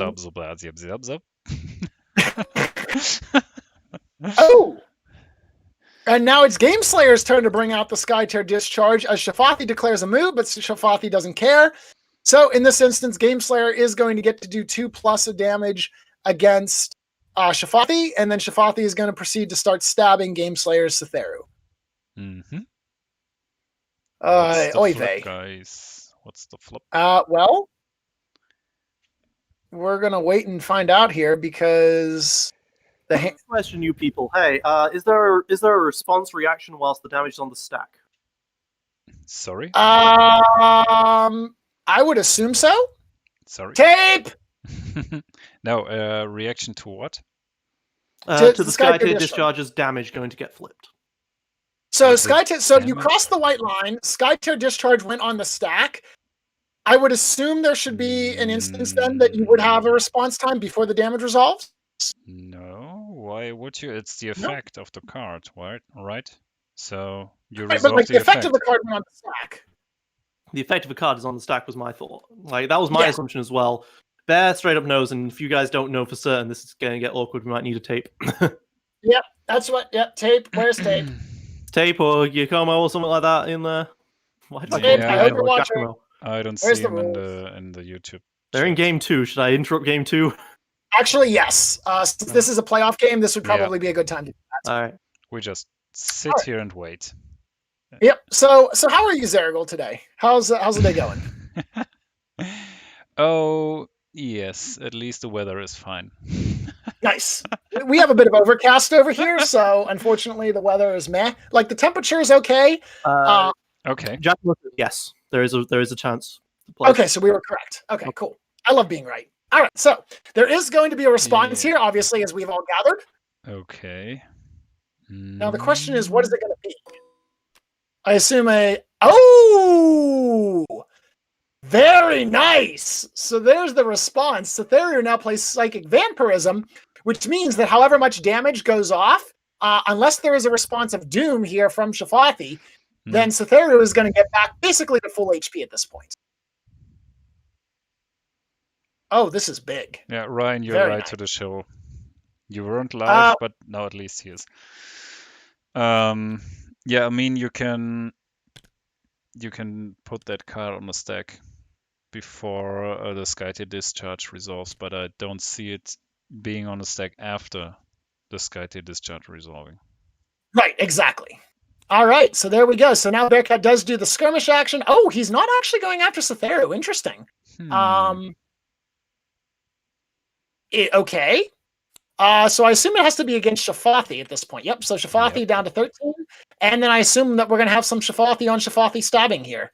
Oh. And now it's Gameslayer's turn to bring out the Skytear Discharge as Shafathi declares a move, but Shafathi doesn't care. So in this instance, Gameslayer is going to get to do 2+ of damage against Shafathi, and then Shafathi is going to proceed to start stabbing Gameslayer's Cytheru.
Mm-hmm.
Oy vey.
Guys, what's the flip?
Well, we're going to wait and find out here because...
Question, you people. Hey, is there a response reaction whilst the damage is on the stack?
Sorry?
I would assume so.
Sorry.
Tape!
No, reaction to what?
To the Skytear Discharge's damage going to get flipped.
So Skytear, so you cross the white line, Skytear Discharge went on the stack. I would assume there should be an instance then that you would have a response time before the damage resolves.
No, why would you? It's the effect of the card, right? So you
right,
resolve
but like the effect of the card went on the stack.
The effect of a card is on the stack was my thought. Like that was my assumption as well. Bear straight up knows, and if you guys don't know for certain, this is going to get awkward. We might need a tape.
Yep, that's what. Yep, tape. Where's tape?
Tape or Giacomo or something like that in there.
I don't see them in the YouTube.
They're in game 2. Should I interrupt game 2?
Actually, yes. Since this is a playoff game, this would probably be a good time to do that.
All right.
We just sit here and wait.
Yep. So how are you, Zaraghul, today? How's the day going?
Oh, yes. At least the weather is fine.
Nice. We have a bit of overcast over here, so unfortunately the weather is meh. Like the temperature is okay.
Okay.
Yes, there is a chance.
Okay, so we were correct. Okay, cool. I love being right. All right, so there is going to be a response here, obviously, as we've all gathered.
Okay.
Now the question is, what is it going to be? I assume Oh! Very nice! So there's the response. Cytheru now plays Psychic Vampirism, which means that however much damage goes off, unless there is a response of Doom here from Shafathi, then Satheru is going to get back basically to full HP at this point. Oh, this is big.
Yeah, Ryan, you're
Very
right
nice.
to the show. You weren't live, but now at least he is. Yeah, I mean you can put that card on the stack before the Sky Tier Discharge resolves, but I don't see it being on the stack after the Sky Tier Discharge resolving.
Right, exactly. All right, so there we go. So now Bearcat does do the skirmish action. Oh, he's not actually going after Satheru. Interesting. Okay. So I assume it has to be against Shafathi at this point. Yep, so Shafathi down to 13. And then I assume that we're going to have some Shafathi on Shafathi stabbing here.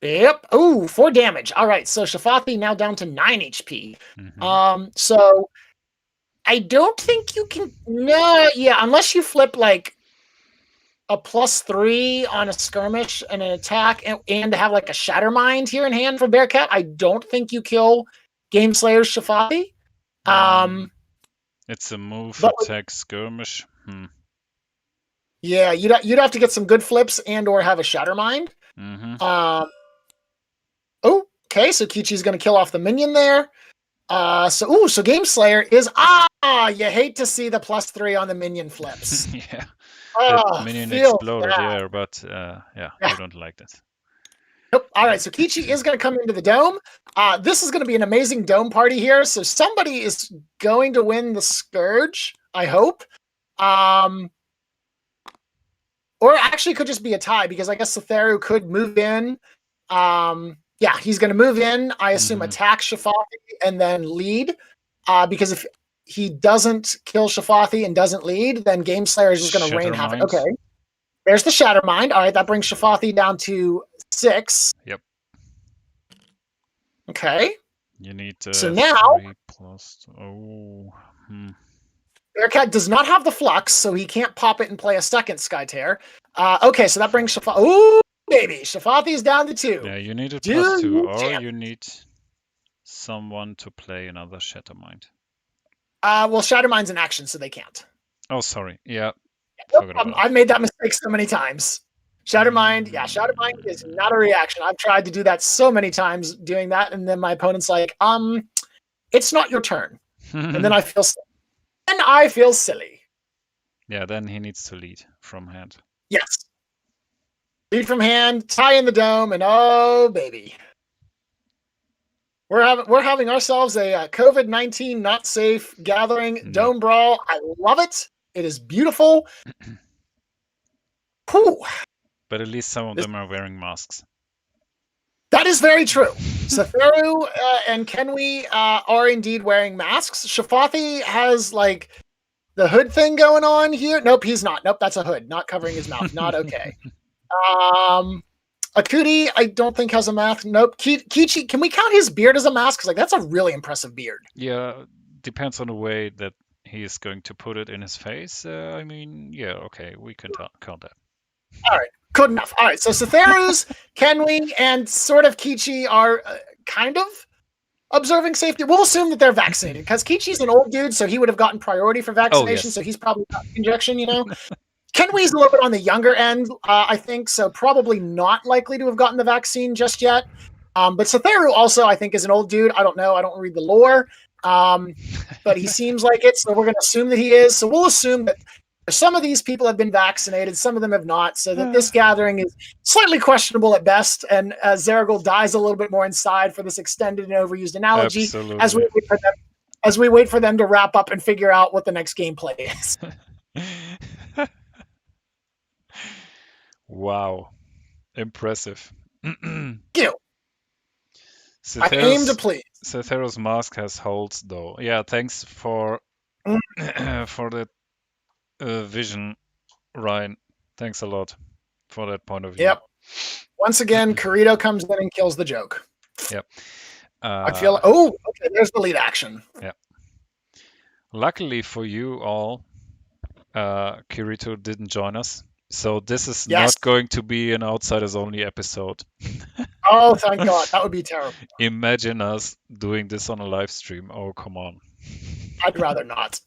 Yep. Oh, 4 damage. All right, so Shafathi now down to 9 HP. So I don't think you can... No, yeah, unless you flip like a +3 on a skirmish and an attack and have like a Shatter Mind here in hand for Bearcat, I don't think you kill Game Slayer's Shafathi.
It's a move, attack, skirmish.
Yeah, you'd have to get some good flips and or have a Shatter Mind. Okay, so Kichi's going to kill off the minion there. So Game Slayer is... you hate to see the +3 on the minion flips.
Yeah. The minion exploded there, but you don't like that.
Nope. All right, so Kichi is going to come into the dome. This is going to be an amazing dome party here. So somebody is going to win the Scourge, I hope. Or actually could just be a tie, because I guess Satheru could move in. Yeah, he's going to move in, I assume attack Shafathi and then lead. Because if he doesn't kill Shafathi and doesn't lead, then Game Slayer is just going to rain havoc. Okay. There's the Shatter Mind. All right, that brings Shafathi down to 6.
Yep.
Okay.
You need
so now
3+.
Bearcat does not have the flux, so he can't pop it and play a second Sky Tear. Okay, so that brings Shafathi. Ooh, baby. Shafathi's down to 2.
Yeah, you need a +2, or you need someone to play another Shatter Mind.
Well, Shatter Mind's an action, so they can't.
Oh, sorry. Yeah.
I've made that mistake so many times. Shatter Mind is not a reaction. I've tried to do that so many times doing that, and then my opponent's like, it's not your turn. And then I feel silly.
Yeah, then he needs to lead from hand.
Yes. Lead from hand, tie in the dome, and oh baby. We're having ourselves a COVID-19 not safe gathering dome brawl. I love it. It is beautiful. Whew.
But at least some of them are wearing masks.
That is very true. Satheru and Kenwi are indeed wearing masks. Shafathi has like the hood thing going on here. Nope, he's not. Nope, that's a hood, not covering his mouth. Not okay. Akuti, I don't think has a mask. Nope. Kichi, can we count his beard as a mask? Because like that's a really impressive beard.
Yeah, depends on the way that he is going to put it in his face. I mean, yeah, okay, we can count that.
All right, good enough. All right, so Satheru's, Kenwi, and sort of Kichi are kind of observing safety. We'll assume that they're vaccinated because Kichi's an old dude, so he would have gotten priority for vaccination. So he's probably got the injection, you know. Kenwi's a little bit on the younger end, I think, so probably not likely to have gotten the vaccine just yet. But Satheru also, I think, is an old dude. I don't know. I don't read the lore. But he seems like it, so we're going to assume that he is. So we'll assume that some of these people have been vaccinated, some of them have not, so that this gathering is slightly questionable at best, and Zaraghul dies a little bit more inside for this extended and overused analogy as we wait for them to wrap up and figure out what the next gameplay is.
Wow. Impressive.
Thank you. I aim to please.
Satheru's mask has holes, though. Yeah, thanks for that vision, Ryan. Thanks a lot for that point of view.
Yep. Once again, Kirito comes in and kills the joke.
Yep.
I feel like, okay, there's the lead action.
Yeah. Luckily for you all, Kirito didn't join us. So this is not going to be an Outsiders only episode.
Oh, thank God. That would be terrible.
Imagine us doing this on a live stream. Oh, come on.
I'd rather not.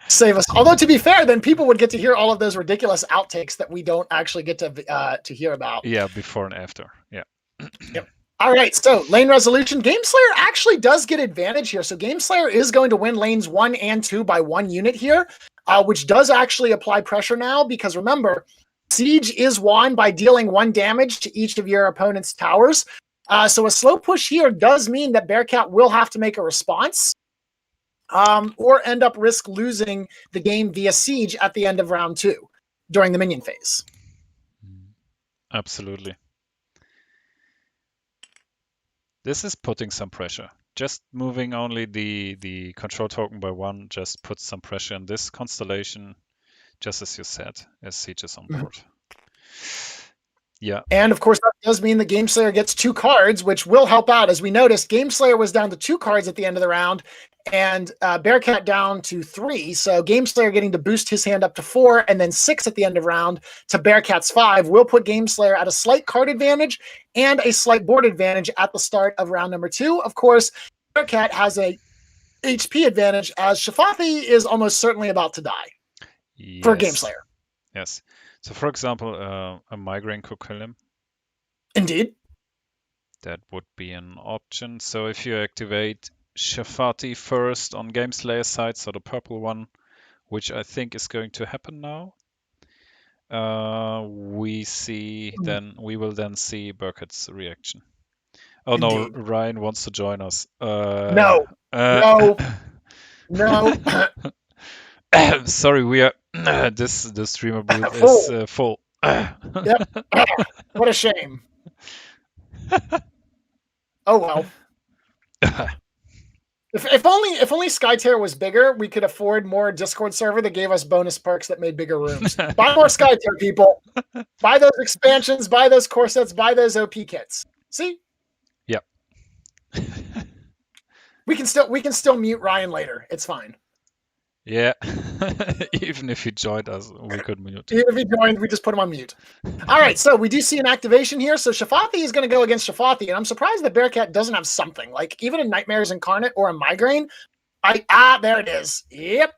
Save us. Although, to be fair, then people would get to hear all of those ridiculous outtakes that we don't actually get to hear about.
Yeah, before and after. Yeah.
Yep. All right, so lane resolution. Gameslayer actually does get advantage here. So Gameslayer is going to win lanes 1 and 2 by 1 unit here, which does actually apply pressure now, because remember, Siege is won by dealing 1 damage to each of your opponent's towers. So a slow push here does mean that Bearcat will have to make a response, or end up risk losing the game via Siege at the end of round 2 during the minion phase.
Absolutely. This is putting some pressure. Just moving only the control token by 1 just puts some pressure in this constellation, just as you said, as Siege is on board. Yeah.
And of course, that does mean that Gameslayer gets 2 cards, which will help out. As we noticed, Gameslayer was down to 2 cards at the end of the round, and Bearcat down to 3. So Gameslayer getting to boost his hand up to 4 and then 6 at the end of round to Bearcat's 5 will put Gameslayer at a slight card advantage and a slight board advantage at the start of round number 2. Of course, Bearcat has a HP advantage, as Shafathi is almost certainly about to die for Gameslayer.
Yes. So, for example, a migraine could kill him.
Indeed.
That would be an option. So if you activate Shafathi first on Gameslayer's side, so the purple one, which I think is going to happen now, we will then see Burkett's reaction. Oh no,
Indeed.
Ryan wants to join us.
No.
Sorry, we are the streamer booth is full.
Yep. What a shame. Oh well. If only Skytear was bigger, we could afford more Discord server that gave us bonus perks that made bigger rooms. Buy more Skytear, people. Buy those expansions, buy those core sets, buy those OP kits. See?
Yep.
We can still mute Ryan later. It's fine.
Yeah. Even if he joined us, we could mute.
Even if he joined, we just put him on mute. All right, so we do see an activation here. So Shafathi is going to go against Shafathi, and I'm surprised that Bearcat doesn't have something. Like, even a Nightmares Incarnate or a Migraine. There it is. Yep.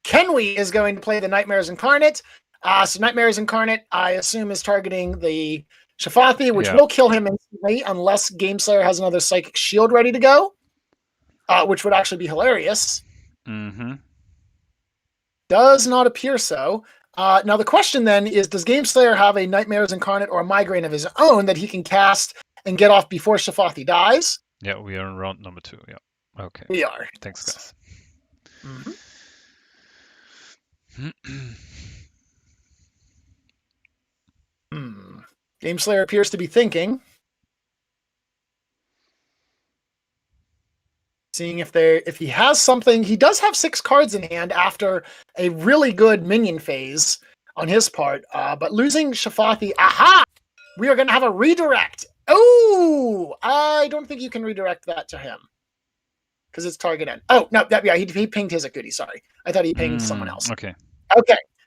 Kenwi is going to play the Nightmares Incarnate. So Nightmares Incarnate, I assume, is targeting the Shafathi, which will kill him instantly unless Gameslayer has another Psychic Shield ready to go, which would actually be hilarious.
Mm-hmm.
Does not appear so. Now the question then is, does Gameslayer have a Nightmares Incarnate or a Migraine of his own that he can cast and get off before Shafathi dies?
Yeah, we are in round number 2. Yeah. Okay.
We are.
Thanks, guys.
Gameslayer appears to be thinking. Seeing if he has something. He does have 6 cards in hand after a really good minion phase on his part. But losing Shafathi, we are going to have a redirect. Oh, I don't think you can redirect that to him because it's target end. Oh, no, he pinged his Akudi, sorry. I thought he pinged someone else.
Okay.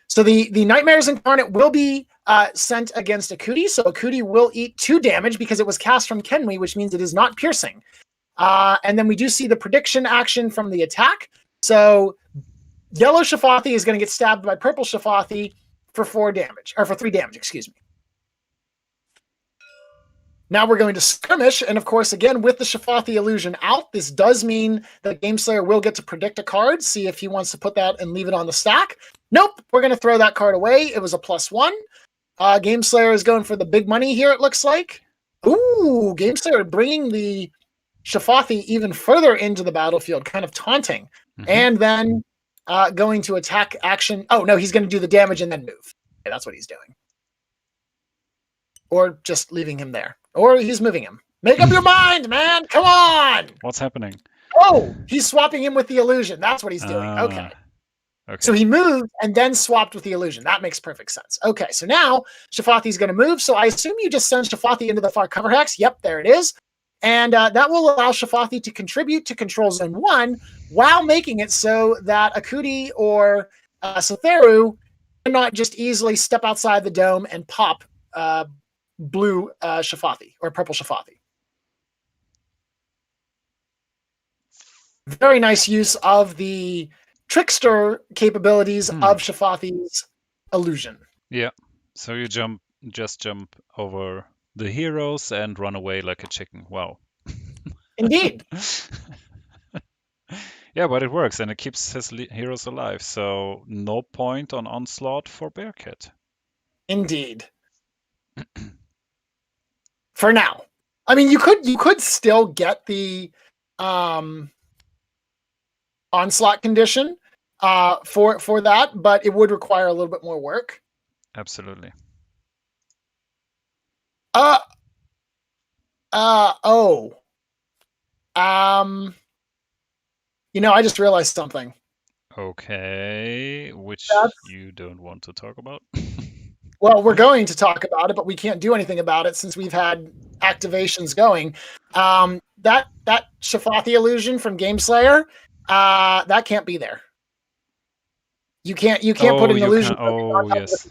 So the Nightmares Incarnate will be sent against Akudi. So Akudi will eat 2 damage because it was cast from Kenwi, which means it is not piercing. And then we do see the prediction action from the attack. So yellow Shafathi is going to get stabbed by purple Shafathi for 3 damage, excuse me. Now we're going to skirmish, and of course, again, with the Shafathi illusion out, this does mean that Gameslayer will get to predict a card, see if he wants to put that and leave it on the stack. Nope, we're going to throw that card away. It was a +1. Gameslayer is going for the big money here, it looks like. Ooh, Gameslayer bringing the Shafathi even further into the battlefield, kind of taunting, and then going to attack action. Oh, no, he's going to do the damage and then move. Okay, that's what he's doing. Or just leaving him there. Or he's moving him. Make up your mind, man! Come on!
What's happening?
Oh, he's swapping him with the illusion. That's what he's doing. Okay. So he moved and then swapped with the illusion. That makes perfect sense. Okay, so now Shafathi's going to move. So I assume you just send Shafathi into the far cover hex. Yep, there it is. And that will allow Shafathi to contribute to Control Zone 1 while making it so that Akudi or Satheru cannot just easily step outside the dome and pop blue Shafathi or purple Shafathi. Very nice use of the trickster capabilities of Shafathi's illusion.
Yeah. So you just jump over the heroes and run away like a chicken. Wow.
Indeed.
Yeah, but it works and it keeps his heroes alive. So no point on onslaught for Bearcat.
Indeed. For now. I mean, you could still get the onslaught condition for that, but it would require a little bit more work.
Absolutely.
I just realized something.
Okay, which you don't want to talk about.
Well, we're going to talk about it, but we can't do anything about it since we've had activations going. That Shafathi illusion from Gameslayer, that can't be there. You can't put an illusion.
Yes.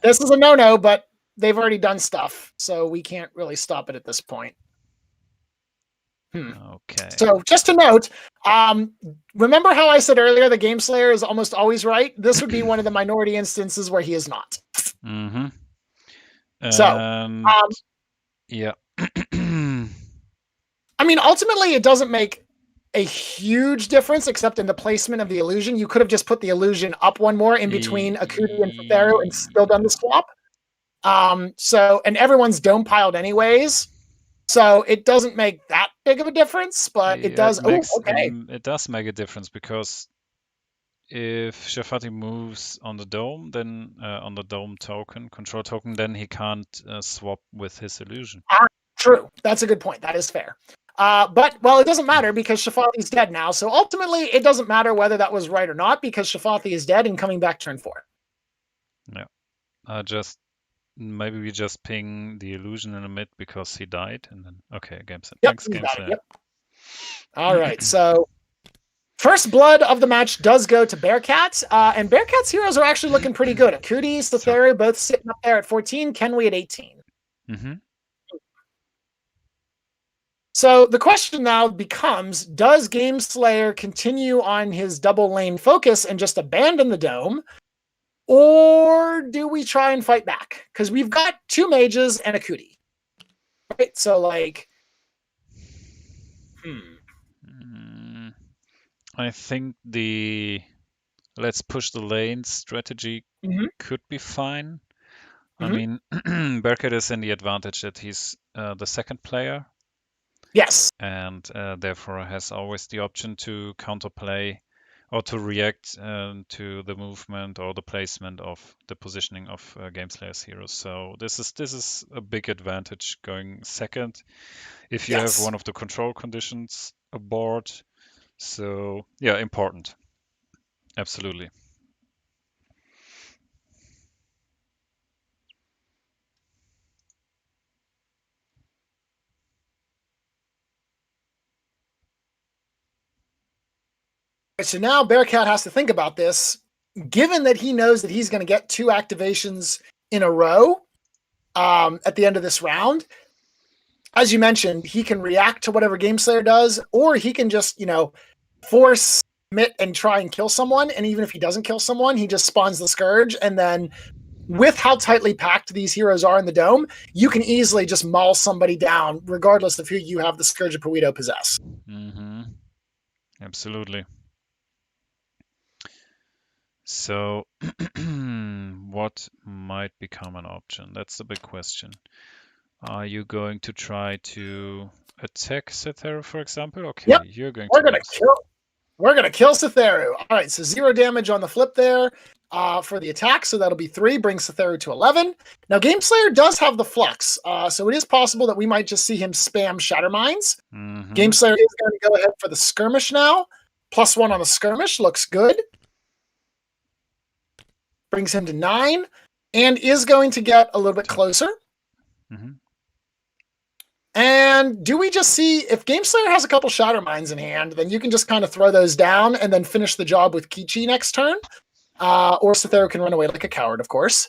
This is a no-no, but they've already done stuff, so we can't really stop it at this point.
Okay.
So just to note, remember how I said earlier the Gameslayer is almost always right? This would be one of the minority instances where he is not.
Mm-hmm. Yeah.
I mean, ultimately, it doesn't make a huge difference, except in the placement of the illusion. You could have just put the illusion up one more in between Akuti and Fetheru and still done the swap. And everyone's dome piled anyways. So it doesn't make that big of a difference, but it does.
It does make a difference because if Shafathi moves on the dome, then on the dome token, control token, then he can't swap with his illusion.
True. That's a good point. That is fair. But it doesn't matter because Shafathi's dead now. So ultimately, it doesn't matter whether that was right or not because Shafathi is dead and coming back turn 4.
Yeah. Maybe we just ping the illusion in the mid because he died, and then game set.
Yep,
Thanks, game set.
Yep. All right, so first blood of the match does go to Bearcat, and Bearcat's heroes are actually looking pretty good. Akuti, Fetheru, both sitting up there at 14, Kenway at 18.
Mm-hmm.
So the question now becomes, does Gameslayer continue on his double lane focus and just abandon the dome? Or do we try and fight back? Because we've got 2 mages and Akuti. Right? So,
I think the let's push the lanes strategy could be fine. I mean, Bearcat is in the advantage that he's the second player.
Yes.
And therefore has always the option to counterplay or to react to the movement or the placement of the positioning of Gameslayer's heroes. So this is a big advantage going second if you have one of the control conditions aboard. So yeah, important. Absolutely.
So now Bearcat has to think about this, given that he knows that he's going to get 2 activations in a row at the end of this round. As you mentioned, he can react to whatever Gameslayer does, or he can just, force Mitt and try and kill someone. And even if he doesn't kill someone, he just spawns the Scourge. And then with how tightly packed these heroes are in the dome, you can easily just maul somebody down, regardless of who you have the Scourge of Puido possess.
Mm-hmm. Absolutely. So what might become an option? That's the big question. Are you going to try to attack Fetheru, for example? Okay,
yep.
You're going
We're gonna kill Fetheru. All right, so 0 damage on the flip there for the attack, so that'll be 3, brings Fetheru to 11. Now, Gameslayer does have the Flux, so it is possible that we might just see him spam Shatter Mines.
Mm-hmm.
Gameslayer is going to go ahead for the Skirmish now. +1 on the Skirmish, looks good. Brings him to 9, and is going to get a little bit closer.
Mm-hmm.
And do we just see, if Gameslayer has a couple Shatter Mines in hand, then you can just kind of throw those down and then finish the job with Kichi next turn. Or Cytheru can run away like a coward, of course.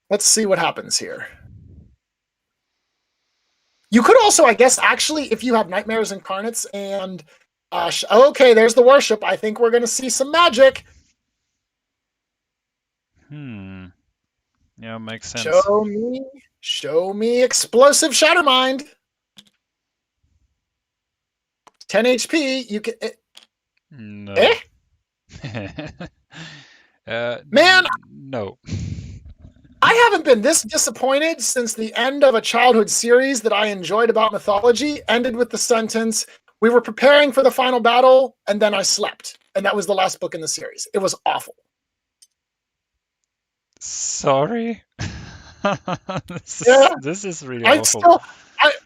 Let's see what happens here. You could also, I guess, actually, if you have Nightmares Incarnates and... okay, there's the worship. I think we're going to see some magic.
Yeah, makes sense.
Show me Explosive Shattermind. 10 HP. You can...
No.
Man!
No.
I haven't been this disappointed since the end of a childhood series that I enjoyed about mythology ended with the sentence, "We were preparing for the final battle, and then I slept." And that was the last book in the series. It was awful.
Sorry. This is really awful.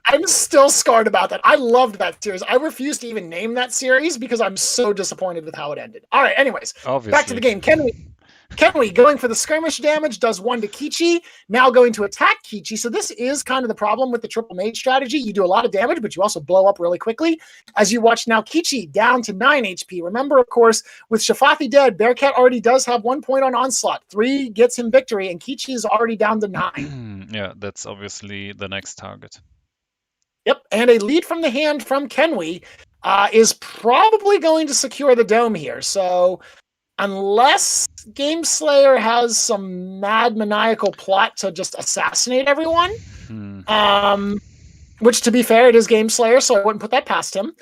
I'm still scarred about that. I loved that series. I refuse to even name that series because I'm so disappointed with how it ended. All right, anyways,
Obviously.
Back to the game. Kenwi going for the skirmish damage, does 1 to Kichi, now going to attack Kichi. So this is kind of the problem with the triple mage strategy. You do a lot of damage, but you also blow up really quickly. As you watch now, Kichi down to 9 HP. Remember, of course, with Shafathi dead, Bearcat already does have 1 point on Onslaught. 3 gets him victory, and Kichi is already down to 9.
Yeah, that's obviously the next target.
Yep, and a lead from the hand from Kenwi is probably going to secure the dome here. So unless Gameslayer has some mad maniacal plot to just assassinate everyone, which, to be fair, it is Gameslayer, so I wouldn't put that past him.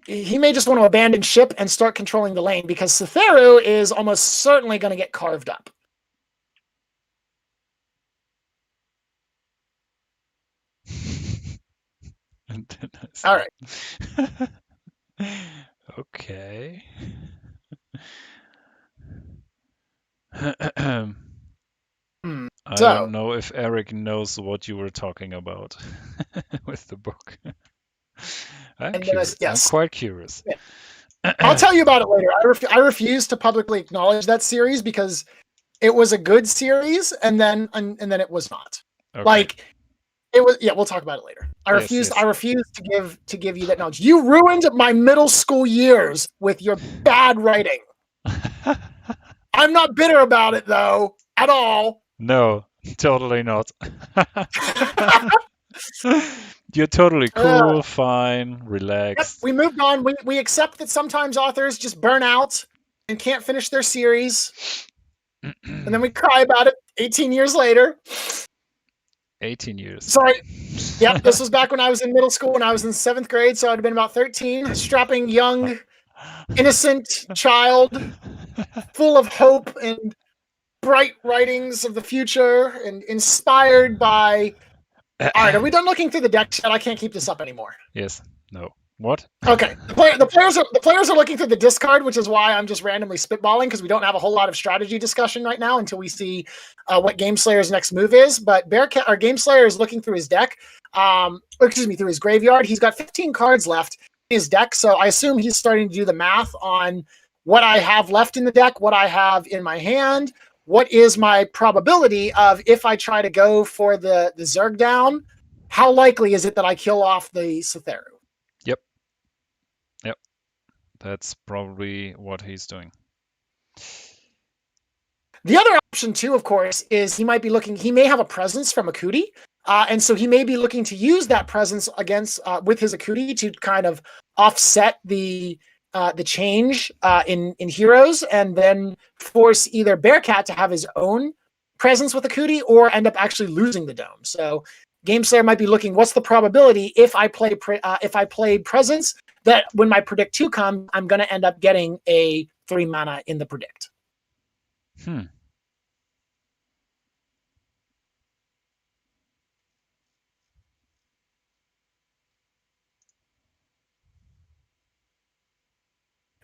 He may just want to abandon ship and start controlling the lane, because Cytheru is almost certainly going to get carved up. All right.
Okay. I don't know if Eric knows what you were talking about with the book. I'm quite curious.
Yeah. I'll tell you about it later. I refuse to publicly acknowledge that series because it was a good series, and then it was not.
Okay.
Like, it was. Yeah, we'll talk about it later. I refuse to give you that knowledge. You ruined my middle school years with your bad writing. I'm not bitter about it, though, at all.
No, totally not. You're totally cool, fine, relaxed.
Yep, we moved on. We accept that sometimes authors just burn out and can't finish their series. And then we cry about it 18 years later.
18 years.
Sorry. Yep, this was back when I was in middle school, when I was in 7th grade, so I'd have been about 13. Strapping, young, innocent child, full of hope and bright writings of the future, and inspired by... All right, are we done looking through the deck yet? I can't keep this up anymore.
Yes. No. What?
Okay. The players are looking through the discard, which is why I'm just randomly spitballing, because we don't have a whole lot of strategy discussion right now until we see what Gameslayer's next move is. But Gameslayer is looking through his deck, through his graveyard. He's got 15 cards left in his deck, so I assume he's starting to do the math on what I have left in the deck, what I have in my hand, what is my probability of, if I try to go for the Zerg down, how likely is it that I kill off the Cytheru?
Yep. That's probably what he's doing.
The other option, too, of course, is he may have a presence from Akuti, and so he may be looking to use that presence against with his Akuti to kind of offset the change in heroes, and then force either Bearcat to have his own presence with Akuti or end up actually losing the dome. So Gameslayer might be looking, what's the probability if I play presence, that when my predict 2 comes, I'm going to end up getting a 3 mana in the predict.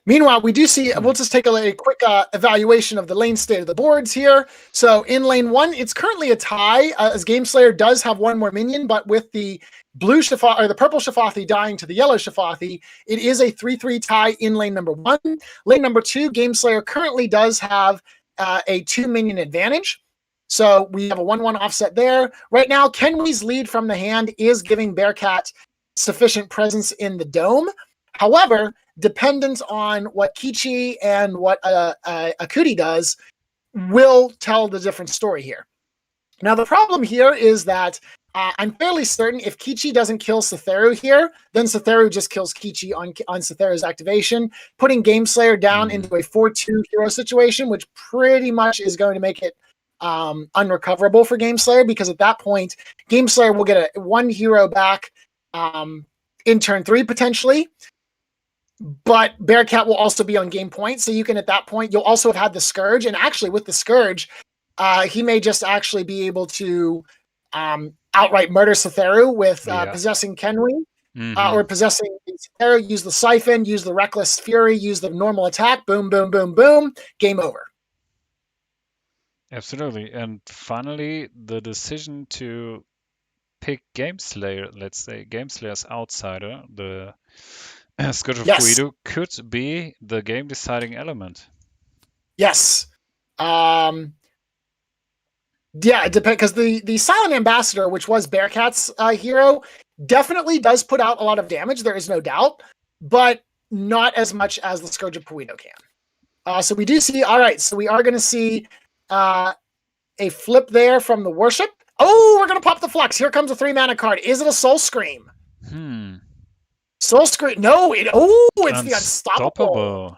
Meanwhile, we do see, we'll just take a quick evaluation of the lane state of the boards here. So in lane 1, it's currently a tie, as Gameslayer does have 1 more minion, but with the the purple Shafathi dying to the yellow Shafathi, it is a 3-3 tie in lane number 1. Lane number 2, Gameslayer currently does have a 2 minion advantage. So we have a 1-1 offset there. Right now, Kenwi's lead from the hand is giving Bearcat sufficient presence in the dome. However, dependent on what Kichi and what Akuti does will tell the different story here. Now, the problem here is that I'm fairly certain if Kichi doesn't kill Satheru here, then Satheru just kills Kichi on Satheru's activation, putting Gameslayer down into a 4-2 hero situation, which pretty much is going to make it unrecoverable for Gameslayer, because at that point, Gameslayer will get one hero back in turn 3 potentially, but Bearcat will also be on game point, so you can at that point, you'll also have had the Scourge, and actually with the Scourge, he may just actually be able to outright murder Satheru with possessing Kenwi, or possessing Satheru, use the Siphon, use the Reckless Fury, use the normal attack, boom, boom, boom, boom, game over.
Absolutely. And finally, the decision to pick Gameslayer, let's say Gameslayer's outsider, the Scourge of Qualifier, could be the game deciding element.
Yes. Yeah, it depends, because the Silent Ambassador, which was Bearcat's hero, definitely does put out a lot of damage, there is no doubt, but not as much as the Scourge of Puido can. So we do see, all right, so we are going to see a flip there from the Worship. Oh, we're going to pop the Flux. Here comes a 3-mana card. Is it a Soul Scream? Soul Scream. No, it's the Unstoppable.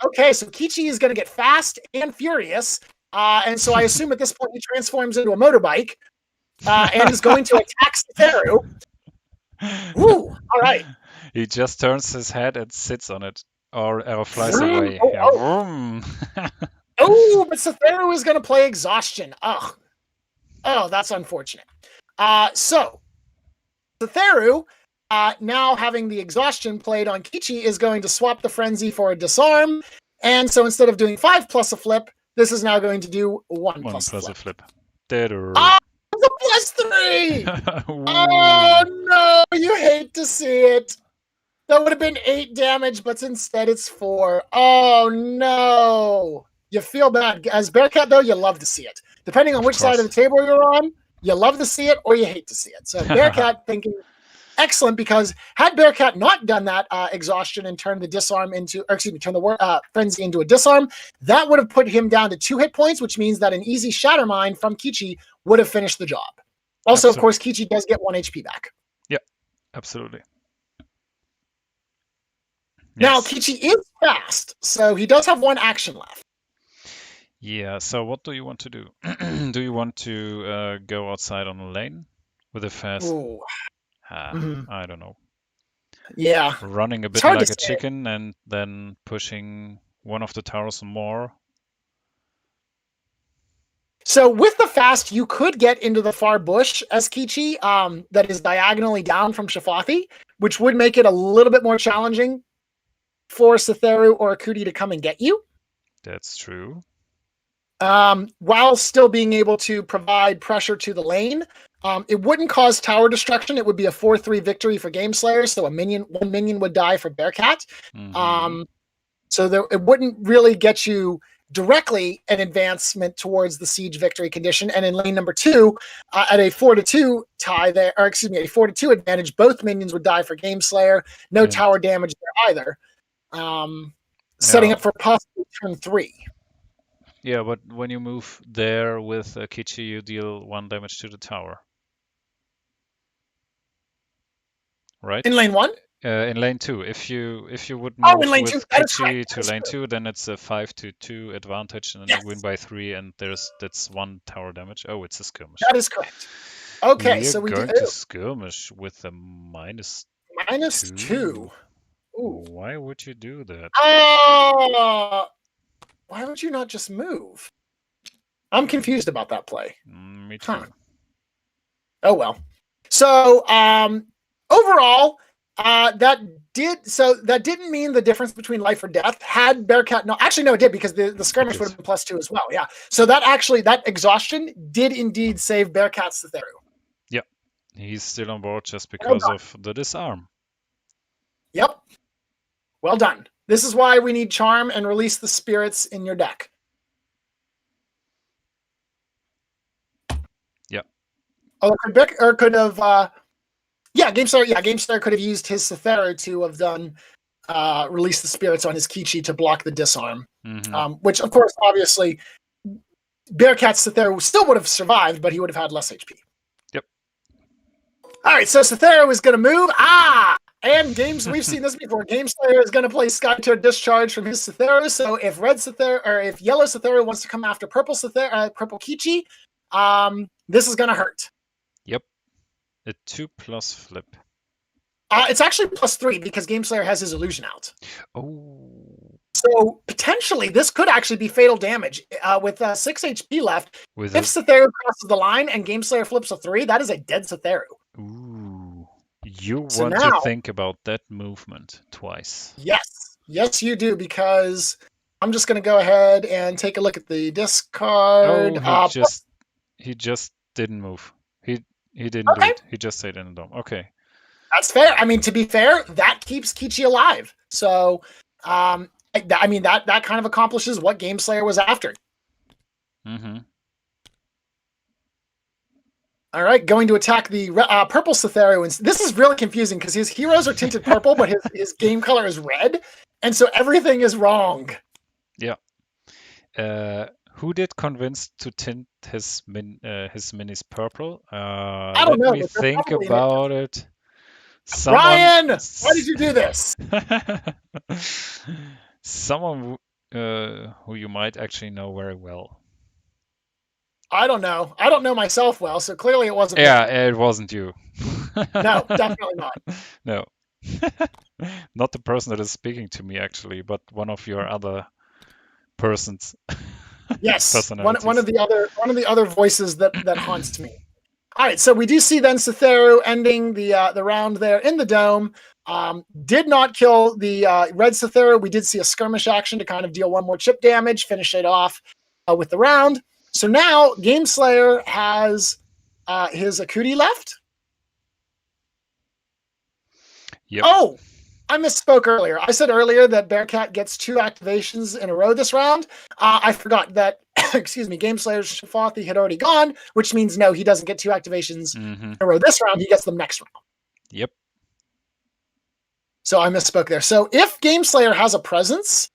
Okay, so Kichi is going to get fast and furious. And so I assume at this point he transforms into a motorbike and is going to attack Satheru. Woo! All right.
He just turns his head and sits on it, or flies
Vroom.
away.
Oh, but Satheru is going to play Exhaustion. Oh, that's unfortunate. So Satheru, now having the Exhaustion played on Kichi, is going to swap the Frenzy for a Disarm. And so instead of doing 5 plus a flip, this is now going to do 1 plus a flip. Oh, it's a +3! Oh, no, you hate to see it. That would have been 8 damage, but instead it's 4. Oh, no. You feel bad. As Bearcat, though, you love to see it. Depending on which side of the table you're on, you love to see it or you hate to see it. So Bearcat thinking, excellent, because had Bearcat not done that Exhaustion and turned the Disarm into, or excuse me, turn the Frenzy into a Disarm, that would have put him down to 2 hit points, which means that an easy Shatter Mine from Kichi would have finished the job. Also, of course, Kichi does get 1 HP back.
Yeah, absolutely.
Now, Kichi is fast, so he does have 1 action left.
Yeah, so what do you want to do? Do you want to go outside on a lane with a fast... I don't know.
Yeah.
Running a bit like a chicken and then pushing one of the towers more.
So with the fast, you could get into the far bush as Kichi, that is diagonally down from Shafathi, which would make it a little bit more challenging for Satheru or Akuti to come and get you.
That's true.
While still being able to provide pressure to the lane. It wouldn't cause tower destruction. It would be a 4-3 victory for Gameslayer, so one minion would die for Bearcat. So it wouldn't really get you directly an advancement towards the siege victory condition. And in lane number 2, at a 4-2 tie there, or excuse me, a 4-2 advantage, both minions would die for Gameslayer. No tower damage there either. Setting up for possibly turn 3.
Yeah, but when you move there with Kichi, you deal 1 damage to the tower. Right?
In lane 1?
In lane 2. If you would move
in lane
with
2.
Kichi to lane 2, then it's a 5-2 advantage, and then you win by 3, and that's 1 tower damage. Oh, it's a skirmish.
That is correct. Okay, so we
going to skirmish with a minus
2. Ooh.
Why would you do that?
Why would you not just move? I'm confused about that play.
Me too.
Oh well. So overall, that didn't mean the difference between life or death. Had Bearcat it did, because the skirmish would have been +2 as well. Yeah. So that exhaustion did indeed save Bearcat's Satheru.
Yeah. He's still on board just because of the disarm.
Yep. Well done. This is why we need Charm and Release the Spirits in your deck.
Yeah.
Or could have Yeah, GameStar could have used his Cythera to have done release the spirits on his Kichi to block the disarm. Which, of course, obviously, Bearcat's Cythera still would have survived, but he would have had less HP.
Yep.
All right, so Cythera is going to move. And we've seen this before. GameSlayer is going to play Skytear Discharge from his Cythera. So if if Yellow Cythera wants to come after Purple Kichi, this is going to hurt.
Yep. A 2+ flip.
It's actually +3 because GameSlayer has his illusion out.
Oh.
So potentially this could actually be fatal damage. With 6 HP left, if Cythera crosses the line and GameSlayer flips a 3, that is a dead Cythera.
Ooh. You
So
want
now,
to think about that movement twice.
Yes, you do, because I'm just going to go ahead and take a look at the discard.
He just didn't move. He didn't do it. He just stayed in the dome. Okay.
That's fair. I mean, to be fair, that keeps Kichi alive. So, that kind of accomplishes what GameSlayer was after.
Mm-hmm.
All right, going to attack the purple Cythera. This is really confusing because his heroes are tinted purple, but his game color is red, and so everything is wrong.
Yeah. Who did convince to tint his minis purple?
I don't know.
Let me think about it.
Ryan, why did you do this?
Someone who you might actually know very well.
I don't know. I don't know myself well, so clearly it wasn't.
Yeah, it wasn't you.
No, definitely not.
No. Not the person that is speaking to me, actually, but one of your other persons.
Yes, one of the other voices that haunts me. All right, so we do see then Cythera ending the round there in the dome. Did not kill the red Cythera. We did see a skirmish action to kind of deal one more chip damage, finish it off with the round. So now GameSlayer has his Akuti left.
Yep.
Oh, I misspoke earlier. I said earlier that Bearcat gets 2 activations in a row this round. I forgot that, excuse me, GameSlayer's Shafathi had already gone, which means no, he doesn't get 2 activations in a row this round. He gets them next round.
Yep.
So I misspoke there. So if GameSlayer has a presence,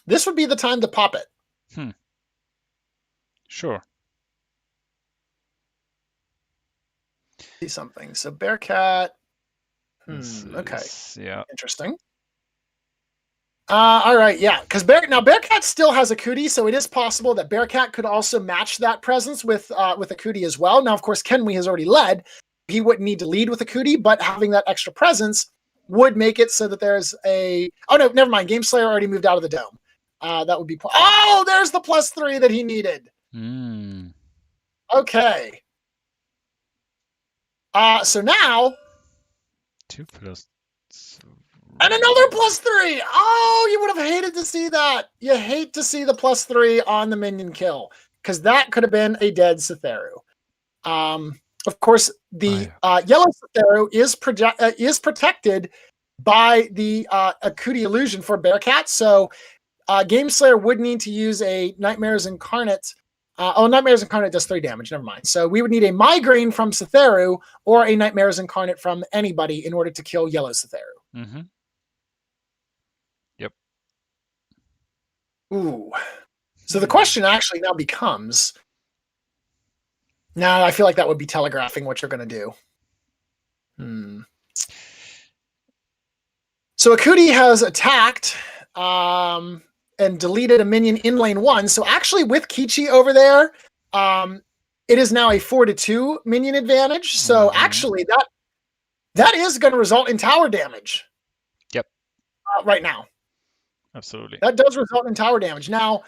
this would be the time to pop it.
Sure.
See something. So Bearcat. Okay.
Yeah.
Interesting. All right. Yeah. Because Bearcat still has Akuti, so it is possible that Bearcat could also match that presence with Akuti as well. Now, of course, Kenwee has already led. He wouldn't need to lead with Akuti, but having that extra presence would make it so that there's a. Oh no, never mind. GameSlayer already moved out of the dome. That would be. Oh, there's the +3 that he needed. Okay. So now
2+.
And another +3. Oh, you would have hated to see that. You hate to see the +3 on the minion kill because that could have been a dead Cythera. Of course, the yellow Cythera is protected by the Akuti illusion for Bearcat. So GameSlayer would need to use a Nightmares Incarnate. Nightmares Incarnate does 3 damage. Never mind. So we would need a Migraine from Cythera or a Nightmares Incarnate from anybody in order to kill yellow Cythera.
Yep.
Ooh. So the question actually now becomes. Now I feel like that would be telegraphing what you're going to do. So Akuti has attacked. And deleted a minion in lane 1. So actually with Kichi over there, it is now a 4-2 minion advantage. So actually that is going to result in tower damage.
Yep.
Right now.
Absolutely.
That does result in tower damage. Now,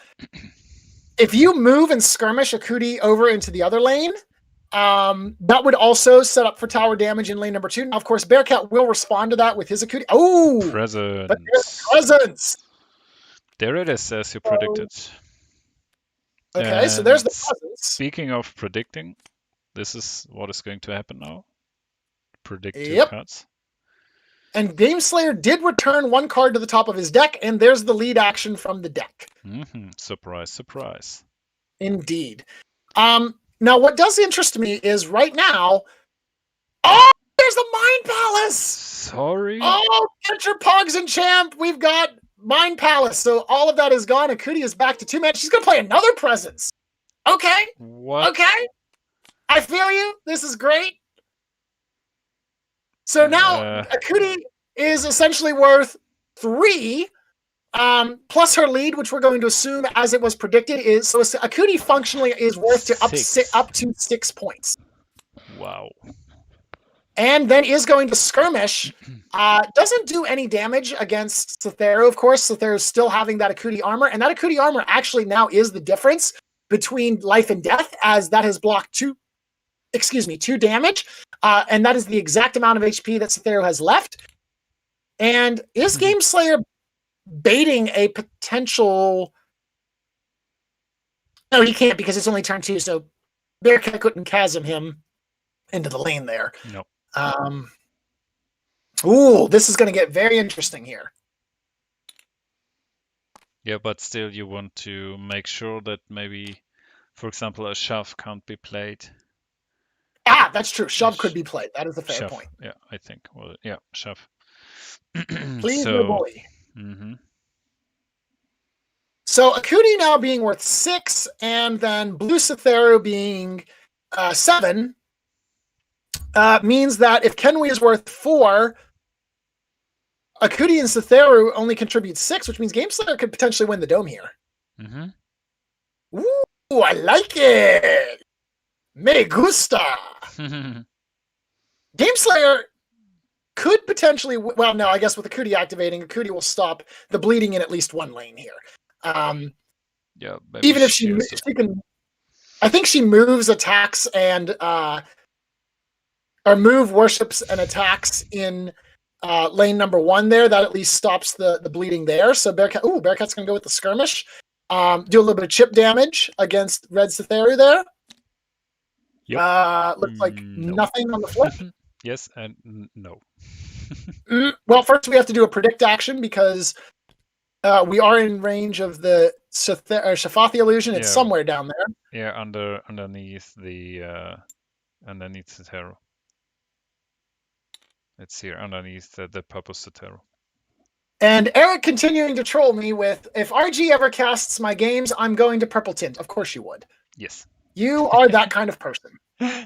if you move and skirmish Akuti over into the other lane, that would also set up for tower damage in lane number 2. Now, of course, Bearcat will respond to that with his Akuti. Oh!
Presence.
But there's presence!
There it is, as you predicted.
Okay, so there's the presence.
Speaking of predicting, this is what is going to happen now. Predict 2 cards.
And GameSlayer did return 1 card to the top of his deck, and there's the lead action from the deck.
Surprise, surprise.
Indeed. Now, what does interest me is right now, Oh, there's the Mind Palace!
Sorry.
Oh, get your Pogs and Champ! We've got Mind Palace. So all of that is gone. Akudi is back to 2 man. She's going to play another Presence. Okay.
What?
Okay. I feel you. This is great. So now Akudi is essentially worth 3, plus her lead, which we're going to assume, as it was predicted, is so Akudi functionally is worth to up to 6 points.
Wow.
And then is going to skirmish. Doesn't do any damage against Cytheru, of course. Cytheru's still having that Akudi armor, and that Akudi armor actually now is the difference between life and death, as that has blocked 2 damage, and that is the exact amount of HP that Cytheru has left. And is Gameslayer baiting a potential... No, he can't, because it's only turn 2, so Bearcat couldn't chasm him into the lane there.
No.
Ooh, this is going to get very interesting here.
Yeah, but still you want to make sure that maybe, for example, a shove can't be played.
Ah, that's true. Shove could be played. That is a fair
Shove.
point.
Yeah, I think. Well, yeah, shove.
Please, no boy.
Mm-hmm.
So Akudi now being worth 6, and then Blue Cytheru being 7, means that if Kenwi is worth 4, Akudi and Cytheru only contribute 6, which means Gameslayer could potentially win the dome here.
Mm-hmm.
Ooh, I like it. Me gusta. Gameslayer could potentially, well, no, I guess with Akudi activating, Akudi will stop the bleeding in at least one lane here.
Yeah, maybe
even if she can, I think she moves attacks and or move worships and attacks in lane number 1 there. That at least stops the bleeding there. So Bearcat's gonna go with the skirmish. Do a little bit of chip damage against Red Cytheru there.
Yep.
Looks like
No.
nothing on the flip.
Yes and no.
Well, first we have to do a predict action because we are in range of the Shafathi illusion. It's somewhere down there.
Yeah, underneath the Cytheru. It's here underneath the purple Cytheru.
And Eric continuing to troll me with, if RG ever casts my games, I'm going to purple tint. Of course you would.
Yes.
You are that kind of person.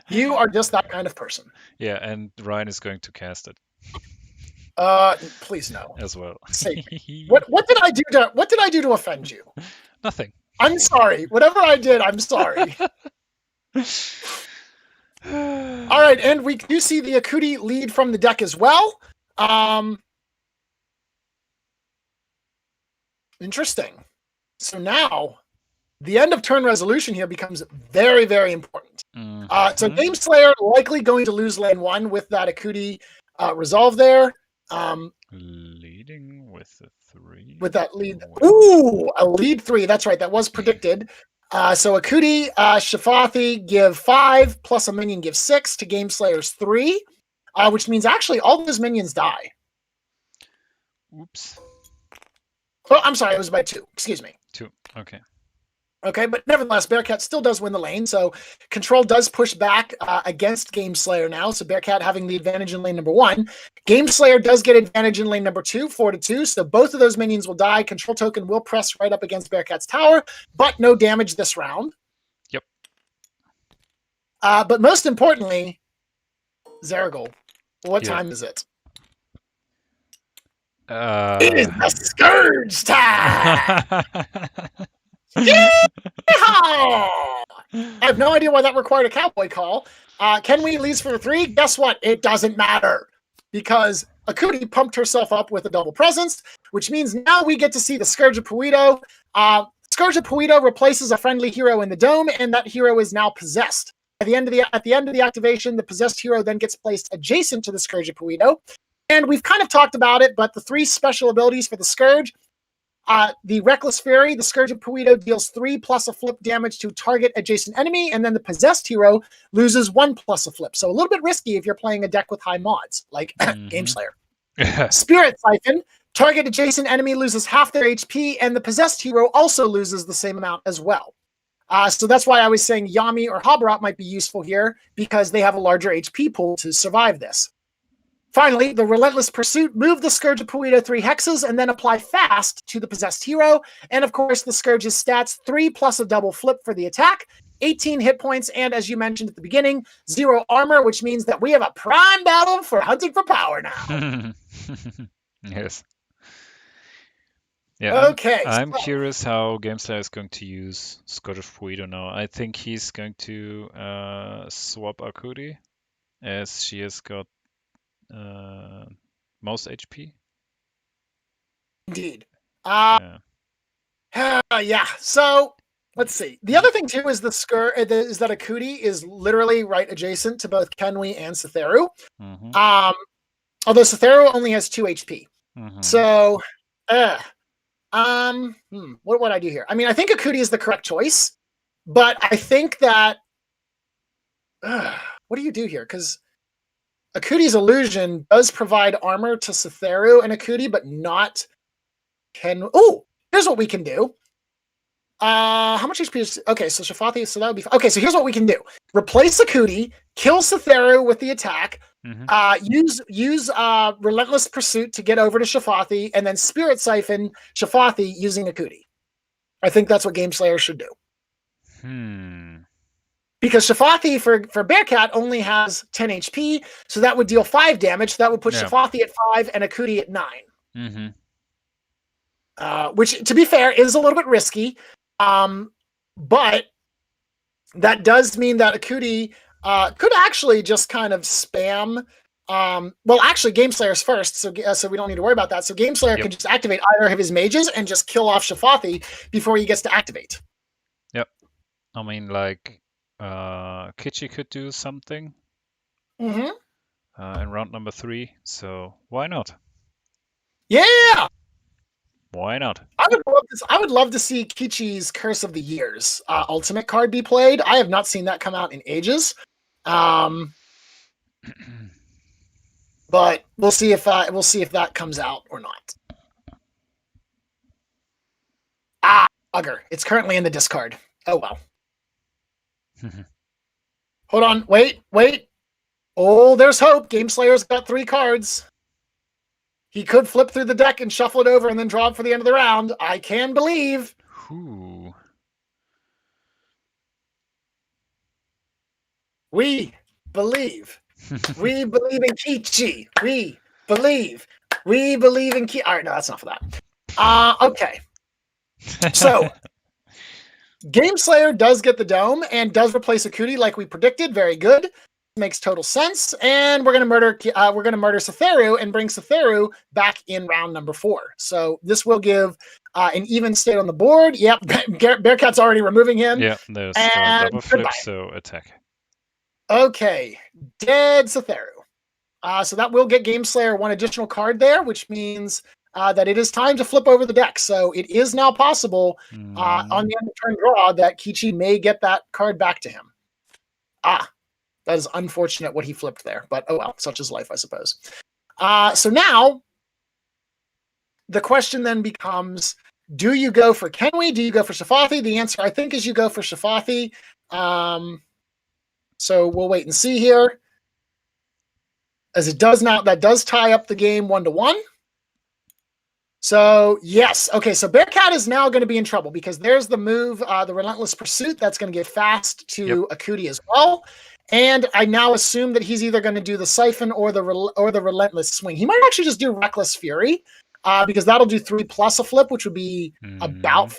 You are just that kind of person.
Yeah, and Ryan is going to cast it.
Please no.
As well.
What did I do to offend you?
Nothing.
I'm sorry. Whatever I did, I'm sorry. All right, and we do see the Akudi lead from the deck as well. Interesting. So now, the end of turn resolution here becomes very, very important. So Gameslayer likely going to lose lane 1 with that Akudi resolve there.
Leading with a 3.
With that lead. Ooh, a lead 3. That's right. That was predicted. So Akudi, Shafathi give 5, plus a minion gives 6 to Gameslayer's 3, which means actually all those minions die.
Oops.
Oh, I'm sorry. It was by 2. Excuse me.
2. Okay.
Okay, but nevertheless, Bearcat still does win the lane, so Control does push back against Gameslayer now, so Bearcat having the advantage in lane number 1. Gameslayer does get advantage in lane number 2, 4-2, so both of those minions will die. Control token will press right up against Bearcat's tower, but no damage this round.
Yep.
But most importantly, Zaraghul, what time is it? It is the Scourge time! I have no idea why that required a cowboy call. Kenwi leads for the 3. Guess what? It doesn't matter because Akudi pumped herself up with a double presence, which means now we get to see the Scourge of Puido. Scourge of Puido replaces a friendly hero in the dome, and that hero is now possessed. At the end of the activation, the possessed hero then gets placed adjacent to the Scourge of Puido. And we've kind of talked about it, but the 3 special abilities for the Scourge. The Reckless Fury, the Scourge of Puido deals 3 plus a flip damage to target adjacent enemy, and then the Possessed hero loses 1 plus a flip. So a little bit risky if you're playing a deck with high mods, like Gameslayer. Spirit Siphon, target adjacent enemy loses half their HP, and the Possessed hero also loses the same amount as well. So that's why I was saying Yami or Habarat might be useful here, because they have a larger HP pool to survive this. Finally, the Relentless Pursuit, move the Scourge of Puito 3 hexes and then apply fast to the possessed hero. And of course, the Scourge's stats, 3 plus a double flip for the attack, 18 hit points, and as you mentioned at the beginning, 0 armor, which means that we have a prime battle for hunting for power now.
Yes. Yeah.
Okay.
I'm curious how GameStar is going to use Scourge of Puito now. I think he's going to swap Akuri, as she has got most HP.
Indeed. Yeah. So let's see. The other thing too is is that Akudi is literally right adjacent to both Kenwi and Satheru. Although Satheru only has 2 HP. So, what would I do here? I mean, I think Akudi is the correct choice, but I think that what do you do here? Because Akudi's illusion does provide armor to Satheru and Akudi, but not Ken. Oh, here's what we can do. How much HP is... Okay, so Shafathi, so that would be... Okay, so here's what we can do. Replace Akudi, kill Satheru with the attack, use Relentless Pursuit to get over to Shafathi, and then Spirit Siphon Shafathi using Akudi. I think that's what Gameslayer should do. Because Shafathi for Bearcat only has 10 HP, so that would deal 5 damage. So that would put Shafathi at 5 and Akudi at 9. Which, to be fair, is a little bit risky. But that does mean that Akudi could actually just kind of spam. Well, actually, Gameslayer's first, so we don't need to worry about that. So Gameslayer can just activate either of his mages and just kill off Shafathi before he gets to activate.
Yep. I mean, like, Kichi could do something in round number 3, so why not?
Yeah!
Why not?
I would love to see Kichi's Curse of the Years ultimate card be played. I have not seen that come out in ages. But we'll see if that comes out or not. Bugger. It's currently in the discard. Oh well. Hold on. Wait. Oh, there's hope. Gameslayer's got 3 cards. He could flip through the deck and shuffle it over and then draw it for the end of the round. I can believe. We believe. We believe in Kichi. We believe. We believe in Kichi. All right, no, that's not for that. Okay. So, Gameslayer does get the dome and does replace Akudi like we predicted. Very good. Makes total sense. And we're gonna murder Satheru and bring Satheru back in round number 4. So this will give an even state on the board. Yep, Bearcat's already removing him.
Yeah, there's double flip, so attack.
Okay, dead Satheru. So that will get Gameslayer 1 additional card there, which means that it is time to flip over the deck. So it is now possible on the end of turn draw that Kichi may get that card back to him. That is unfortunate what he flipped there, but oh well, such is life, I suppose. So now, the question then becomes, do you go for Kenwi? Do you go for Shafathi? The answer, I think, is you go for Shafathi. So we'll wait and see here. As it does now, that does tie up the game 1-1. So, yes. Okay, so Bearcat is now going to be in trouble because there's the move, the Relentless Pursuit. That's going to get fast to Akudi as well. And I now assume that he's either going to do the Siphon or the Relentless Swing. He might actually just do Reckless Fury because that'll do 3 plus a flip, which would be about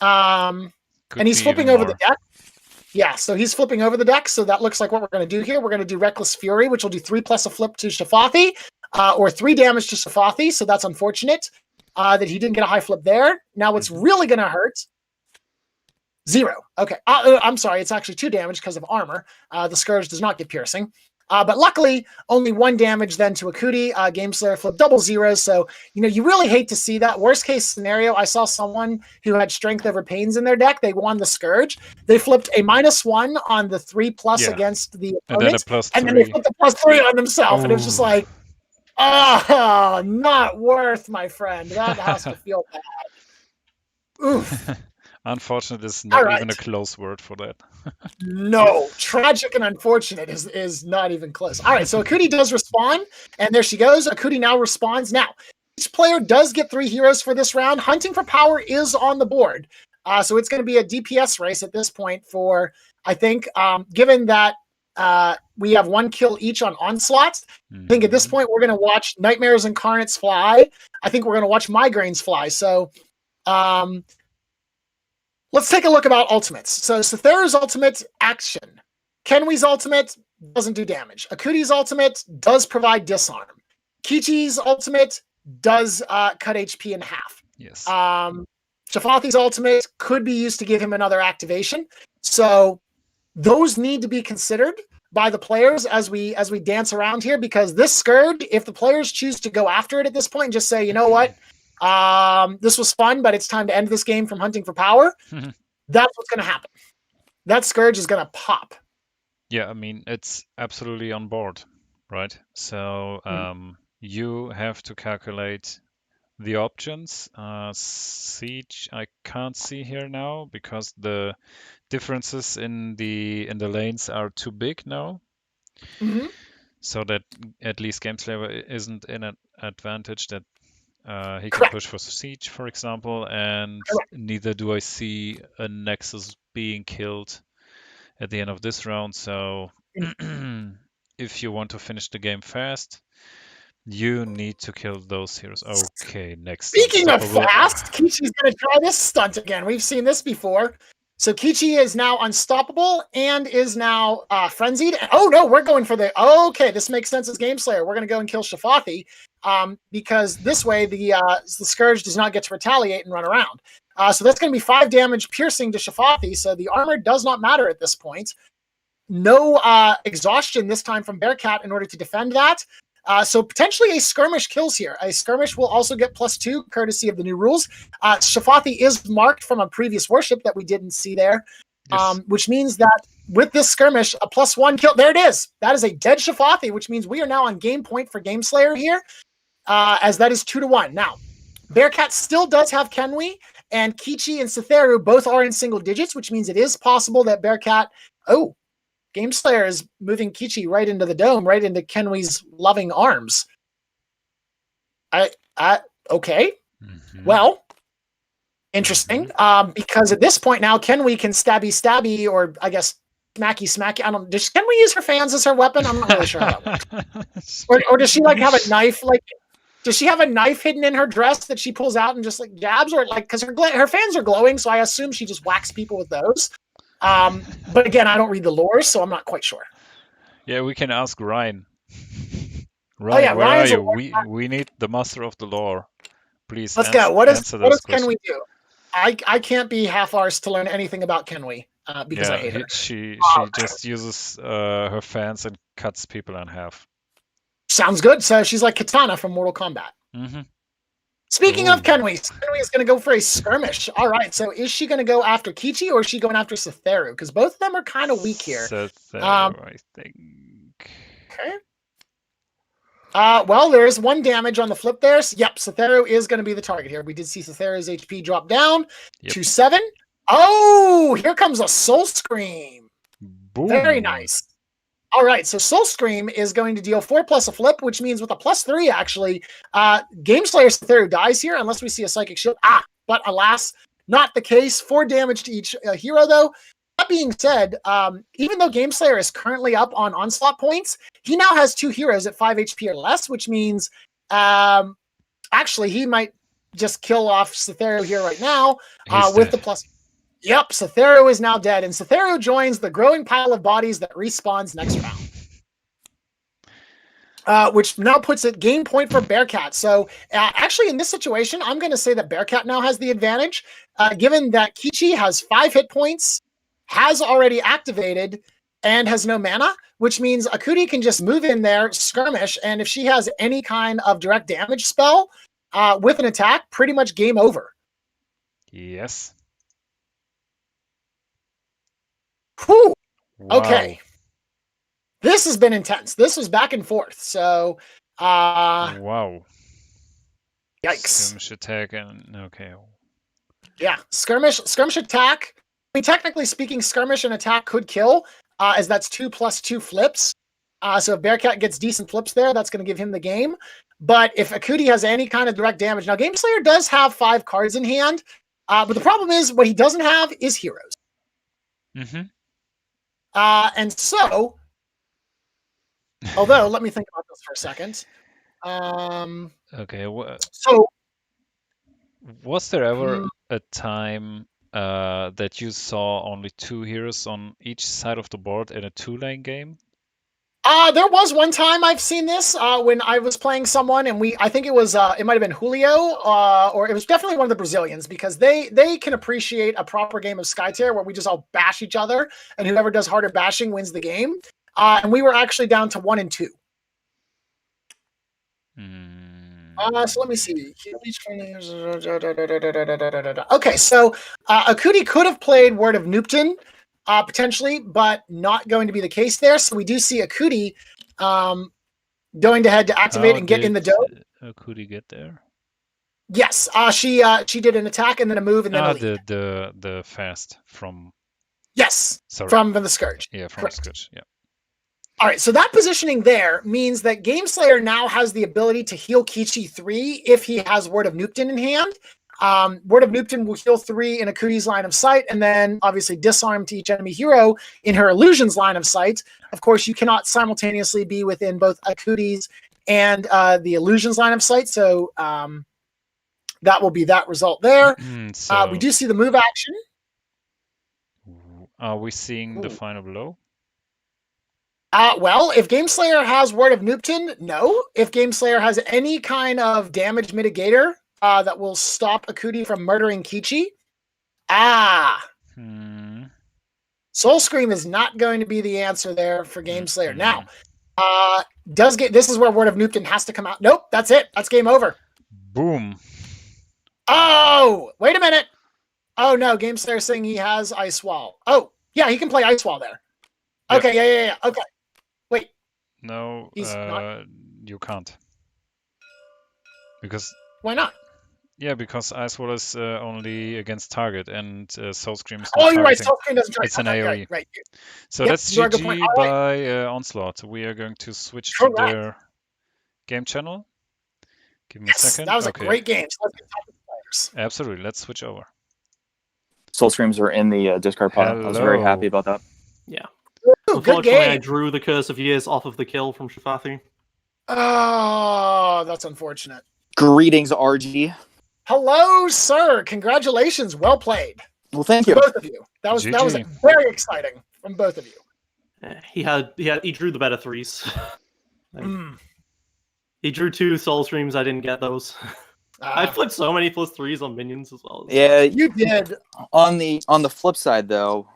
5. And he's flipping over the deck. Yeah, so he's flipping over the deck. So that looks like what we're going to do here. We're going to do Reckless Fury, which will do 3 plus a flip to Shafathi or 3 damage to Shafathi. So that's unfortunate that he didn't get a high flip there. Now what's really going to hurt... 0. Okay. I'm sorry. It's actually 2 damage because of armor. The Scourge does not get piercing. But luckily, only 1 damage then to Akudi. Gameslayer flip double zeros. So, you really hate to see that. Worst case scenario, I saw someone who had Strength over Pains in their deck. They won the Scourge. They flipped a -1 on the 3 plus against the opponent. And then they flipped a +3 on themselves. And it was just like, not worth, my friend. That has to feel bad. Oof.
Unfortunate is not
All
even a
right.
close word for that.
No, tragic and unfortunate is not even close. All right, so Akuti does respond, and there she goes. Akuti now responds. Now, each player does get 3 heroes for this round. Hunting for Power is on the board. So it's going to be a DPS race at this point for, I think, given that we have 1 kill each on Onslaught, I think at this point we're going to watch Nightmares Incarnates fly. I think we're going to watch Migraines fly. So let's take a look about ultimates. So Cytheru's ultimate, action. Kenwi's ultimate doesn't do damage. Akuti's ultimate does provide disarm. Kichi's ultimate does cut HP in half.
Yes.
Shafathi's ultimate could be used to give him another activation. So those need to be considered by the players as we dance around here, because this Scourge, if the players choose to go after it at this point and just say, you know what, this was fun, but it's time to end this game from Hunting for Power, that's what's going to happen. That Scourge is going to pop.
Yeah, I mean, it's absolutely on board, right? So you have to calculate the options. Siege, I can't see here now because the differences in the lanes are too big now. So that at least Gameslayer isn't in an advantage that he can push for Siege, for example, and neither do I see a Nexus being killed at the end of this round. So if you want to finish the game fast, you need to kill those heroes. Okay, next.
Speaking of fast, Kichi's going to try this stunt again. We've seen this before. So Kichi is now unstoppable and is now frenzied. Oh no, we're going for the... Okay, this makes sense as Gameslayer. We're going to go and kill Shafathi because this way the Scourge does not get to retaliate and run around. So that's going to be 5 damage piercing to Shafathi. So the armor does not matter at this point. No exhaustion this time from Bearcat in order to defend that. So potentially a skirmish kills here. A skirmish will also get +2, courtesy of the new rules. Shafathi is marked from a previous worship that we didn't see there, which means that with this skirmish, a +1 kill. There it is. That is a dead Shafathi, which means we are now on game point for Gameslayer here, as that is 2-1. Now, Bearcat still does have Kenwi, and Kichi and Cytheru both are in single digits, which means it is possible that Bearcat... Oh, Gameslayer is moving Kichi right into the dome, right into Kenwi's loving arms. Okay. Well, interesting. Because at this point now, Kenwi can stabby, or I guess smacky. I don't. Does Kenwi use her fans as her weapon? I'm not really sure how that works. Or does she like have a knife? Like, does she have a knife hidden in her dress that she pulls out and just like jabs, or like because her fans are glowing, so I assume she just whacks people with those. But again, I don't read the lore, so I'm not quite sure.
Yeah, we can ask Ryan. Ryan, where are you? We need the master of the lore. Please.
Let's go. What does Kenwi do? I can't be half-arsed to learn anything about Kenwi because I hate her.
She just uses her fans and cuts people in half.
Sounds good. So she's like Katana from Mortal Kombat. Speaking of Kenwi is going to go for a skirmish. All right, so is she going to go after Kichi or is she going after Cytheru? Because both of them are kind of weak here.
Cytheru, I think.
Okay. Well, there is 1 damage on the flip there. So, yep, Cytheru is going to be the target here. We did see Cytheru's HP drop down to 7. Oh, here comes a Soul Scream.
Boom.
Very nice. All right, so Soul Scream is going to deal 4 plus a flip, which means with a +3, actually, Gameslayer Cytheru dies here unless we see a Psychic Shield. But alas, not the case. 4 damage to each hero, though. That being said, even though Gameslayer is currently up on Onslaught points, he now has 2 heroes at 5 HP or less, which means actually he might just kill off Cytheru here right now with the +. Yep, Cytheru is now dead, and Cytheru joins the growing pile of bodies that respawns next round. Which now puts it game point for Bearcat. So actually in this situation, I'm going to say that Bearcat now has the advantage, given that Kichi has 5 hit points, has already activated, and has no mana, which means Akuti can just move in there, skirmish, and if she has any kind of direct damage spell with an attack, pretty much game over.
Yes.
Whew.
Wow.
Okay. This has been intense. This was back and forth. So,
wow.
Yikes.
Skirmish attack and okay.
Yeah, skirmish attack. I mean, technically speaking, skirmish and attack could kill, as that's 2+2 flips. So if Bearcat gets decent flips there, that's going to give him the game. But if Akuti has any kind of direct damage, now Game Slayer does have 5 cards in hand, but the problem is what he doesn't have is heroes.
Mm-hmm.
And so, although let me think about this for a second.
Okay.
So
Was there ever a time that you saw only 2 heroes on each side of the board in a 2-lane game?
There was one time I've seen this when I was playing someone, and I think it was it might have been Julio, or it was definitely one of the Brazilians, because they can appreciate a proper game of Skytear where we just all bash each other, and whoever does harder bashing wins the game. And we were actually down to 1 and 2. So let me see. Okay, so Akuti could have played Word of Nupton, potentially, but not going to be the case there. So we do see Akuti going ahead to activate and get in the dough.
Akuti get there?
Yes, she did an attack and then a move and then a lead.
the fast from.
Yes,
sorry.
From the Scourge.
Yeah, from
Correct.
the Scourge. Yeah.
All right, so that positioning there means that Game Slayer now has the ability to heal Kichi 3 if he has Word of Nupton in hand. Word of Nupton will heal 3 in Akuti's line of sight, and then obviously disarm to each enemy hero in her illusion's line of sight. Of course, you cannot simultaneously be within both Akuti's and the illusion's line of sight, so that will be that result there.
So
we do see the move action.
Are we seeing the final blow?
Well, if Game Slayer has Word of Nupton, no. If Game Slayer has any kind of damage mitigator that will stop Akuti from murdering Kichi, Soul Scream is not going to be the answer there for Game Slayer. Now, this is where Word of Nupton has to come out. Nope, that's it. That's game over.
Boom.
Oh, wait a minute. Oh no, Game Slayer saying he has Ice Wall. Oh, yeah, he can play Ice Wall there.
Yep.
Okay, yeah. Okay. Wait.
No, you can't. Because
why not?
Yeah, because Ice Wall is only against target, and Soul Scream is
not you're right. Soul Scream doesn't
It's an AoE.
Right.
So that's GG by Onslaught. We are going to switch to their game channel. Give me a second.
That was a great game. So let's get top of the players.
Absolutely. Let's switch over.
Soul Screams are in the discard pod.
Hello.
I was very happy about that.
Yeah.
Ooh,
unfortunately, I drew the Curse of Years off of the kill from Shafathi.
Oh, that's unfortunate.
Greetings, RG.
Hello, sir. Congratulations. Well played.
Well, thank you.
Both of you. That was very exciting from both of you.
He drew the better threes. He drew 2 Soul Streams. I didn't get those. I flipped so many +3s on minions as well.
Yeah,
you did.
On the flip side, though,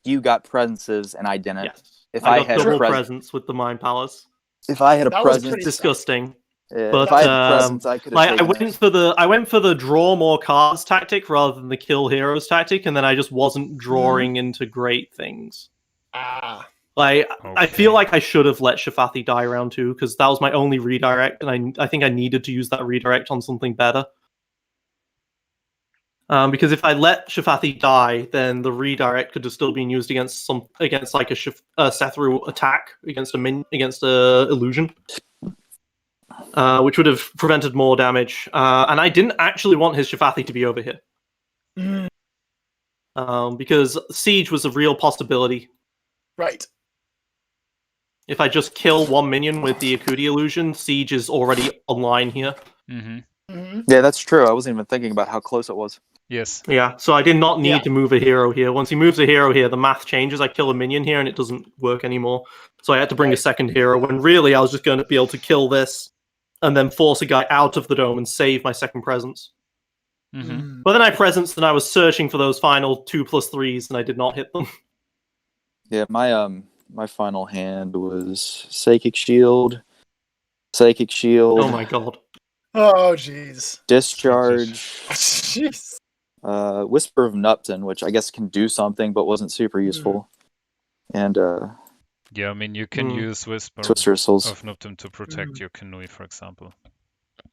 you got presences and I didn't.
Yes.
If
I got double presence with the Mind Palace.
If I had a presence,
disgusting.
Yeah,
but
if I had a presence, I could have
I went for the draw more cards tactic rather than the kill heroes tactic, and then I just wasn't drawing into great things. I feel like I should have let Shafathi die round 2 because that was my only redirect, and I think I needed to use that redirect on something better. Because if I let Shafathi die, then the redirect could have still been used against like a Sethru attack against a illusion, which would have prevented more damage. And I didn't actually want his Shafathi to be over here, because Siege was a real possibility.
Right.
If I just kill 1 minion with the Akuti illusion, Siege is already online here.
Yeah, that's true. I wasn't even thinking about how close it was.
Yes.
Yeah, so I did not need to move a hero here. Once he moves a hero here, the math changes. I kill a minion here and it doesn't work anymore. So I had to bring a second hero when really I was just going to be able to kill this and then force a guy out of the dome and save my second presence. But then I presenced and I was searching for those final 2+3s and I did not hit them.
Yeah, my final hand was Psychic Shield. Oh
my god.
Oh jeez.
Discharge.
Jeez.
Whisper of Nupton, which I guess can do something but wasn't super useful. And
yeah, I mean you can use Whisper
Twister of Souls
of Nupton to protect your Kanui, for example.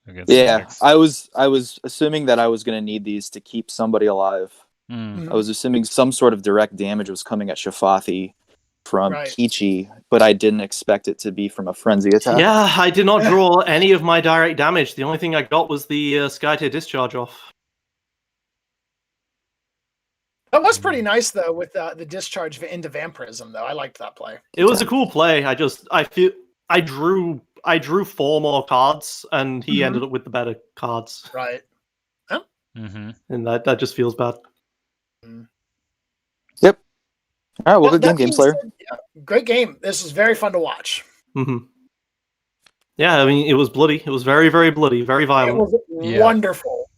against
Yeah,
Alex.
I was assuming that I was going to need these to keep somebody alive.
Mm.
I was assuming some sort of direct damage was coming at Shafathi from
Right.
Kichi, but I didn't expect it to be from a frenzy attack.
Yeah, I did not draw any of my direct damage. The only thing I got was the Sky Tier discharge off.
That was pretty nice though, with the discharge into Vampirism though. I liked that play.
It was a cool play. I drew 4 more cards, and he ended up with the better cards,
Right.
Mm-hmm.
and that just feels bad.
Yep. All right, well, good
That
game,
being
Slayer.
said, yeah, great game. This was very fun to watch.
Mm-hmm. Yeah, I mean, it was bloody. It was very, very bloody, very
It
violent.
was wonderful.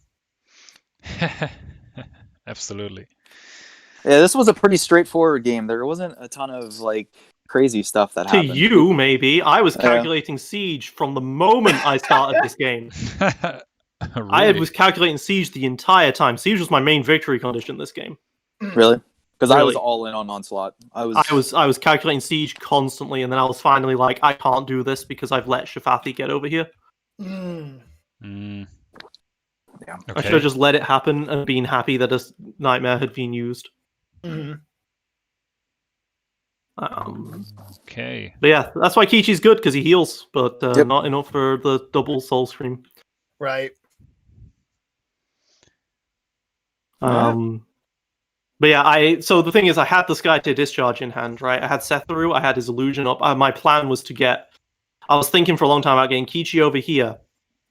Absolutely.
Yeah, this was a pretty straightforward game. There wasn't a ton of like crazy stuff that
To
happened.
you, maybe. I was calculating siege from the moment I started this game. I
Really?
was calculating siege the entire time. Siege was my main victory condition this game.
Really? Because I was
Really?
all in on Onslaught. I
was calculating siege constantly, and then I was finally like, I can't do this because I've let Shafathi get over here.
Mm.
Mm.
Yeah.
I should have just let it happen and been happy that a nightmare had been used.
Mhm.
Okay.
But yeah, that's why Kichi's good, because he heals, but not enough for the double soul scream.
Right.
But yeah, so the thing is, I had the Sky Tier discharge in hand, right? I had Setharu, I had his illusion up. My plan was I was thinking for a long time about getting Kichi over here.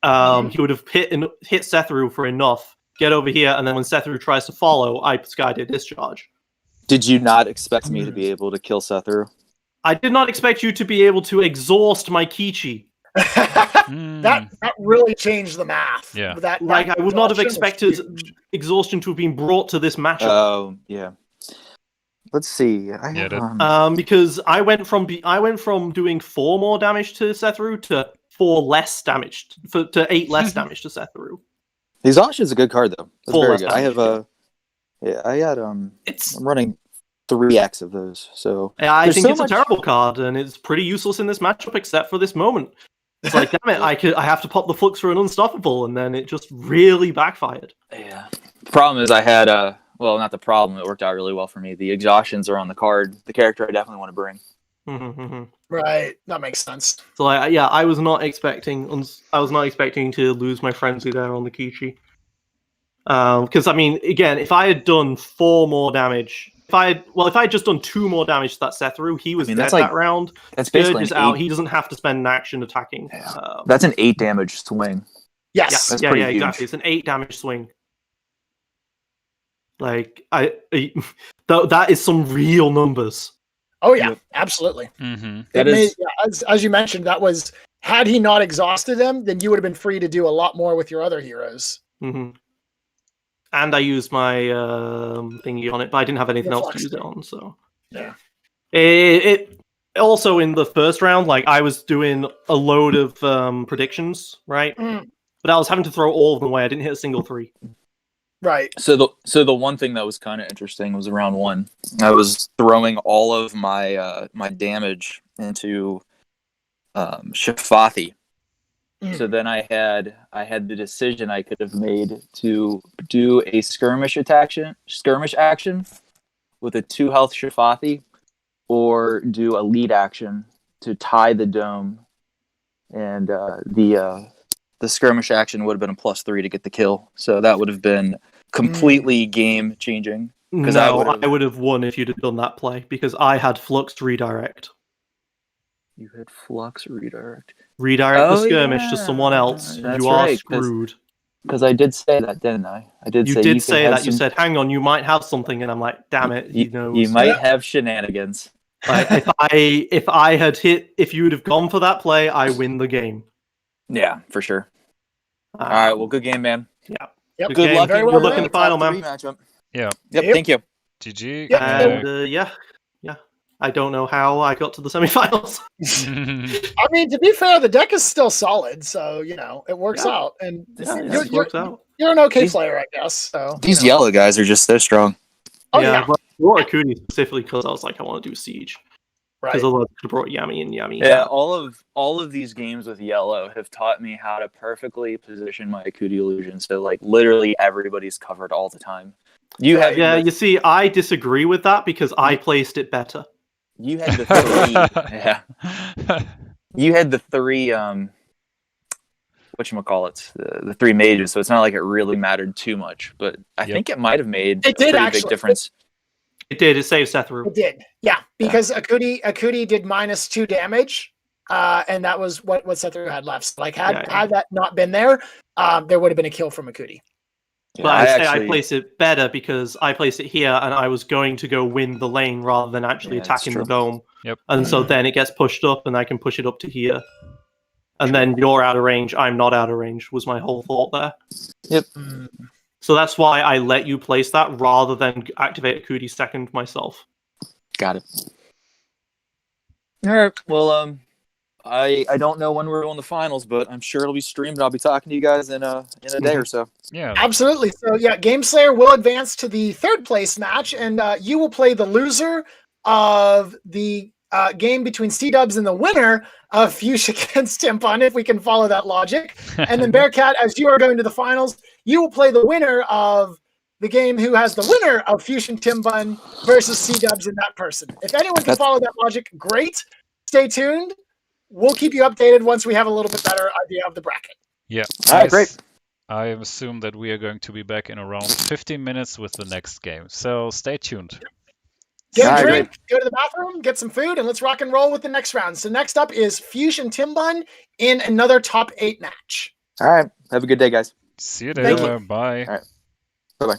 He would have hit Setharu for enough, get over here, and then when Setharu tries to follow, I Sky Tier discharge.
Did you not expect me to be able to kill Setharu?
I did not expect you to be able to exhaust my Kichi.
That really changed the math.
Yeah.
I would not have expected exhaustion to have been brought to this matchup.
Oh, yeah. Let's see.
Because I went from doing 4 more damage to Setharu to 4 less damage to 8 less damage to Setharu.
Exhaustion's a good card though. That's
4
very
less
good. I have I'm running 3x of those. So
I think it's a terrible card, and it's pretty useless in this matchup, except for this moment. It's like, damn it, I have to pop the Flux for an Unstoppable, and then it just really backfired.
Yeah. The problem is I had well, not the problem. It worked out really well for me. The exhaustions are on the card. The character I definitely want to bring.
Right. That makes sense.
So I was not expecting to lose my frenzy there on the Kichi. Because I mean, again, if I had done 4 more damage, if I had just done 2 more damage to that Setharu, he was dead that round.
That's basically
is out. He doesn't have to spend an action attacking.
Yeah. That's an 8 damage swing.
Yes.
That's
yeah,
huge.
exactly. It's an 8 damage swing. Like that is some real numbers.
Oh yeah, absolutely.
Mm-hmm.
As you mentioned, that was, had he not exhausted him, then you would have been free to do a lot more with your other heroes.
Mm-hmm. And I used my thingy on it, but I didn't have anything else to use it on. So
yeah.
It also in the first round, like I was doing a load of predictions, right? But I was having to throw all of them away. I didn't hit a single 3.
Right.
So the one thing that was kind of interesting was round 1. I was throwing all of my my damage into Shafathi. So then I had the decision I could have made to do a skirmish action with a 2 health Shafathi, or do a lead action to tie the dome, and the skirmish action would have been a +3 to get the kill. So that would have been completely game changing.
No, I would have won if you'd have done that play, because I had Flux redirect.
You had Flux redirect.
Redirect the skirmish to someone else.
That's
you are
right,
screwed.
Because I did say that, didn't I?
You did say that. You said, "Hang on, you might have something," and I'm like, "Damn it, he knows."
You might have shenanigans.
Like, if you would have gone for that play, I win the game.
Yeah, for sure. All right, well, good game, man.
Yeah.
Yep.
Good luck.
Very
Good
well
luck in the final, man.
Matchup.
Yeah.
Yep. Thank you.
GG.
Yep.
And yeah. I don't know how I got to the semifinals.
I mean, to be fair, the deck is still solid, so it works out. And
it works out.
You're an okay player, I guess. So
These yellow guys are just so strong.
Oh yeah.
But I brought Akuni specifically because I was like, I want to do Siege.
Right.
Because otherwise, I could have brought Yami and Yami.
Yeah,
out.
all of these games with yellow have taught me how to perfectly position my Akudi illusion. So like literally everybody's covered all the time. You
Right.
Yeah, you see, I disagree with that because I placed it better.
You had the three. Yeah. You had the three. Whatchamacallits, the three mages. So it's not like it really mattered too much. But I think it might have made
It did
a pretty
actually.
big difference.
It did. It saved Sethru.
It did. Yeah, because Akudi did -2 damage, and that was what Sethru had left. So, like had that not been there, there would have been a kill from Akudi.
But I placed it better because I placed it here and I was going to go win the lane rather than actually attacking the dome.
Yep.
And so then it gets pushed up and I can push it up to here. And then you're out of range, I'm not out of range, was my whole thought there.
Yep.
So that's why I let you place that rather than activate Akudi second myself.
Got it. All right. Well, I don't know when we're on the finals, but I'm sure it'll be streamed. I'll be talking to you guys in a day or so.
Yeah,
absolutely. So yeah, Game Slayer will advance to the third place match, and you will play the loser of the game between C-Dubs and the winner of Fuchsia against Timpun, if we can follow that logic. And then Bearcat, as you are going to the finals, you will play the winner of the game who has the winner of Fuchsia Timpun versus C-Dubs and that person. If anyone can follow that logic, great. Stay tuned. We'll keep you updated once we have a little bit better idea of the bracket.
Yeah.
All right, great.
I assume that we are going to be back in around 15 minutes with the next game. So stay tuned.
Get a drink, go to the bathroom, get some food, and let's rock and roll with the next round. So next up is Fuchsia Timpun in another top 8 match.
All right. Have a good day, guys.
See you later. Bye.
All right. Bye-bye.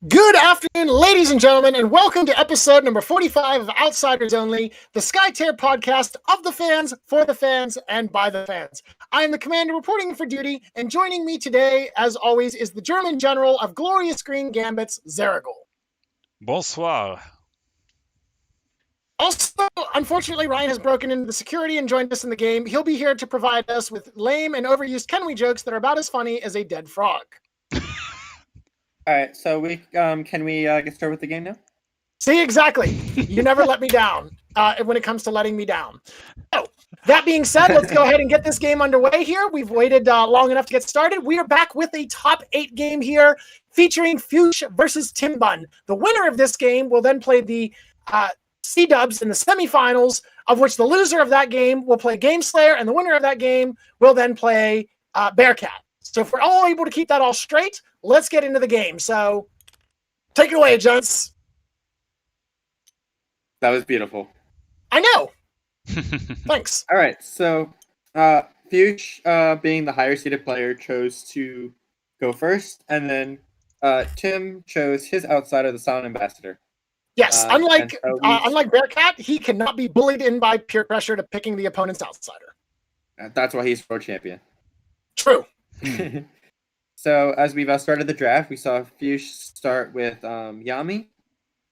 Good afternoon, ladies and gentlemen, and welcome to episode number 45 of Outsiders Only, the SkyTier podcast of the fans, for the fans, and by the fans. I am the commander reporting for duty, and joining me today, as always, is the German general of glorious green gambits, Zaraghul.
Bonsoir.
Also, unfortunately, Ryan has broken into the security and joined us in the game. He'll be here to provide us with lame and overused Kenwi jokes that are about as funny as a dead frog.
All right, so we can we get started with the game now?
See, exactly. You never let me down when it comes to letting me down. So, that being said, let's go ahead and get this game underway here. We've waited long enough to get started. We are back with a top 8 game here featuring Fuchs versus Timbun. The winner of this game will then play the C-Dubs in the semifinals, of which the loser of that game will play Game Slayer, and the winner of that game will then play Bearcat. So if we're all able to keep that all straight, let's get into the game. So take it away, gents.
That was beautiful.
I know. Thanks.
All right, so Fuchs, being the higher seeded player, chose to go first, and then Tim chose his outsider, the Silent Ambassador.
Yes, unlike
so
Bearcat, he cannot be bullied in by peer pressure to picking the opponent's outsider.
That's why he's world champion.
True.
So as we've started the draft, we saw Fuchs start with Yami,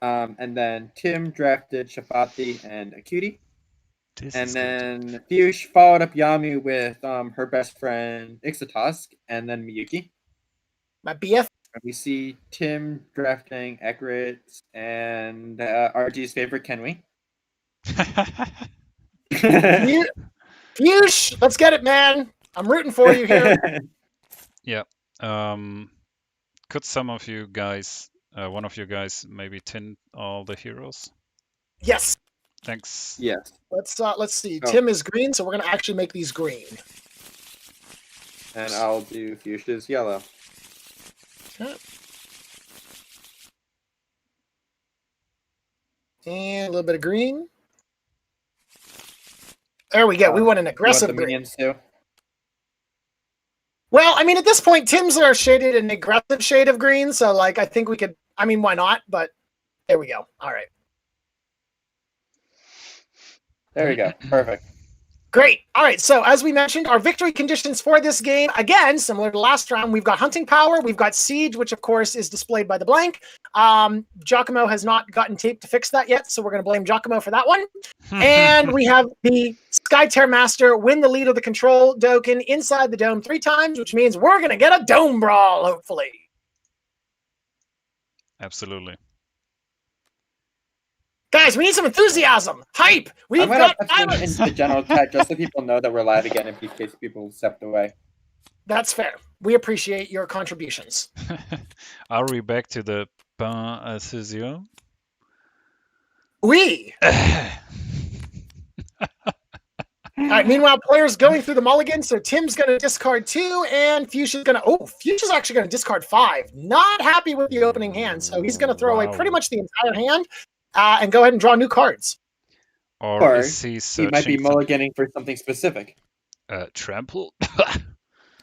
and then Tim drafted Shafati and Acuity. And then Fuchs followed up Yami with her best friend Ixotosk, and then Miyuki.
My BF.
And we see Tim drafting Ekrit and RG's favorite Kenwi.
Fuchs, let's get it, man. I'm rooting for you here.
Yeah. Could some of you guys, one of you guys, maybe tint all the heroes?
Yes.
Thanks.
Yes.
Let's see.
Oh.
Tim is green, so we're gonna actually make these green.
And I'll do Fuchs's yellow.
Okay. And a little bit of green. There we go. We want an aggressive
You want the
green.
minions too?
Well, I mean, at this point, Tim's are shaded an aggressive shade of green, so like I think we could. I mean, why not? But there we go. All right.
There we go. Perfect.
Great. All right. So as we mentioned, our victory conditions for this game, again, similar to last round, we've got Hunting Power, we've got Siege, which of course is displayed by the blank. Giacomo has not gotten tape to fix that yet, so we're going to blame Giacomo for that one. And we have the SkyTier Master win the lead of the control token inside the dome 3 times, which means we're going to get a dome brawl, hopefully.
Absolutely.
Guys, we need some enthusiasm. Hype. We've
I'm gonna
got
put them
violence.
into the general chat just so people know that we're live again in case people stepped away.
That's fair. We appreciate your contributions.
Are we back to the pain à cision?
We. All right, meanwhile, players going through the mulligan. So Tim's going to discard 2, and Fuchs is going to... Oh, Fuchs is actually going to discard 5. Not happy with the opening hand, so he's going to throw away pretty much the entire hand and go ahead and draw new cards.
Or is he
He
searching
might be
for
mulliganing for something specific.
trample?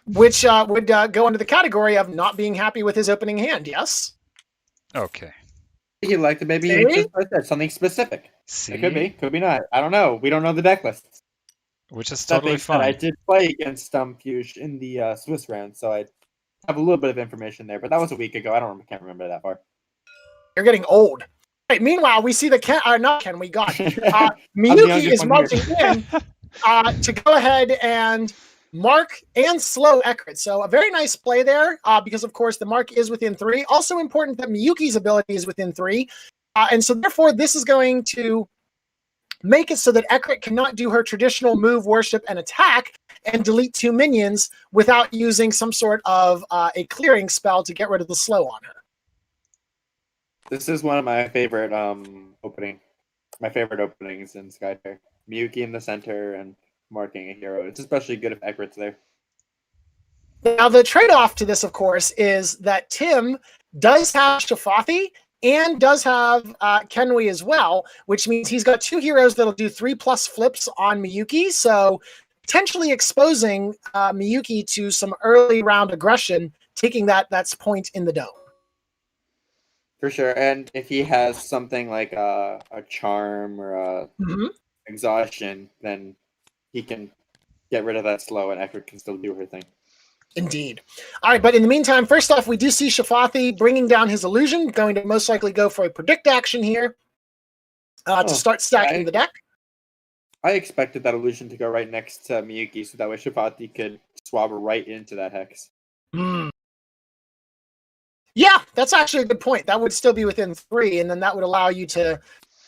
Which would go under the category of not being happy with his opening hand, yes?
Okay.
He liked it, maybe
See?
just like that, something specific.
See?
It could be not. I don't know. We don't know the deck lists.
Which is
That
totally
being said, I
fine.
did play against Fuchs in the Swiss round, so I have a little bit of information there, but that was a week ago. Can't remember that far.
You're getting old. Right, meanwhile, we see the we got
the
Miyuki
youngest
is
one
marching
here.
in to go ahead and mark and slow Ekrit. So a very nice play there because, of course, the mark is within 3. Also important that Miyuki's ability is within 3. And so, therefore, this is going to make it so that Ekrit cannot do her traditional move, worship, and attack and delete 2 minions without using some sort of a clearing spell to get rid of the slow on her.
This is one of my favorite openings in SkyTier. Miyuki in the center and marking a hero. It's especially good if Ekrit's there.
Now, the trade-off to this, of course, is that Tim does have Shafathi and does have Kenwi as well, which means he's got 2 heroes that'll do 3+ flips on Miyuki, so potentially exposing Miyuki to some early round aggression, taking that's point in the dome.
For sure. And if he has something like a charm or a exhaustion, then he can get rid of that slow and Eckert can still do her thing.
Indeed. All right, but in the meantime, first off, we do see Shafathi bringing down his illusion, going to most likely go for a predict action here to start stacking the deck.
I expected that illusion to go right next to Miyuki, so that way Shafathi could swab her right into that hex.
Yeah, that's actually a good point. That would still be within 3, and then that would allow you to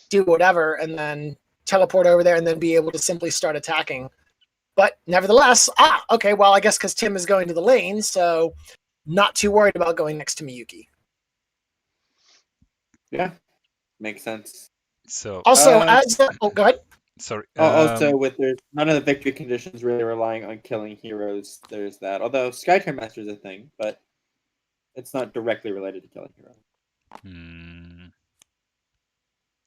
do whatever and then teleport over there and then be able to simply start attacking. But nevertheless, okay, well, I guess because Tim is going to the lane, so not too worried about going next to Miyuki.
Yeah, makes sense.
So
also, go ahead.
Sorry.
Also, with there's none of the victory conditions really relying on killing heroes. There's that. Although Skytear Master is a thing, but it's not directly related to killing heroes.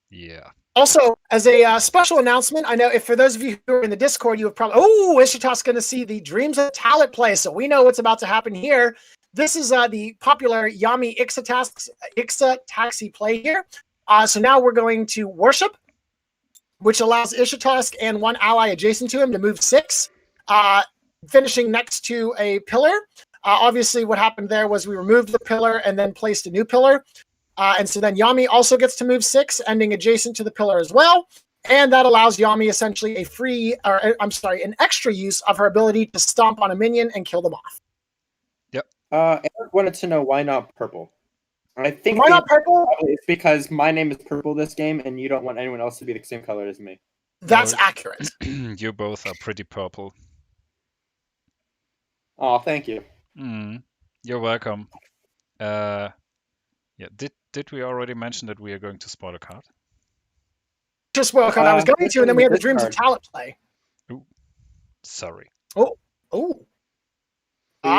Yeah.
Also, as a special announcement, I know if for those of you who are in the Discord, you have probably Ishita's going to see the Dreams of Talit play, so we know what's about to happen here. This is the popular Yami Ixa Taxi play here. So now we're going to Worship, which allows Ishitask and one ally adjacent to him to move 6, finishing next to a pillar. Obviously, what happened there was we removed the pillar and then placed a new pillar. And so then Yami also gets to move 6, ending adjacent to the pillar as well. And that allows Yami essentially an extra use of her ability to stomp on a minion and kill them off.
Yep.
Eric wanted to know why not purple. I think
why not purple?
It's because my name is Purple this game, and you don't want anyone else to be the same color as me.
That's accurate.
You both are pretty purple.
Oh, thank you.
You're welcome. Yeah. Did we already mention that we are going to spoil a card?
Just spoil a card. I was going to, and then we had the Dreams of Talit play.
Ooh. Sorry.
Oh.
We will be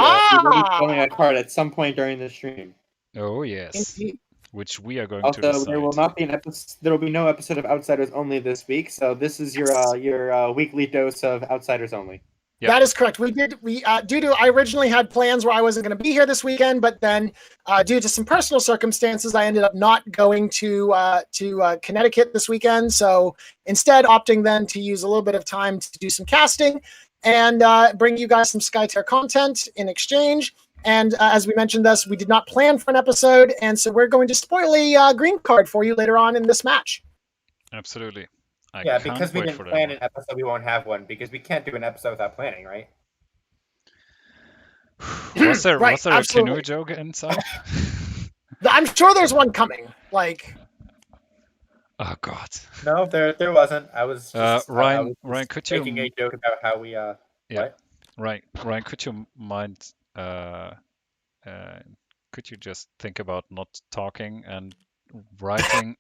spoiling a card at some point during the stream.
Oh yes. Indeed. Which we are going to
decide.
Also,
there will not be an episode. There will be no episode of Outsiders Only this week. So this is your weekly dose of Outsiders Only.
Yep. That is correct. I originally had plans where I wasn't going to be here this weekend, but then due to some personal circumstances, I ended up not going to Connecticut this weekend. So instead, opting then to use a little bit of time to do some casting and bring you guys some Skytear content in exchange. And as we mentioned this, we did not plan for an episode, and so we're going to spoil a green card for you later on in this match.
Absolutely.
Because we didn't plan an episode, we won't have one, because we can't do an episode without planning, right?
Was there a canoe joke inside?
I'm sure there's one coming.
Oh God.
No, there wasn't. I was just,
Ryan, could you
making a joke about how we what?
Ryan, could you mind could you just think about not talking and writing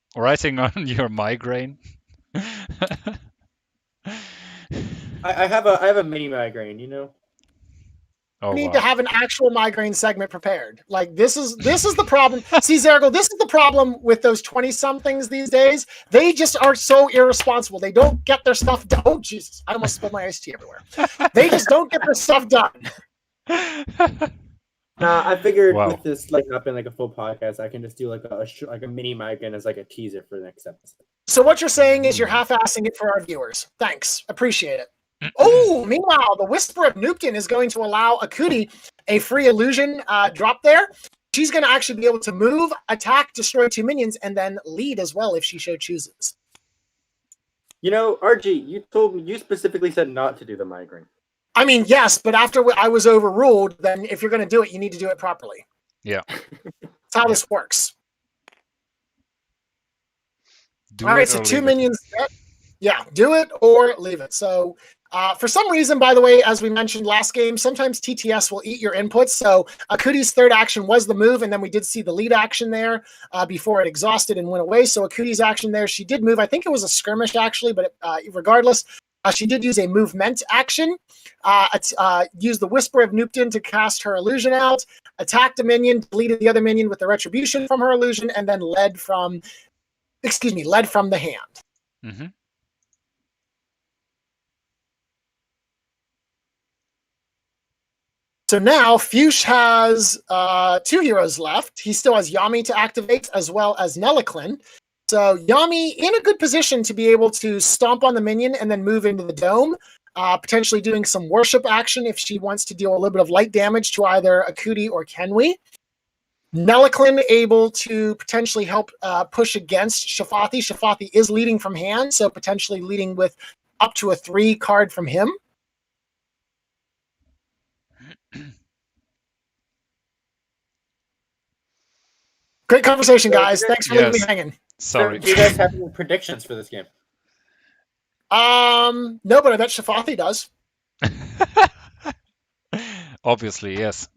on your migraine?
I have a mini migraine, you know.
Oh, we need to have an actual migraine segment prepared. This is the problem. See, Zaraghul, this is the problem with those 20-somethings these days. They just are so irresponsible. They don't get their stuff done. Oh, Jesus. I almost spilled my iced tea everywhere. They just don't get their stuff done.
I figured with this not being a full podcast, I can just do a mini migraine as a teaser for the next episode.
So what you're saying is you're half-assing it for our viewers. Thanks. Appreciate it. Oh, meanwhile, the Whisper of Nupton is going to allow Akuti a free illusion drop there. She's going to actually be able to move, attack, destroy 2 minions, and then lead as well if she so chooses.
You know, RG, you specifically said not to do the migraine.
I mean, yes, but after I was overruled, then if you're going to do it, you need to do it properly.
Yeah.
That's how this works. All right, so 2 minions. Yeah, do it or leave it. So for some reason, by the way, as we mentioned last game, sometimes TTS will eat your inputs. So Akuti's third action was the move, and then we did see the lead action there before it exhausted and went away. So Akuti's action there, she did move. I think it was a skirmish, actually, but regardless, she did use a movement action. Use the Whisper of Nupton to cast her illusion out, attacked a minion, deleted the other minion with the retribution from her illusion, and then led from the hand.
Mm-hmm.
So now Fuchs has 2 heroes left. He still has Yami to activate as well as Nelliclin. So Yami in a good position to be able to stomp on the minion and then move into the dome, potentially doing some worship action if she wants to deal a little bit of light damage to either Akuti or Kenwi. Nelliclin able to potentially help push against Shafathi. Shafathi is leading from hand, so potentially leading with up to a 3 card from him. Great conversation, guys. Thanks for leaving me hanging.
Sorry.
Do you guys have any predictions for this game?
No, but I bet Shafathi does.
Obviously, yes.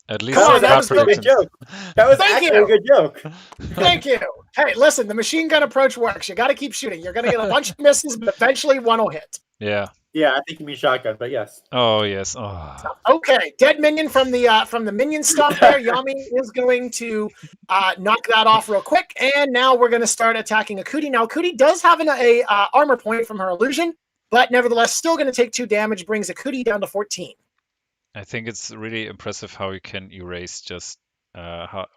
At least
Come on, that
our
was a good
predictions.
joke. That was
Thank
actually
you.
a good joke.
Thank you. Hey, listen, the machine gun approach works. You got to keep shooting. You're going to get a bunch of misses, but eventually one will hit.
Yeah.
Yeah, I think you mean shotgun, but yes.
Oh, yes. Oh.
Okay, dead minion from the minion stuff there. Yami is going to knock that off real quick, and now we're going to start attacking Akuti. Now, Akuti does have an armor point from her illusion, but nevertheless, still going to take 2 damage, brings Akuti down to 14.
I think it's really impressive how you can erase just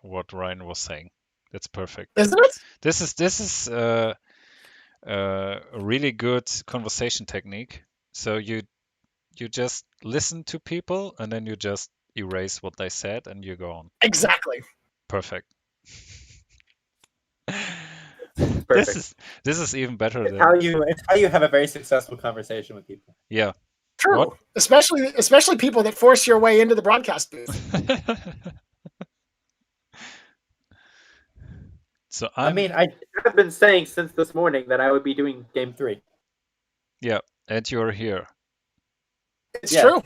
what Ryan was saying. That's perfect.
Isn't it?
This is a really good conversation technique. So you just listen to people and then you just erase what they said and you go on.
Exactly.
Perfect.
Perfect.
This is even better
It's
than
how you have a very successful conversation with people.
yeah.
True.
What?
Especially people that force your way into the broadcast booth.
So
I mean, I have been saying since this morning that I would be doing game 3.
yeah, and you're here.
It's true.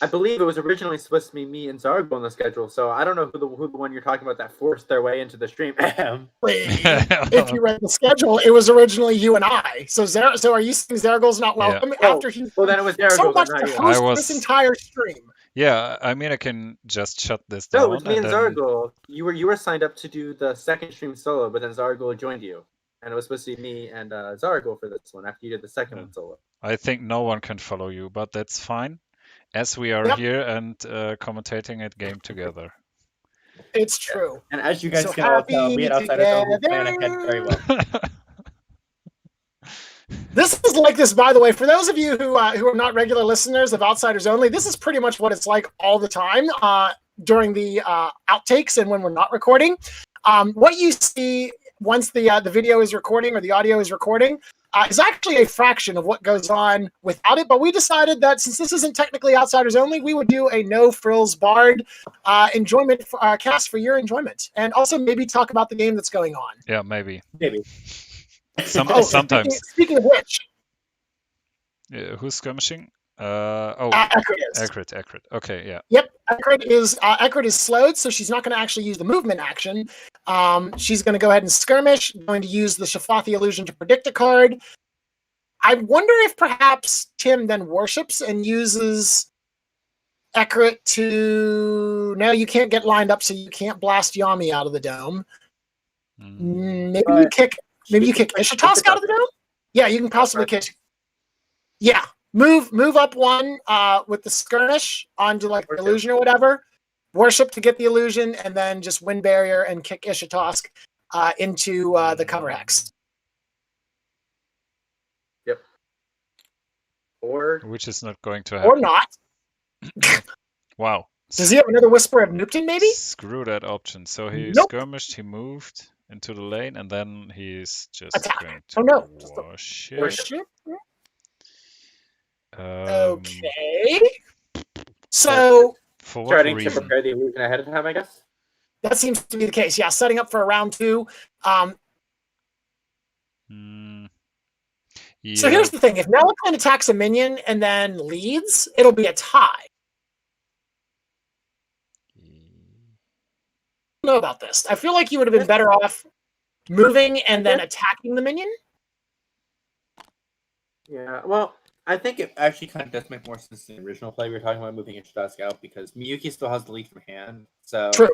I believe it was originally supposed to be me and Zaraghul on the schedule, so I don't know who the one you're talking about that forced their way into the stream.
If you read the schedule, it was originally you and I. So are you saying Zaraghul's not welcome after he?
Well, then it was Zaraghul,
so much
not
to
you.
host this entire stream.
Yeah, I mean, I can just shut this down.
No, it was me and
then...
Zaraghul. You were signed up to do the second stream solo, but then Zaraghul joined you, and it was supposed to be me and Zaraghul for this one after you did the second one solo.
I think no one can follow you, but that's fine, as we are here and commentating a game together.
It's true.
And as you guys can all tell, me and Outsiders only plan ahead very well.
This is like this, by the way, for those of you who are not regular listeners of Outsiders Only, this is pretty much what it's like all the time during the outtakes and when we're not recording. What you see once the video is recording or the audio is recording is actually a fraction of what goes on without it. But we decided that since this isn't technically Outsiders Only, we would do a no frills barred enjoyment cast for your enjoyment, and also maybe talk about the game that's going on.
Yeah, maybe.
Sometimes. Speaking of which,
who's skirmishing?
Akrit.
Akrit. Okay, yeah.
Yep, Akrit is slowed, so she's not going to actually use the movement action. She's going to go ahead and skirmish, going to use the Shafathi illusion to predict a card. I wonder if perhaps Tim then worships and uses Akrit to... No, you can't get lined up, so you can't blast Yami out of the dome. Maybe you kick Ishitosk out of the dome? Yeah, you can possibly kick... Yeah. Move up 1 with the skirmish onto like the illusion or whatever. Worship to get the illusion, and then just wind barrier and kick Ishitosk into the cover hex.
Yep. Or
which is not going to happen.
Or not.
Wow.
Does he have another Whisper of Nupton, maybe?
Screw that option. So he skirmished, he moved into the lane, and then he's just going to worship.
Okay. So
for what
starting
reason?
to prepare the illusion ahead of time, I guess.
That seems to be the case. Yeah, setting up for a round 2.
Yeah.
So here's the thing: if Nelliclin attacks a minion and then leads, it'll be a tie. I don't know about this. I feel like you would have been better off moving and then attacking the minion.
Yeah, well, I think it actually kind of does make more sense than the original play. We were talking about moving Ishitosk out because Miyuki still has the lead from hand. So
true.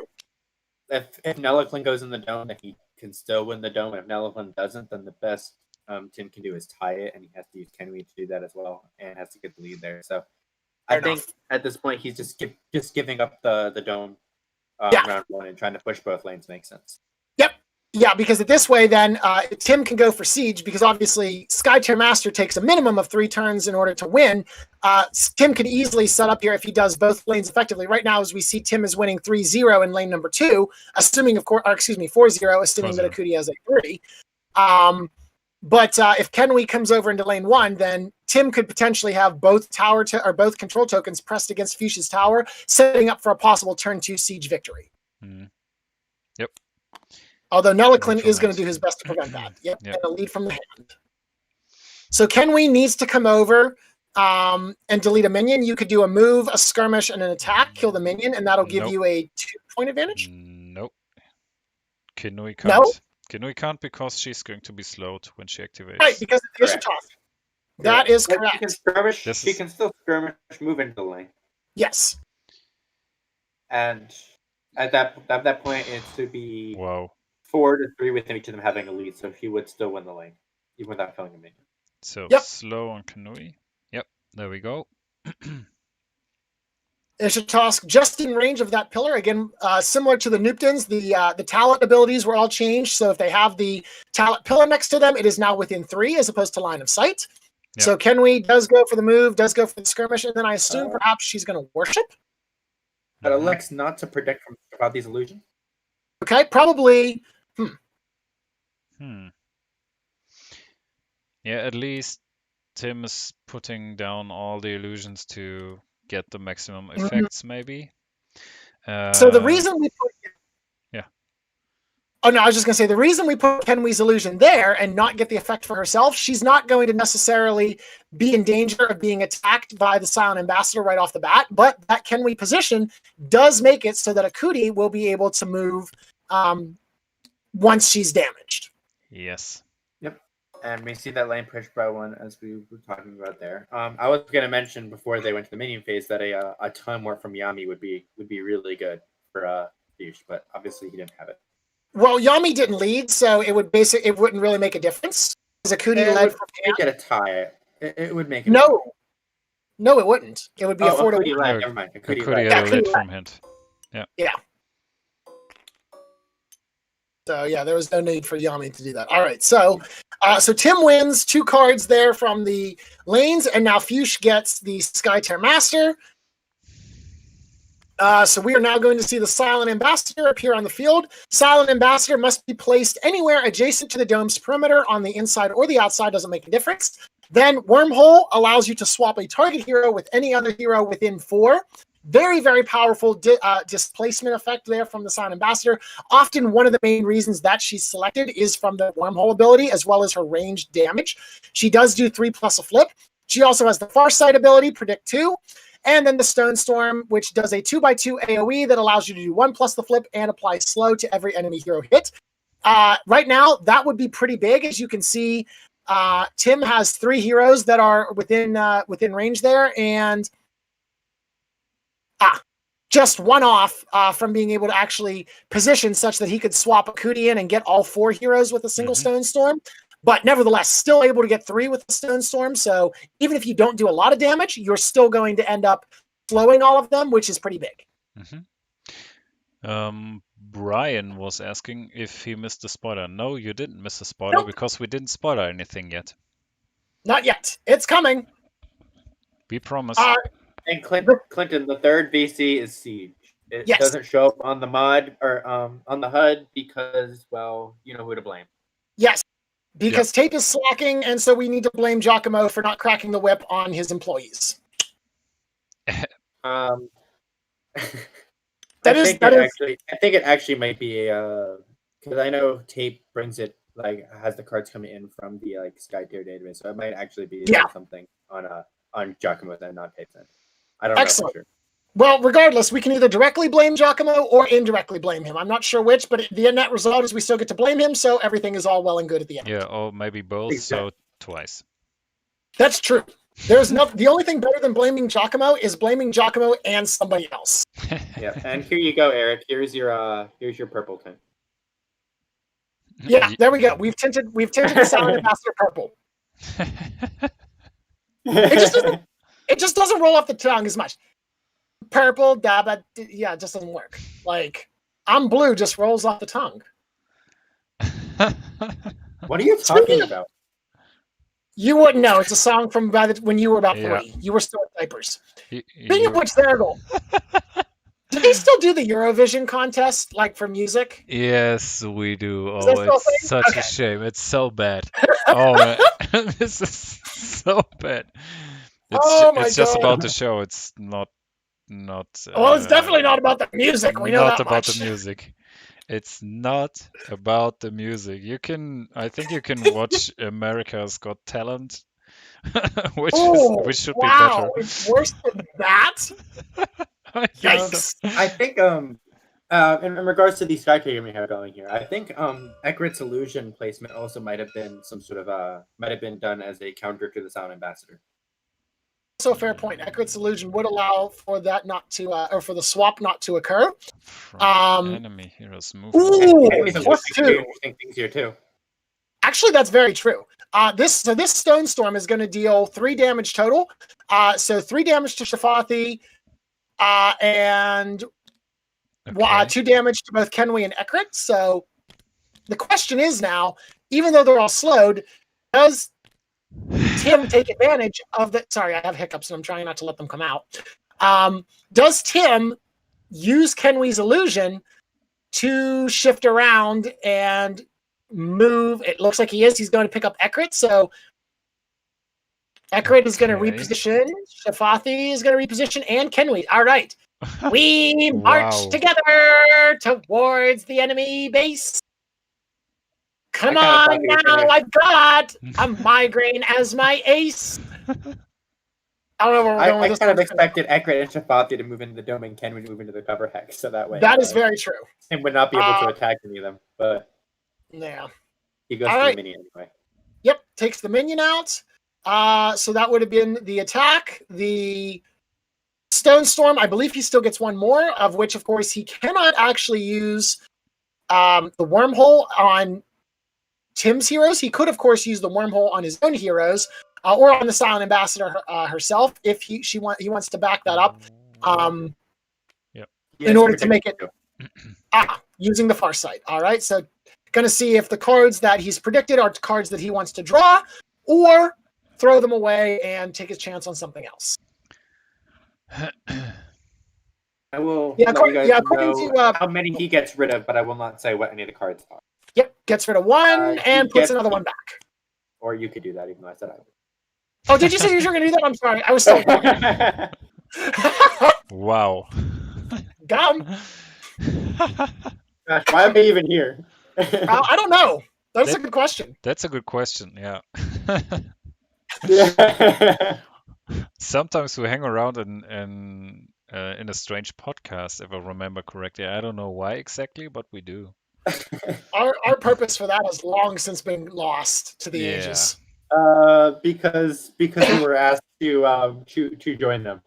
If Nelliclin goes in the dome, then he can still win the dome. And if Nelliclin doesn't, then the best Tim can do is tie it, and he has to use Kenwi to do that as well, and has to get the lead there. So I think at this point he's just giving up the dome round one and trying to push both lanes makes sense.
Yep. Yeah, because this way then Tim can go for siege because obviously Sky Tier Master takes a minimum of 3 turns in order to win. Tim could easily set up here if he does both lanes effectively. Right now, as we see, Tim is winning 3-0 in lane number 2, assuming 4-0, assuming that Akudi has a 3. But if Kenwee comes over into lane 1, then Tim could potentially have both both control tokens pressed against Fuchsia's tower, setting up for a possible turn 2 siege victory.
Yep.
Although Nelliclin is going to do his best to prevent that. Yep. And a lead from the hand. So Kenwee needs to come over and delete a minion. You could do a move, a skirmish, and an attack, kill the minion, and that'll give you a 2-point advantage?
Nope. Kenwee can't. No? Kenwee can't because she's going to be slowed when she activates.
Right, because of the issue toss. That is correct.
She can still skirmish, move into the lane.
Yes.
And at that point, it should be 4-3 with each of them having a lead, so he would still win the lane, even without killing a minion.
So slow on Kenwee. Yep, there we go.
Ishitosk just in range of that pillar. Again, similar to the Nuptons, the talent abilities were all changed. So if they have the talent pillar next to them, it is now within 3 as opposed to line of sight. Yep. So Kenwee does go for the move, does go for the skirmish, and then I assume perhaps she's going to worship.
But elects not to predict about these illusions.
Okay, probably.
Yeah, at least Tim is putting down all the illusions to get the maximum effects, maybe.
So the reason we put... Oh, no, I was just going to say, the reason we put Kenwee's illusion there and not get the effect for herself, she's not going to necessarily be in danger of being attacked by the Silent Ambassador right off the bat, but that Kenwee position does make it so that Akudi will be able to move once she's damaged.
Yes.
Yep. And we see that lane push by one, as we were talking about there. I was going to mention before they went to the minion phase that a ton more from Yami would be really good for Fuchs, but obviously he didn't have it.
Well, Yami didn't lead, so it wouldn't really make a difference. Because Akudi led for
make it a tie. It would make it.
No, it wouldn't. It would be a 4-1.
Never mind.
Akudi had a lead from hint.
Yeah. So yeah, there was no need for Yami to do that. All right, so Tim wins 2 cards there from the lanes, and now Fuchs gets the Sky Tier Master. So we are now going to see the Silent Ambassador appear on the field. Silent Ambassador must be placed anywhere adjacent to the dome's perimeter on the inside or the outside, doesn't make a difference. Then Wormhole allows you to swap a target hero with any other hero within 4. Very, very powerful displacement effect there from the Silent Ambassador. Often one of the main reasons that she's selected is from the Wormhole ability as well as her ranged damage. She does do 3+ a flip. She also has the Farsight ability, Predict 2. And then the Stone Storm, which does a 2x2 AoE that allows you to do 1+ the flip and apply slow to every enemy hero hit. Right now, that would be pretty big. As you can see, Tim has 3 heroes that are within range there, and just one off from being able to actually position such that he could swap Akudi in and get all 4 heroes with a single Stone Storm. But nevertheless, still able to get 3 with the Stone Storm. So even if you don't do a lot of damage, you're still going to end up slowing all of them, which is pretty big.
Brian was asking if he missed the spoiler. No, you didn't miss the spoiler because we didn't spoiler anything yet.
Not yet. It's coming.
We promise.
And Clinton, the 3rd VC is Siege. It doesn't show up on the mod or on the HUD because, well, you know who to blame.
Yes. Because tape is slacking, and so we need to blame Giacomo for not cracking the whip on his employees.
I think it actually might be because I know tape brings it has the cards coming in from the Sky Tier database, so it might actually be something on Giacomo that not tape sent. I don't know for sure.
Well, regardless, we can either directly blame Giacomo or indirectly blame him. I'm not sure which, but the net result is we still get to blame him, so everything is all well and good at the end.
Yeah, or maybe both, so twice.
That's true. The only thing better than blaming Giacomo is blaming Giacomo and somebody else.
Yeah, and here you go, Eric. Here's your purple tint.
Yeah, there we go. We've tinted the Silent Ambassador purple. It just doesn't. It just doesn't roll off the tongue as much. Purple, daba, yeah, it just doesn't work. Like, I'm blue just rolls off the tongue.
What are you talking about?
You wouldn't know. It's a song from when you were about 3. You were still in diapers. Speaking of which, Zaraghul, do they still do the Eurovision contest, like for music?
Yes, we do.
Is that
Oh,
still a
it's
thing?
such
Okay.
a shame. It's so bad. Oh, man. This is so bad.
Oh my
It's just
God.
about the show. It's not.
Well, it's definitely not about the music. We know
Not
that
about
much.
the music. It's not about the music. I think you can watch America's Got Talent, which should be
wow,
better.
it's worse than that. Yikes!
I think in regards to the Sky game we have going here, I think Ecrit's illusion placement also might have been some sort of might have been done as a counter to the Sound Ambassador.
Also, a fair point. Ecrit's illusion would allow for that not to, or for the swap not to occur.
Enemy heroes move.
Ooh,
Enemies are
plus
doing
2.
interesting things here too.
Actually, that's very true. This Stone Storm is going to deal 3 damage total. So 3 damage to Shafathi, and 2 damage to both Kenwi and Ekrit. So the question is now, even though they're all slowed, does Tim take advantage of the... Sorry, I have hiccups and I'm trying not to let them come out. Does Tim use Kenwi's illusion to shift around and move? It looks like he is. He's going to pick up Ekrit. So Ekrit is going to reposition. Shafathi is going to reposition, and Kenwi. All right. We march together towards the enemy base. Come on now, I've got a migraine as my ace. I don't know where we're going with this.
I kind of expected Ekrit and Shafathi to move into the dome and Ken would move into the cover hex, so that way.
That is very true.
Tim would not be able to attack any of them, but
yeah,
he goes to the minion anyway.
Yep, takes the minion out. So that would have been the attack. The Stone Storm, I believe he still gets one more, of which, of course, he cannot actually use the wormhole on Tim's heroes. He could, of course, use the wormhole on his own heroes, or on the Silent Ambassador herself, if he wants to back that up. In order to make it using the Farsight. All right, so going to see if the cards that he's predicted are cards that he wants to draw, or throw them away and take his chance on something else.
I will
let you guys
know how many he gets rid of, but I will not say what any of the cards are.
Yep, gets rid of one and puts another one back.
Or you could do that, even though I said I would.
Oh, did you say you were going to do that? I'm sorry. I was still
Wow.
Gum.
Gosh, why am I even here?
I don't know. That's a good question.
That's a good question, yeah.
Yeah.
Sometimes we hang around in a strange podcast, if I remember correctly. I don't know why exactly, but we do.
Our purpose for that has long since been lost to the ages.
Because we were asked to join them.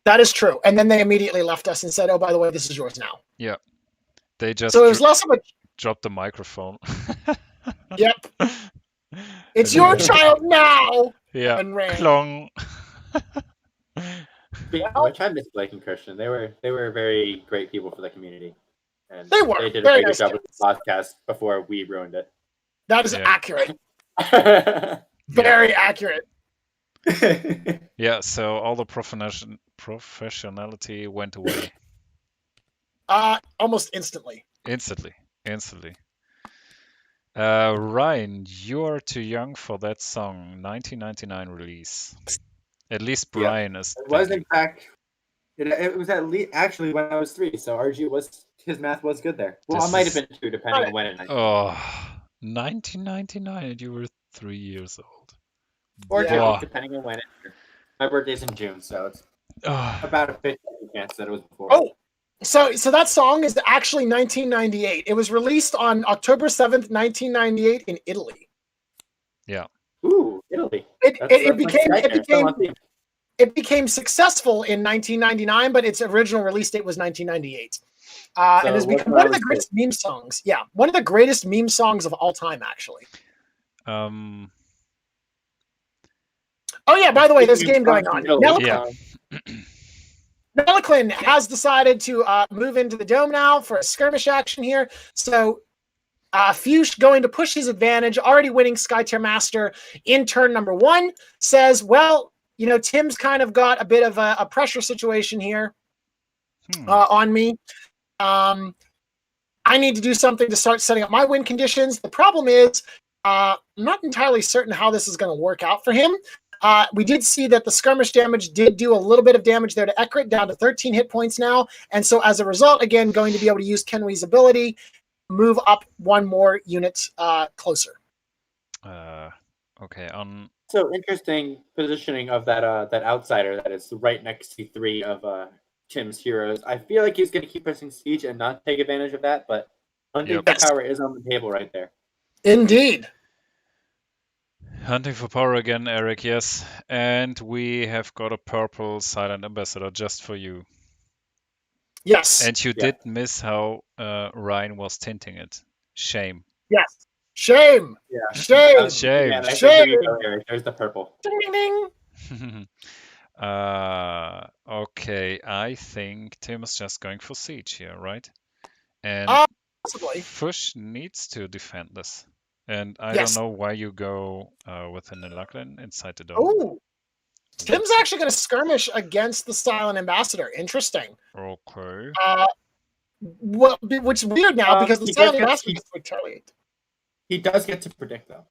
That is true. And then they immediately left us and said, "Oh, by the way, this is yours now."
Yeah. They just
so it was less of a
dropped the microphone.
Yep. It's your child now.
Yeah.
And ran.
Klong.
Yeah, which I miss Blake and Christian. They were very great people for the community. And
they were.
They did a very good job with the podcast before we ruined it.
That is accurate. Very accurate.
Yeah, so all the professionality went away.
Almost instantly.
Instantly. Ryan, you're too young for that song. 1999 release. At least Brian is.
It was in fact. It was at least actually when I was 3. So RG his math was good there. Well, I might have been 2 depending on when it.
1999, and you were 3 years old.
Or 2, depending on when it. My birthday's in June, so it's about a 50% chance that it was before.
Oh, so that song is actually 1998. It was released on October 7th, 1998 in Italy.
Yeah.
Ooh, Italy.
It became successful in 1999, but its original release date was 1998. And has become one of the greatest meme songs. Yeah, one of the greatest meme songs of all time, actually. Oh yeah, by the way, there's a game going on.
Yeah.
Meliklin has decided to move into the dome now for a skirmish action here. So Fuchs going to push his advantage, already winning Sky Tier Master in turn number 1, says, well, you know, Tim's kind of got a bit of a pressure situation here on me. I need to do something to start setting up my win conditions. The problem is, I'm not entirely certain how this is going to work out for him. We did see that the skirmish damage did do a little bit of damage there to Ekrit, down to 13 hit points now. And so as a result, again, going to be able to use Kenwi's ability, move up 1 more unit closer.
Okay.
So interesting positioning of that that outsider that is right next to 3 of Tim's heroes. I feel like he's going to keep pressing siege and not take advantage of that, but hunting for power is on the table right there.
Indeed.
Hunting for power again, Eric, yes. And we have got a purple silent ambassador just for you.
Yes.
And you did miss how Ryan was tinting it. Shame.
Yes. Shame.
Yeah.
Shame.
Shame.
Yeah,
Shame.
There's the purple.
Ding, ding, ding.
Okay, I think Tim is just going for siege here, right? And
Possibly.
Fush needs to defend this. And I
Yes.
don't know why you go with an Meliklin inside the dome.
Oh, Tim's actually going to skirmish against the Silent Ambassador. Interesting.
Okay.
Well, which is weird now because the
he
Silent
does get-
Ambassador
he-
gets to retaliate.
He does get to predict, though.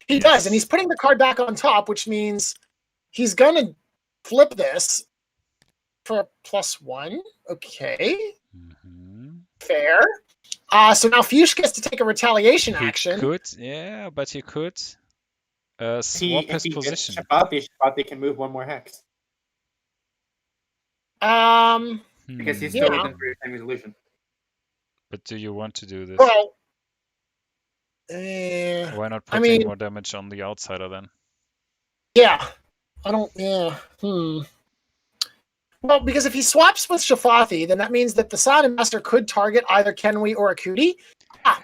He does, and he's putting the card back on top, which means he's going to flip this for a +1. Okay.
Mm-hmm.
Fair. So now Fuchs gets to take a retaliation action.
Could, yeah, but he could swap
If
his
he
position.
gets Shapathi can move 1 more hex because he's still
Yeah.
within 3 time resolution.
But do you want to do this?
Well,
Why not
I
putting
mean-
more damage on the outsider then?
yeah. I don't, yeah. Well, because if he swaps with Shafathi, then that means that the Silent Master could target either Kenwi or Akuti.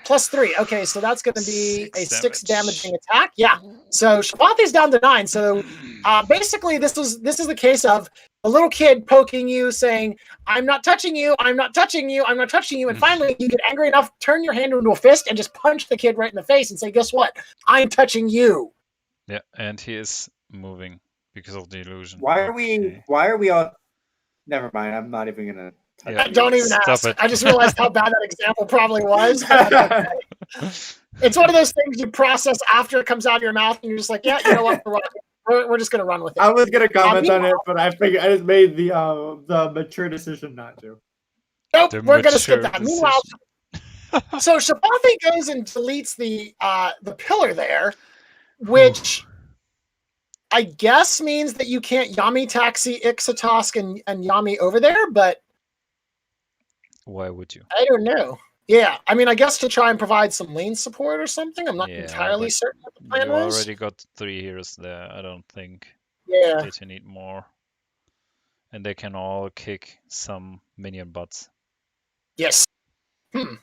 +3. Okay, so that's going to be
6
a 6
damage.
damaging attack. Yeah. So Shafathi's down to 9. So basically, this is the case of a little kid poking you, saying, "I'm not touching you. I'm not touching you. I'm not touching you." And finally, you get angry enough, turn your hand into a fist, and just punch the kid right in the face and say, "Guess what? I'm touching you."
Yeah, and he is moving because of the illusion.
Why are
Okay.
we all? Never mind. I'm not even gonna.
Yeah.
Don't even
Stop
ask.
it.
I just realized how bad that example probably was. but that's okay. It's one of those things you process after it comes out of your mouth, and you're just like, "Yeah, you know what? We're just gonna run with it."
I was gonna comment on it,
meanwhile-
but I figured I just made the mature decision not to.
Nope,
The
we're gonna skip
mature
that. Meanwhile, so Shapathi goes and deletes the pillar there, which I guess means that you can't Yami taxi Ixatosk and Yami over there, but
Why would you?
I don't know. Yeah, I mean, I guess to try and provide some lane support or something. I'm not
Yeah,
entirely
but
certain what the plan
You
was.
already got 3 heroes there. I don't think
Yeah.
that you need more. And they can all kick some minion butts.
Yes.
Hmm.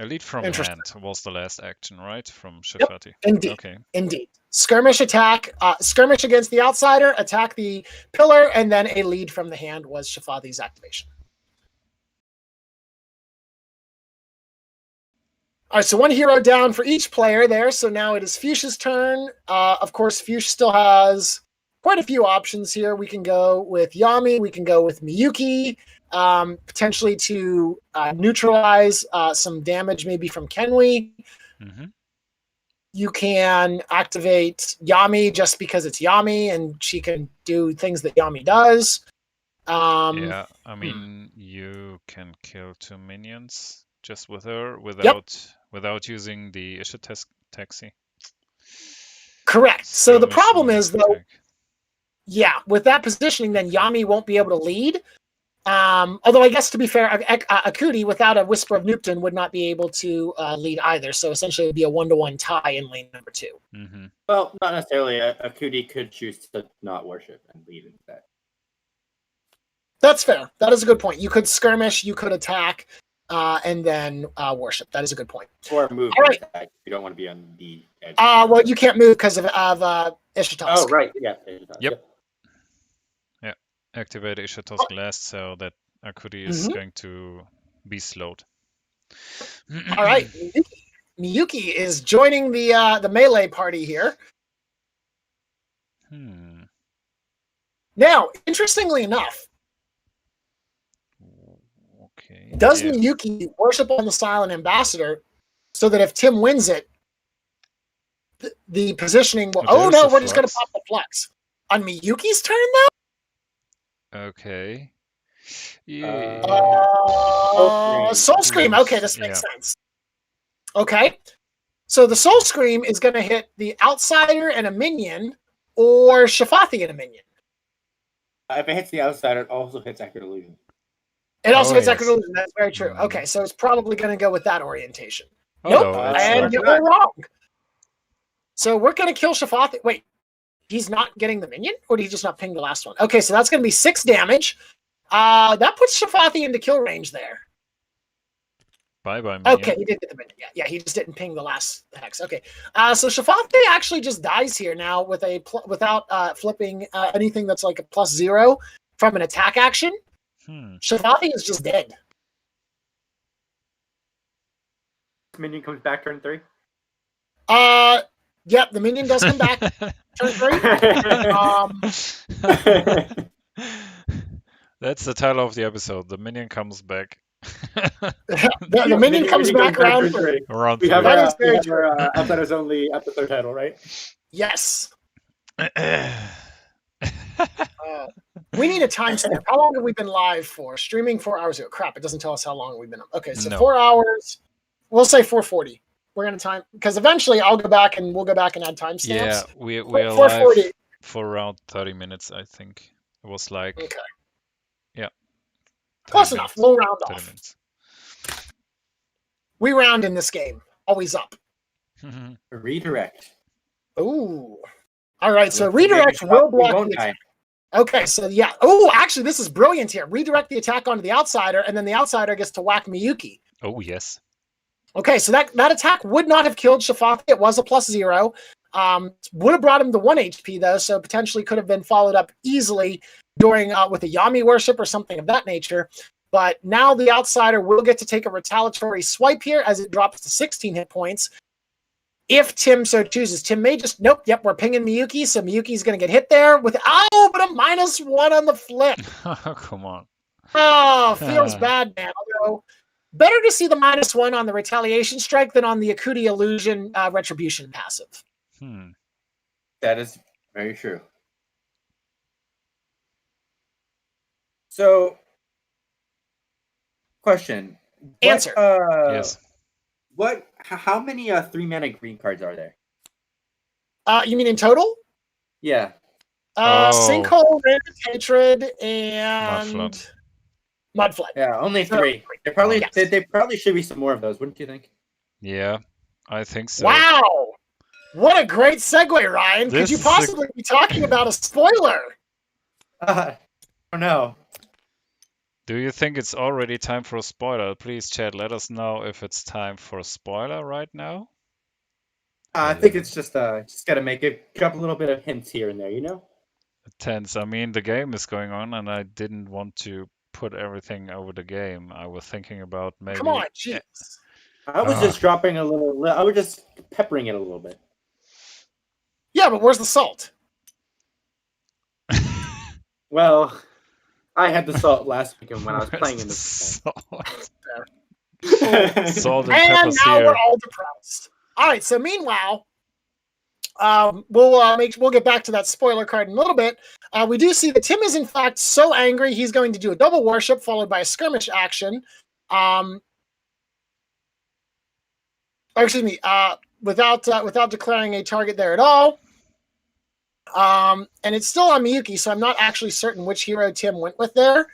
A lead from
Interesting.
hand was the last action, right? From Shafati.
Indeed.
Okay.
Indeed. Skirmish attack, skirmish against the outsider, attack the pillar, and then a lead from the hand was Shafathi's activation. All right, so 1 hero down for each player there. So now it is Fuchs's turn. Of course, Fuchs still has quite a few options here. We can go with Yami. We can go with Miyuki, potentially to neutralize some damage maybe from Kenwi.
Mm-hmm.
You can activate Yami just because it's Yami and she can do things that Yami does.
Yeah, I mean, you can kill 2 minions just with her without using the issue taxi.
Correct. So the problem is, though,
attack.
yeah, with that positioning, then Yami won't be able to lead. Although I guess to be fair, Akuti without a Whisper of Nupton would not be able to lead either. So essentially, it would be a 1-to-1 tie in lane number 2.
Mm-hmm.
Well, not necessarily. Akuti could choose to not worship and lead instead.
That's fair. That is a good point. You could skirmish, you could attack. and then worship. That is a good point.
Or move.
All right.
You don't want to be on the edge.
Well, you can't move because of Ishitask.
Oh, right. Yeah.
Yep. Yeah. Activate Ishitask last so that Akudi is going to be slowed.
All right. Miyuki is joining the melee party here. Now, interestingly enough, does Miyuki worship on the Silent Ambassador so that if Tim wins it, the positioning will... Oh, no, we're just going to pop the flux. On Miyuki's turn, though?
Okay.
Soul Scream. Okay, this makes sense. Okay. So the Soul Scream is going to hit the Outsider and a minion, or Shafathi and a minion.
If it hits the Outsider, it also hits Accurate Illusion.
It also hits Accurate Illusion. That's very true. Okay, so it's probably going to go with that orientation. Nope, and you were wrong. So we're going to kill Shafathi. Wait, he's not getting the minion? Or did he just not ping the last one? Okay, so that's going to be 6 damage. That puts Shafathi into kill range there.
Bye-bye, minion.
Okay, he did get the minion. Yeah, he just didn't ping the last hex. Okay, so Shafathi actually just dies here now with without flipping anything that's like a +0 from an attack action. Shafathi is just dead.
Minion comes back turn 3.
Yep, the minion does come back turn 3.
That's the title of the episode. The minion comes back.
the minion comes back around 3.
Around 3.
We have our Outsiders Only episode title, right?
Yes. We need a timestamp. How long have we been live for? Streaming 4 hours ago. Crap, it doesn't tell us how long we've been up. Okay, so 4 hours. We'll say 4:40. We're gonna time because eventually I'll go back and we'll go back and add timestamps.
Yeah, we're live for around 30 minutes, I think. It was like
close enough. We'll round off. Minutes. We round in this game. Always up.
Redirect.
Ooh. All right, so redirect will block the attack. Okay, so yeah. Oh, actually, this is brilliant here. Redirect the attack onto the Outsider, and then the Outsider gets to whack Miyuki.
Oh, yes.
Okay, so that attack would not have killed Shafathi. It was a +0. Would have brought him to 1 HP, though, so potentially could have been followed up easily during with a Yami worship or something of that nature. But now the Outsider will get to take a retaliatory swipe here as it drops to 16 hit points. If Tim so chooses. Tim may just, we're pinging Miyuki, so Miyuki's going to get hit there with, but a -1 on the flip.
Oh, come on.
Oh, feels bad, man. Although, better to see the -1 on the retaliation strike than on the Akudi Illusion retribution passive.
That is very true. So, question.
Answer.
Yes.
How many 3-mana green cards are there?
You mean in total?
Yeah.
Sinkhole, Rampant Hatred, and Mudflood.
Yeah, only 3. They probably should be some more of those, wouldn't you think?
Yeah, I think so.
Wow! What a great segue, Ryan. Could you possibly be talking about a spoiler?
I don't know.
Do you think it's already time for a spoiler? Please, chat, let us know if it's time for a spoiler right now.
I think it's just gotta drop a little bit of hints here and there, you know?
Tense. I mean, the game is going on, and I didn't want to put everything over the game. I was thinking about maybe.
Come on, jeez.
I was just dropping a little. I was just peppering it a little bit.
Yeah, but where's the salt?
Well, I had the salt last weekend when I was playing in this.
Salt
and now we're all depressed. All right. So meanwhile, we'll get back to that spoiler card in a little bit. We do see that Tim is in fact so angry he's going to do a double worship followed by a skirmish action. Without declaring a target there at all. And it's still on Miyuki, so I'm not actually certain which hero Tim went with there.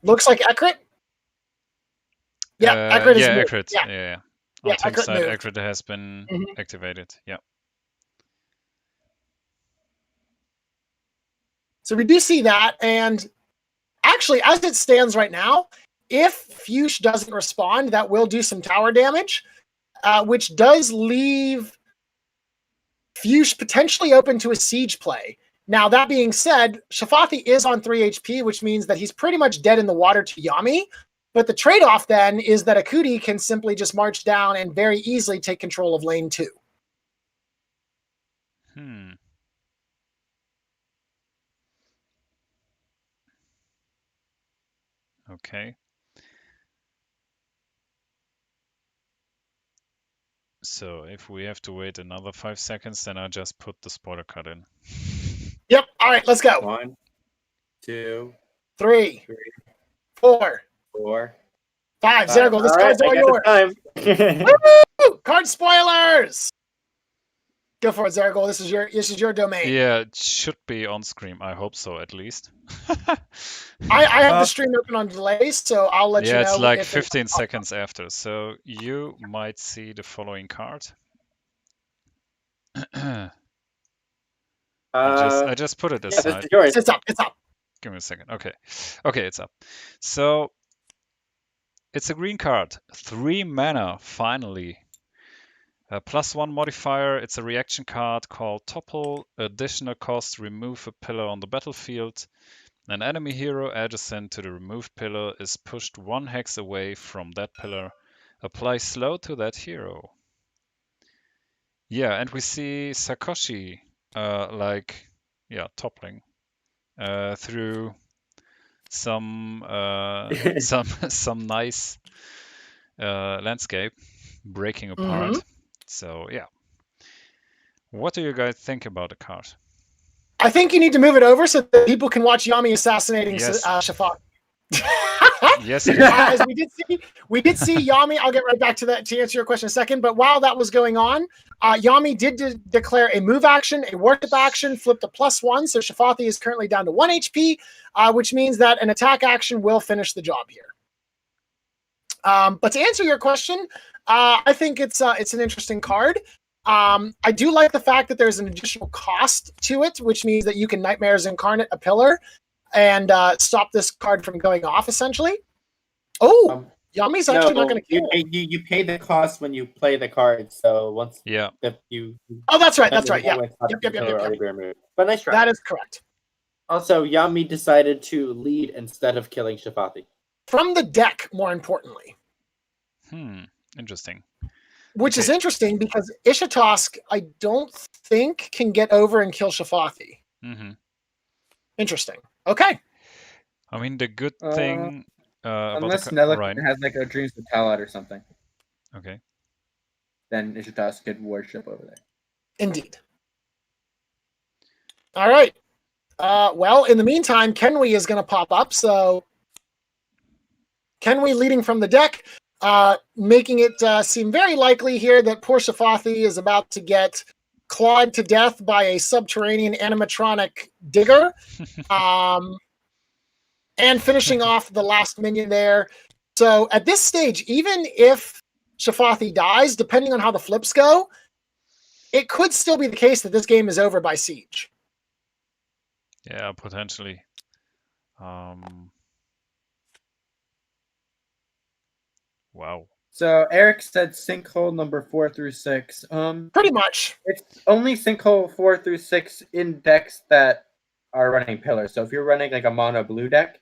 Looks like Ekrit. Yeah, Ekrit is moved.
Ekrit. Yeah. On Tim's side, Ekrit has been activated. Yeah.
So we do see that, and actually, as it stands right now, if Fuchs doesn't respond, that will do some tower damage, which does leave Fuchs potentially open to a siege play. Now, that being said, Shafathi is on 3 HP, which means that he's pretty much dead in the water to Yami. But the trade-off then is that Akuti can simply just march down and very easily take control of lane 2.
Okay. So if we have to wait another 5 seconds, then I just put the spoiler cut in.
Yep. All right, let's go.
1, 2,
3, 4,
4,
5. Zaraghul, this card's all yours.
Time.
Woo! Card spoilers. Go for it, Zaraghul. This is your domain.
Yeah, it should be on screen. I hope so, at least.
I have the stream open on delay, so I'll let you know.
Yeah, it's like
if
15 seconds after. So you might see the following card. I just put it aside.
This is yours.
It's up. It's up.
Give me a second. Okay. Okay, it's up. So it's a green card. 3 mana, finally. +1 modifier. It's a reaction card called Topple. Additional cost, remove a pillar on the battlefield. An enemy hero adjacent to the removed pillar is pushed 1 hex away from that pillar. Apply slow to that hero. Yeah, and we see Sakoshi toppling through some nice landscape, breaking apart. So yeah, what do you guys think about the card?
I think you need to move it over so that people can watch Yami assassinating Shafathi.
Yes,
as we did see Yami. I'll get right back to that to answer your question in a second. But while that was going on, Yami did declare a move action, a worship action, flipped a +1. So Shafathi is currently down to 1 HP, which means that an attack action will finish the job here. But to answer your question, I think it's an interesting card. I do like the fact that there's an additional cost to it, which means that you can Nightmares Incarnate a pillar and stop this card from going off, essentially. Oh, Yami's actually not going to kill.
You pay the cost when you play the card, so once you...
Oh, that's right, that's right, yeah.
Yep. But nice try.
That is correct.
Also, Yami decided to lead instead of killing Shafathi.
From the deck, more importantly.
Interesting.
Which is interesting because Ishitosk, I don't think, can get over and kill Shafathi. Interesting. Okay.
I mean, the good thing...
unless Nellican has like a Dreams of Talat or something.
Okay.
Then Ishitosk could worship over there.
Indeed. All right. Well, in the meantime, Kenwi is going to pop up. So Kenwi leading from the deck, making it seem very likely here that poor Shafathi is about to get clawed to death by a subterranean animatronic digger. And finishing off the last minion there. So at this stage, even if Shafathi dies, depending on how the flips go, it could still be the case that this game is over by siege.
Yeah, potentially. Wow.
So Eric said sinkhole number 4 through 6.
Pretty much.
It's only sinkhole 4 through 6 in decks that are running pillars. So if you're running like a mono blue deck,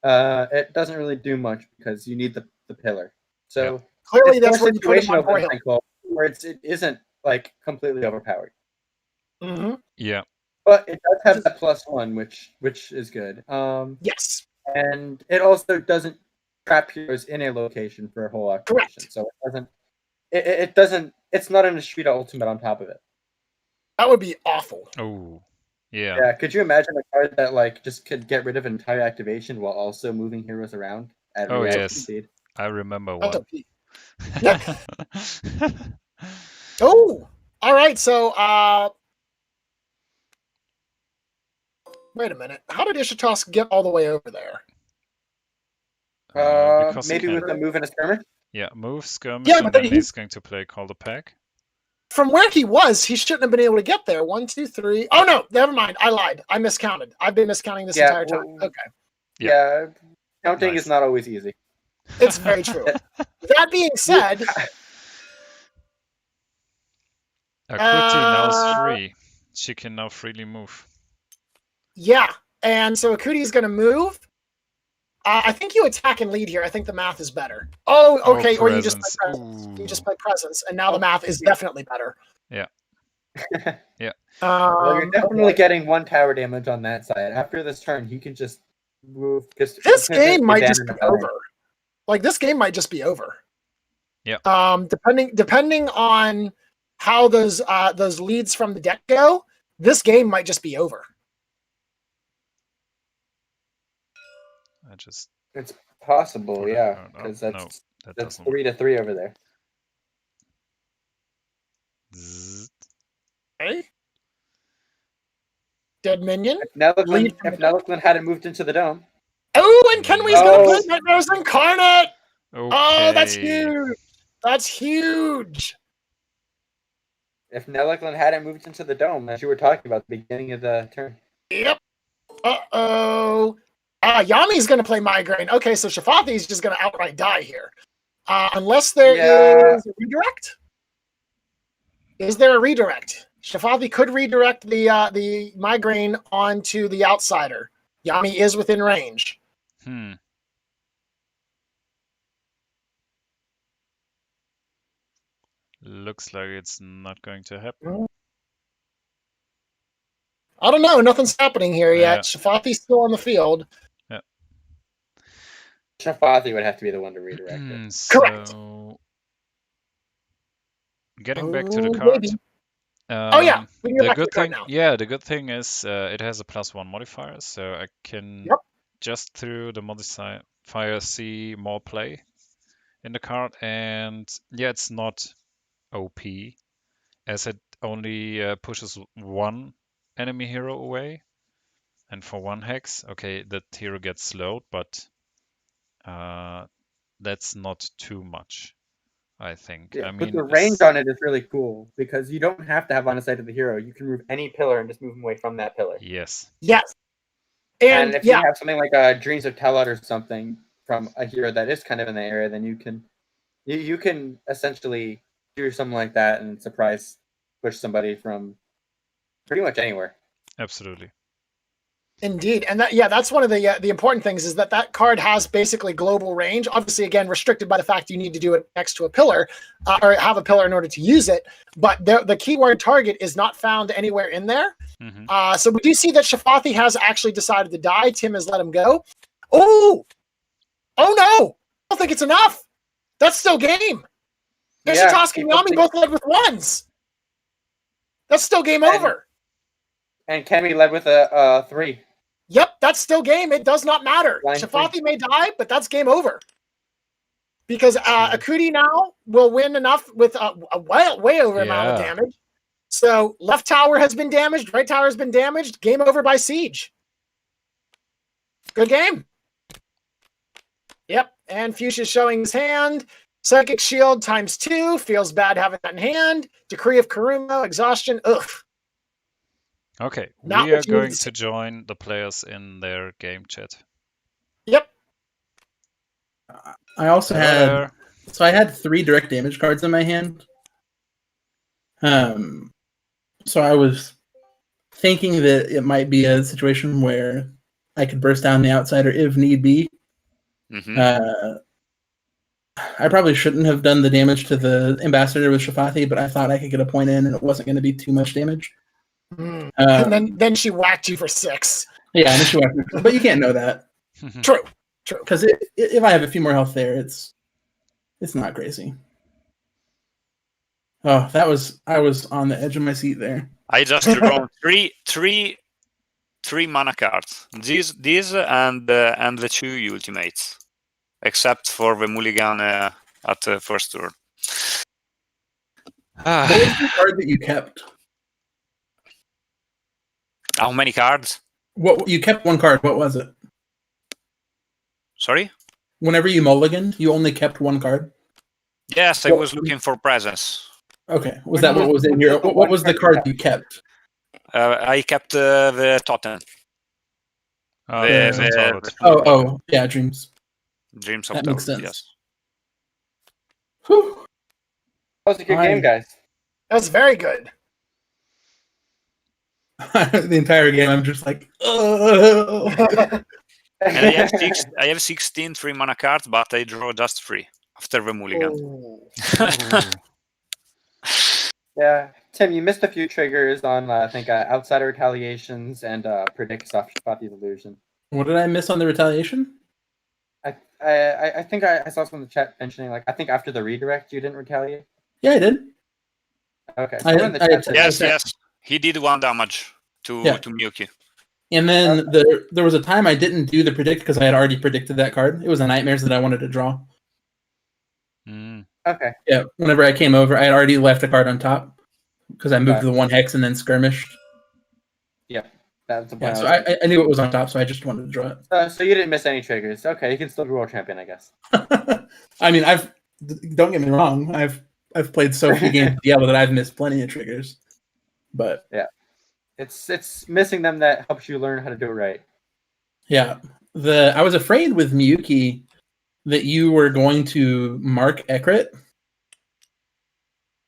it doesn't really do much because you need the pillar. So
clearly that's where you put it on
sinkhole, where it isn't like completely overpowered.
Yeah.
But it does have that +1, which is good.
Yes.
And it also doesn't trap heroes in a location for a whole activation.
Correct.
So it doesn't it's not an Ashvita ultimate on top of it.
That would be awful.
Oh. Yeah.
Yeah, could you imagine a card that like just could get rid of an entire activation while also moving heroes around at speed?
I remember one.
Oh, all right. So, wait a minute. How did Ishitosk get all the way over there?
Maybe with a move and a skirmish.
Yeah, move, skirmish,
yeah,
and then he's going to play Call the Pack.
from where he was, he shouldn't have been able to get there. 1, 2, 3. Oh no, never mind. I lied. I miscounted. I've been miscounting this entire time. Okay.
Yeah, counting is not always easy.
It's very true. That being said,
Akuti now is free. She can now freely move.
Yeah, and so Akuti is going to move. I think you attack and lead here. I think the math is better. Oh, okay. Or you just play presence. You just play presence, and now the math is definitely better.
Yeah. Yeah.
Well, you're definitely getting 1 tower damage on that side. After this turn, you can just move.
This game might just be over. Like, this game might just be over.
Yeah.
Depending on how those leads from the deck go, this game might just be over.
It's possible, yeah, because that's 3-3 over there.
Okay. Dead minion.
If Nelliklin hadn't moved into the dome.
Oh, and Kenway's gonna play Nightmares Incarnate.
Okay.
Oh, that's huge. That's huge.
If Nelliklin hadn't moved into the dome, as you were talking about at the beginning of the turn.
Yep. Uh-oh. Yami's going to play Migraine. Okay, so Shafathi's just going to outright die here. Unless there is a redirect? Is there a redirect? Shafathi could redirect the Migraine onto the outsider. Yami is within range.
Looks like it's not going to happen.
I don't know. Nothing's happening here yet. Shafathi's still on the field.
Yeah.
Shafathi would have to be the one to redirect it.
Correct.
Getting back to the card.
The
good thing. Yeah, the good thing is it has a +1 modifier, so I can just through the modifier see more play in the card, and it's not OP as it only pushes 1 enemy hero away, and for 1 hex, okay, that hero gets slowed, but that's not too much, I think.
Yeah,
I mean,
but the range on it is really cool because you don't have to have line of sight of the hero. You can move any pillar and just move them away from that pillar.
Yes.
And if you have something like Dreams of Telot or something from a hero that is kind of in the area, then you can essentially do something like that and surprise push somebody from pretty much anywhere.
Absolutely.
Indeed, and that's one of the important things is that card has basically global range. Obviously, again, restricted by the fact you need to do it next to a pillar or have a pillar in order to use it. But the keyword target is not found anywhere in there. So we do see that Shafathi has actually decided to die. Tim has let him go. Oh no! I don't think it's enough. That's still game. Shitoski and Yami both led with 1s. That's still game over.
And Kemi led with a 3.
Yep, that's still game. It does not matter. Shafathi may die, but that's game over. Because Akuti now will win enough with a way over amount of damage. So left tower has been damaged, right tower has been damaged. Game over by siege. Good game. Yep, and Fuchsia's showing his hand. Psychic Shield ×2. Feels bad having that in hand. Decree of Karuma. Exhaustion. Ugh.
Okay, we are going to join the players in their game chat.
Yep.
I also had... So I had 3 direct damage cards in my hand. So I was thinking that it might be a situation where I could burst down the outsider if need be. I probably shouldn't have done the damage to the ambassador with Shafathi, but I thought I could get a point in and it wasn't going to be too much damage.
And then she whacked you for 6.
Yeah, and then she whacked me. But you can't know that.
True.
Because if I have a few more health there, it's not crazy. Oh, I was on the edge of my seat there.
I just drawn three mana cards. These and the 2 ultimates, except for the mulligan at the first turn.
What was the card that you kept?
How many cards?
What you kept 1 card. What was it?
Sorry?
Whenever you mulliganed, you only kept 1 card?
Yes, I was looking for presence.
Okay. Was that what was in your? What was the card you kept?
I kept the Totem.
Yeah, Dreams.
Dreams of
That makes
Tower,
sense.
yes.
Whew.
That was a good game, guys.
That was very good.
The entire game, I'm just like, oh.
And I have 16 3-mana cards, but I draw just 3 after the mulligan.
Yeah, Tim, you missed a few triggers on I think Outsider Retaliations and Predict Shafati's Illusion.
What did I miss on the retaliation?
I think I saw someone in the chat mentioning I think after the redirect you didn't retaliate.
Yeah, I did.
Okay.
Yes. He did 1 damage to Miyuki.
And then there was a time I didn't do the predict because I had already predicted that card. It was a Nightmares that I wanted to draw.
Okay.
Yeah, whenever I came over, I had already left a card on top because I moved the 1 hex and then skirmished.
Yeah, that's the
Yeah,
point.
so I knew it was on top, so I just wanted to draw it.
So you didn't miss any triggers. Okay, you can still be world champion, I guess.
I mean, don't get me wrong, I've played so few games of Diablo that I've missed plenty of triggers. But
yeah, it's missing them that helps you learn how to do it right.
Yeah, I was afraid with Miyuki that you were going to mark Ekrit,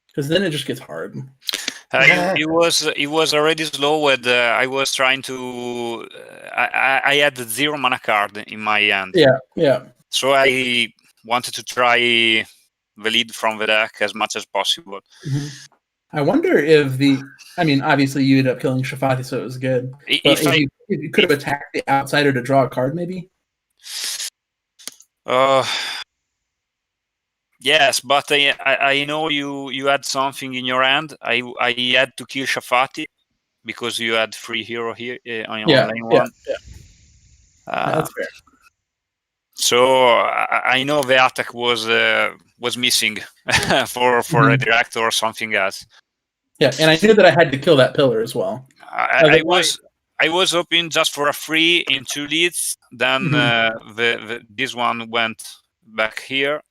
because then it just gets hard.
It was already slow when I was trying to. I had 0 mana card in my hand.
Yeah.
So I wanted to try the lead from the deck as much as possible.
Mm-hmm. I wonder if I mean, obviously you ended up killing Shafati, so it was good. But if you could have attacked the outsider to draw a card, maybe?
Yes, but I know you had something in your hand. I had to kill Shafati because you had 3 hero here on lane 1.
Yeah. That's fair.
So I know the attack was missing for a direct or something else.
Yeah, and I knew that I had to kill that pillar as well.
I was hoping just for a 3 in 2 leads. Then this one went back here,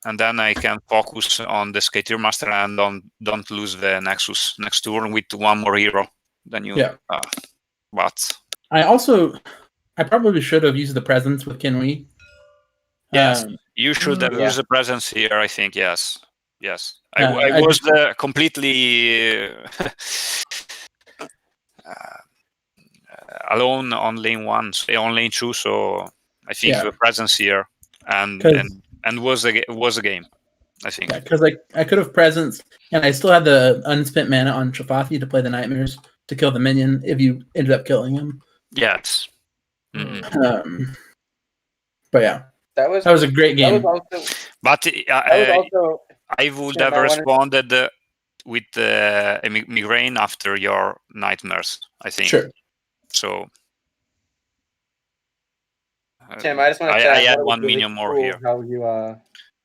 and then I can focus on the Skater Master and don't lose the Nexus next turn with 1 more hero than you.
Yeah.
But
I probably should have used the presence with Kinui.
Yes, you should have used the presence here. I think yes. I was completely alone on lane 1, on lane 2. So I think the presence here and was a game. I think
because I could have presence, and I still had the unspent mana on Shafati to play the Nightmares to kill the minion if you ended up killing him.
Yes.
Mm-hmm. But yeah,
that was
a great game.
But I would have responded with a migraine after your Nightmares, I think.
Sure.
So
Tim, I just want to say
I had 1 minion more here.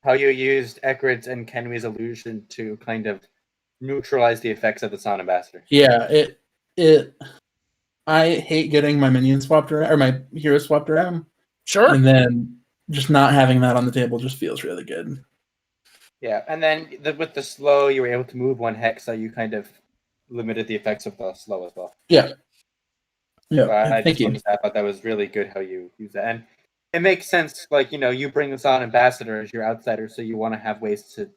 How you used Ekrid's and Kenwi's illusion to kind of neutralize the effects of the Sound Ambassador.
Yeah, I hate getting my minion swapped around or my hero swapped around.
Sure.
And then just not having that on the table just feels really good.
Yeah, and then with the slow, you were able to move 1 hex, so you kind of limited the effects of the slow as well.
Yeah. Yeah.
So I thought that was really good how you use that, and it makes sense. You bring this on Ambassador as your outsider, so you want to have ways to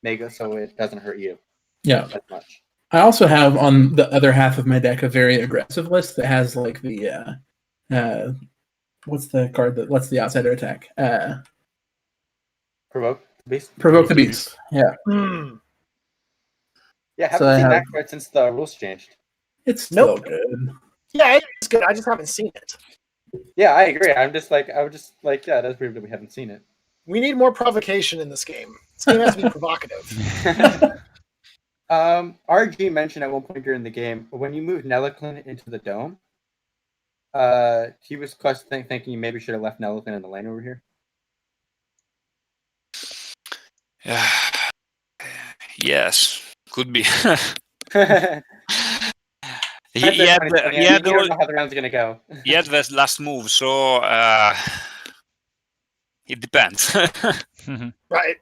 make it so it doesn't hurt you.
Yeah.
As much.
I also have on the other half of my deck a very aggressive list that has the what's the card that lets the outsider attack?
Provoke the Beast.
Provoke the Beast. Yeah.
Yeah, haven't seen that card since the rules changed.
It's still good.
Yeah, it's good. I just haven't seen it.
Yeah, I agree. I was just like, yeah, that's weird that we haven't seen it.
We need more provocation in this game. This game has to be provocative.
RG mentioned at one point during the game, when you moved Nelliclin into the dome, he was thinking you maybe should have left Nelliclin in the lane over here.
Yes, could be.
He had you don't know how the round's gonna go.
He had the last move, so it depends.
Right.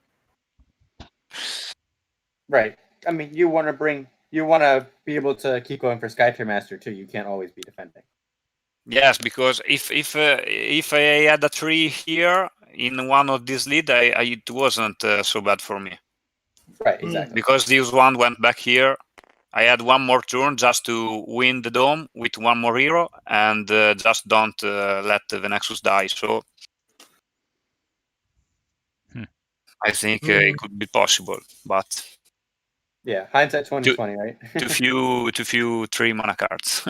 I mean, you want to be able to keep going for Sky Tier Master too. You can't always be defending.
Yes, because if I had a 3 here in one of these lead, it wasn't so bad for me.
Right, exactly.
Because this one went back here. I had one more turn just to win the dome with one more hero, and just don't let the Nexus die. So I think it could be possible, but
yeah, hindsight 2020, right?
too few 3 mana cards.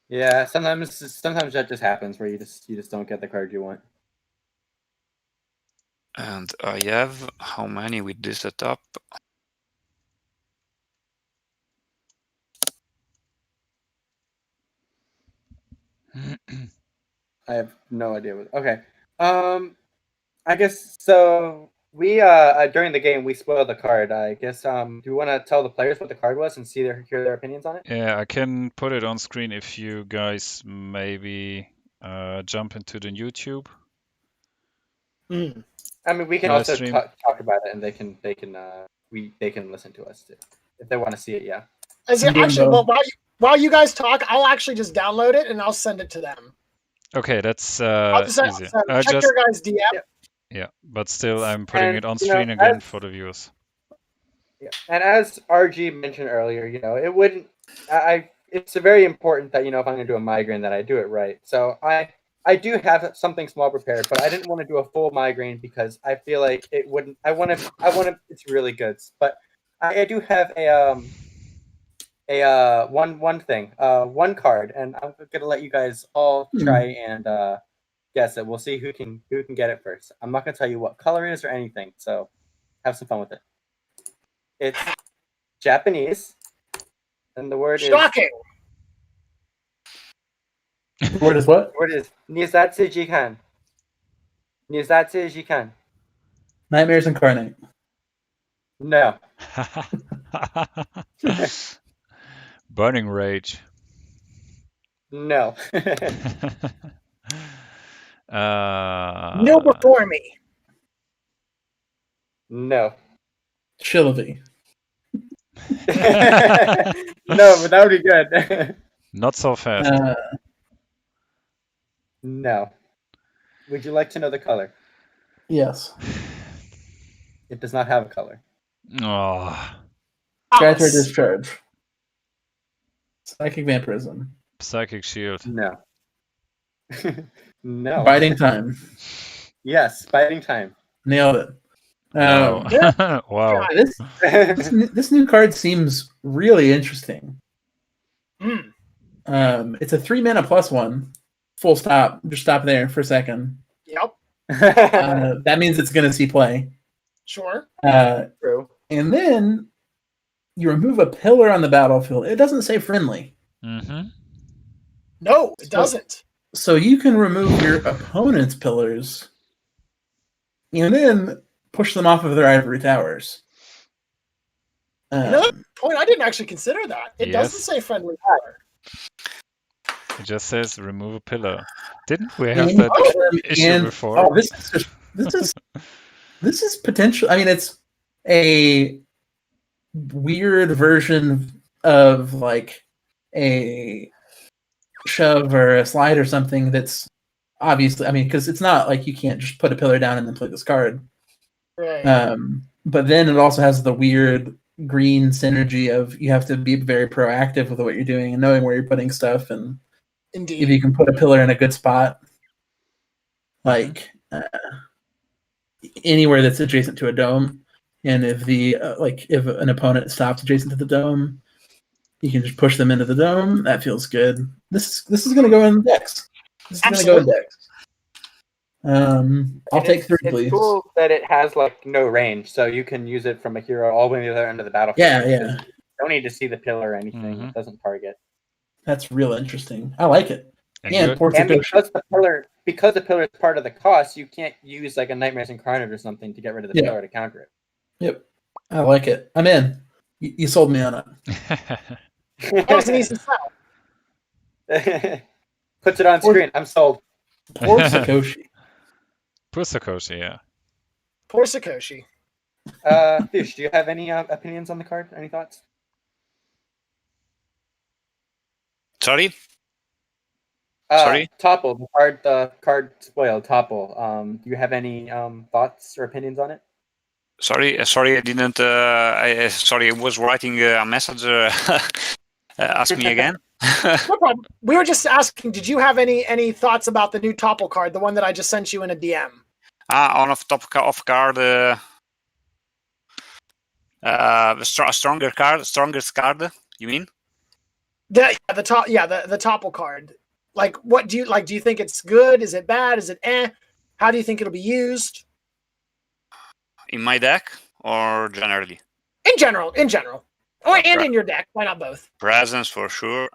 Yeah, sometimes that just happens where you just don't get the card you want.
And I have how many with this setup?
I have no idea what. Okay, I guess so. We during the game we spoiled the card. I guess do you want to tell the players what the card was and hear their opinions on it?
Yeah, I can put it on screen if you guys maybe jump into the YouTube.
I mean, we can also talk about it, and they can listen to us too if they want to see it. Yeah.
Actually, well, while you guys talk, I'll actually just download it and I'll send it to them.
Okay, that's
I'll just
easy.
check your guys' DM.
Yeah, but still, I'm putting it on
you know,
screen again for the viewers.
Yeah, and as RG mentioned earlier, it wouldn't. It's very important that if I'm going to do a migraine, that I do it right. So I do have something small prepared, but I didn't want to do a full migraine because I feel like it wouldn't. I want to. It's really good, but I do have one card, and I'm gonna let you guys all try and guess it. We'll see who can get it first. I'm not gonna tell you what color it is or anything, so have some fun with it. It's Japanese, and the word
Shocking.
is.
The word is what?
The word is Nizatsu Jikan. Nizatsu Jikan.
Nightmares Incarnate.
No.
Burning Rage.
No.
No before me.
No.
Shillavy.
No, but that would be good.
Not so fast.
No. Would you like to know the color?
Yes.
It does not have a color.
Oh.
Scatter Discharge. Psychic Vampirism.
Psychic Shield.
No. No.
Biding Time.
Yes, Biding Time.
Nailed it.
Wow. Wow.
This new card seems really interesting. It's a 3-mana +1. Full stop. Just stop there for a second.
Yep.
That means it's going to see play.
Sure.
True.
And then you remove a pillar on the battlefield. It doesn't say friendly.
Mm-hmm.
No, it doesn't.
So you can remove your opponent's pillars and then push them off of their ivory towers.
Another point, I didn't actually consider that. It doesn't say friendly fire.
It just says remove a pillar. Didn't we have that issue before?
Oh, this is potential. I mean, it's a weird version of like a shove or a slide or something that's obviously, I mean, because it's not like you can't just put a pillar down and then play this card.
Right.
But then it also has the weird green synergy of you have to be very proactive with what you're doing and knowing where you're putting stuff. And
Indeed.
if you can put a pillar in a good spot, like anywhere that's adjacent to a dome, and if the if an opponent stops adjacent to the dome, you can just push them into the dome. That feels good. This is going to go in decks. This is going to go in decks. I'll take 3, please.
It's cool that it has like no range, so you can use it from a hero all the way to the other end of the battlefield.
Yeah.
You don't need to see the pillar or anything. It doesn't target.
That's real interesting. I like it.
And because the pillar is part of the cost, you can't use like a Nightmares Incarnate or something to get rid of the pillar to counter it.
Yep. I like it. I'm in. You sold me on it.
That was an easy sell.
Puts it on screen. I'm sold.
Poor Sakoshi.
Poor Sakoshi, yeah.
Poor Sakoshi.
Fish, do you have any opinions on the card? Any thoughts?
Sorry? Sorry?
Topple, the card spoiled, Topple. Do you have any thoughts or opinions on it?
Sorry, I didn't. Sorry, I was writing a message. Ask me again.
No problem. We were just asking, did you have any thoughts about the new Topple card, the one that I just sent you in a DM?
On off card, strongest card. You mean?
The Topple card. Like, what do you like? Do you think it's good? Is it bad? Is it eh? How do you think it'll be used?
In my deck or generally?
In general. Oh, and in your deck. Why not both?
Presence for sure.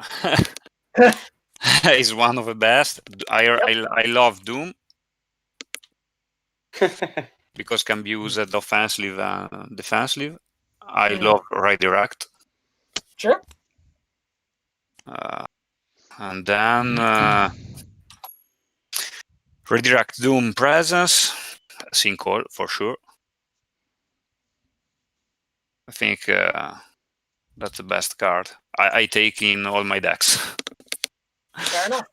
Is one of the best. I love Doom because can be used offensive and defensive. I love Redirect.
Sure.
And then Redirect, Doom, Presence, Sinkhole for sure. I think that's the best card I take in all my decks.
Fair enough.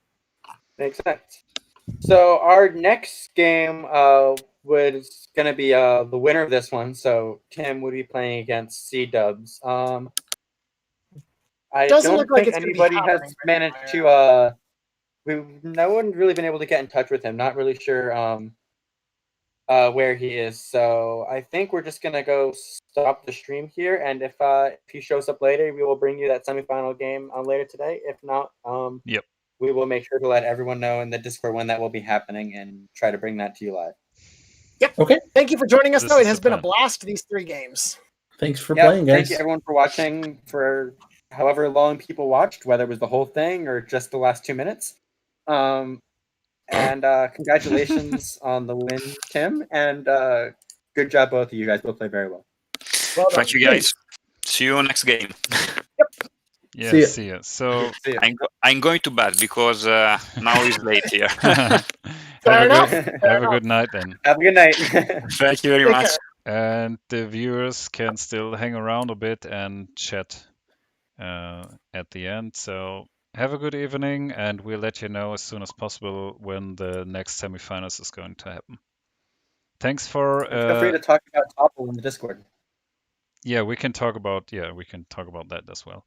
Makes sense. So our next game was going to be the winner of this one. So Tim would be playing against C-Dubs. I don't think anybody has managed to. No one's really been able to get in touch with him. Not really sure where he is. So I think we're just gonna go stop the stream here, and if he shows up later, we will bring you that semifinal game later today. If not, we will make sure to let everyone know in the Discord when that will be happening and try to bring that to you live.
Yep.
Okay.
Thank you for joining us, though. It has been a blast, these 3 games.
Thanks for playing, guys.
Thank you, everyone, for watching for however long people watched, whether it was the whole thing or just the last 2 minutes. And congratulations on the win, Tim. And good job, both of you guys. Both played very well.
Thank you, guys. See you next game.
Yeah, see ya. So
I'm going to bed because now it's late here.
Have a good night then.
Have a good night.
Thank you very much.
And the viewers can still hang around a bit and chat at the end. So have a good evening, and we'll let you know as soon as possible when the next semifinals is going to happen. Thanks for.
Feel free to talk about Topple in the Discord.
Yeah, we can talk about that as well.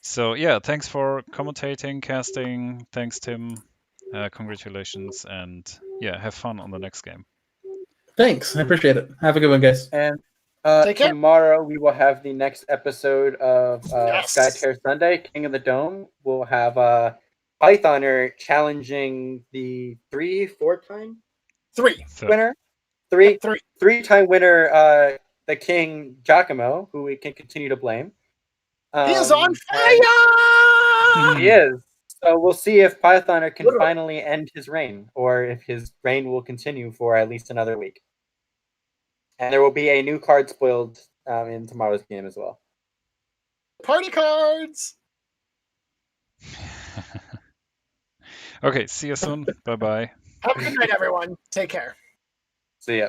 So yeah, thanks for commentating, casting. Thanks, Tim. Congratulations, and yeah, have fun on the next game.
Thanks, I appreciate it. Have a good one, guys.
And tomorrow we will have the next episode of Sky Terror Sunday, King of the Dome. We'll have Pythoner challenging the three-time winner, three-time winner, the King Giacomo, who we can continue to blame.
He is on fire!
He is. So we'll see if Pythoner can finally end his reign, or if his reign will continue for at least another week. And there will be a new card spoiled in tomorrow's game as well.
Party cards!
Okay, see you soon. Bye-bye.
Have a good night, everyone. Take care.
See ya.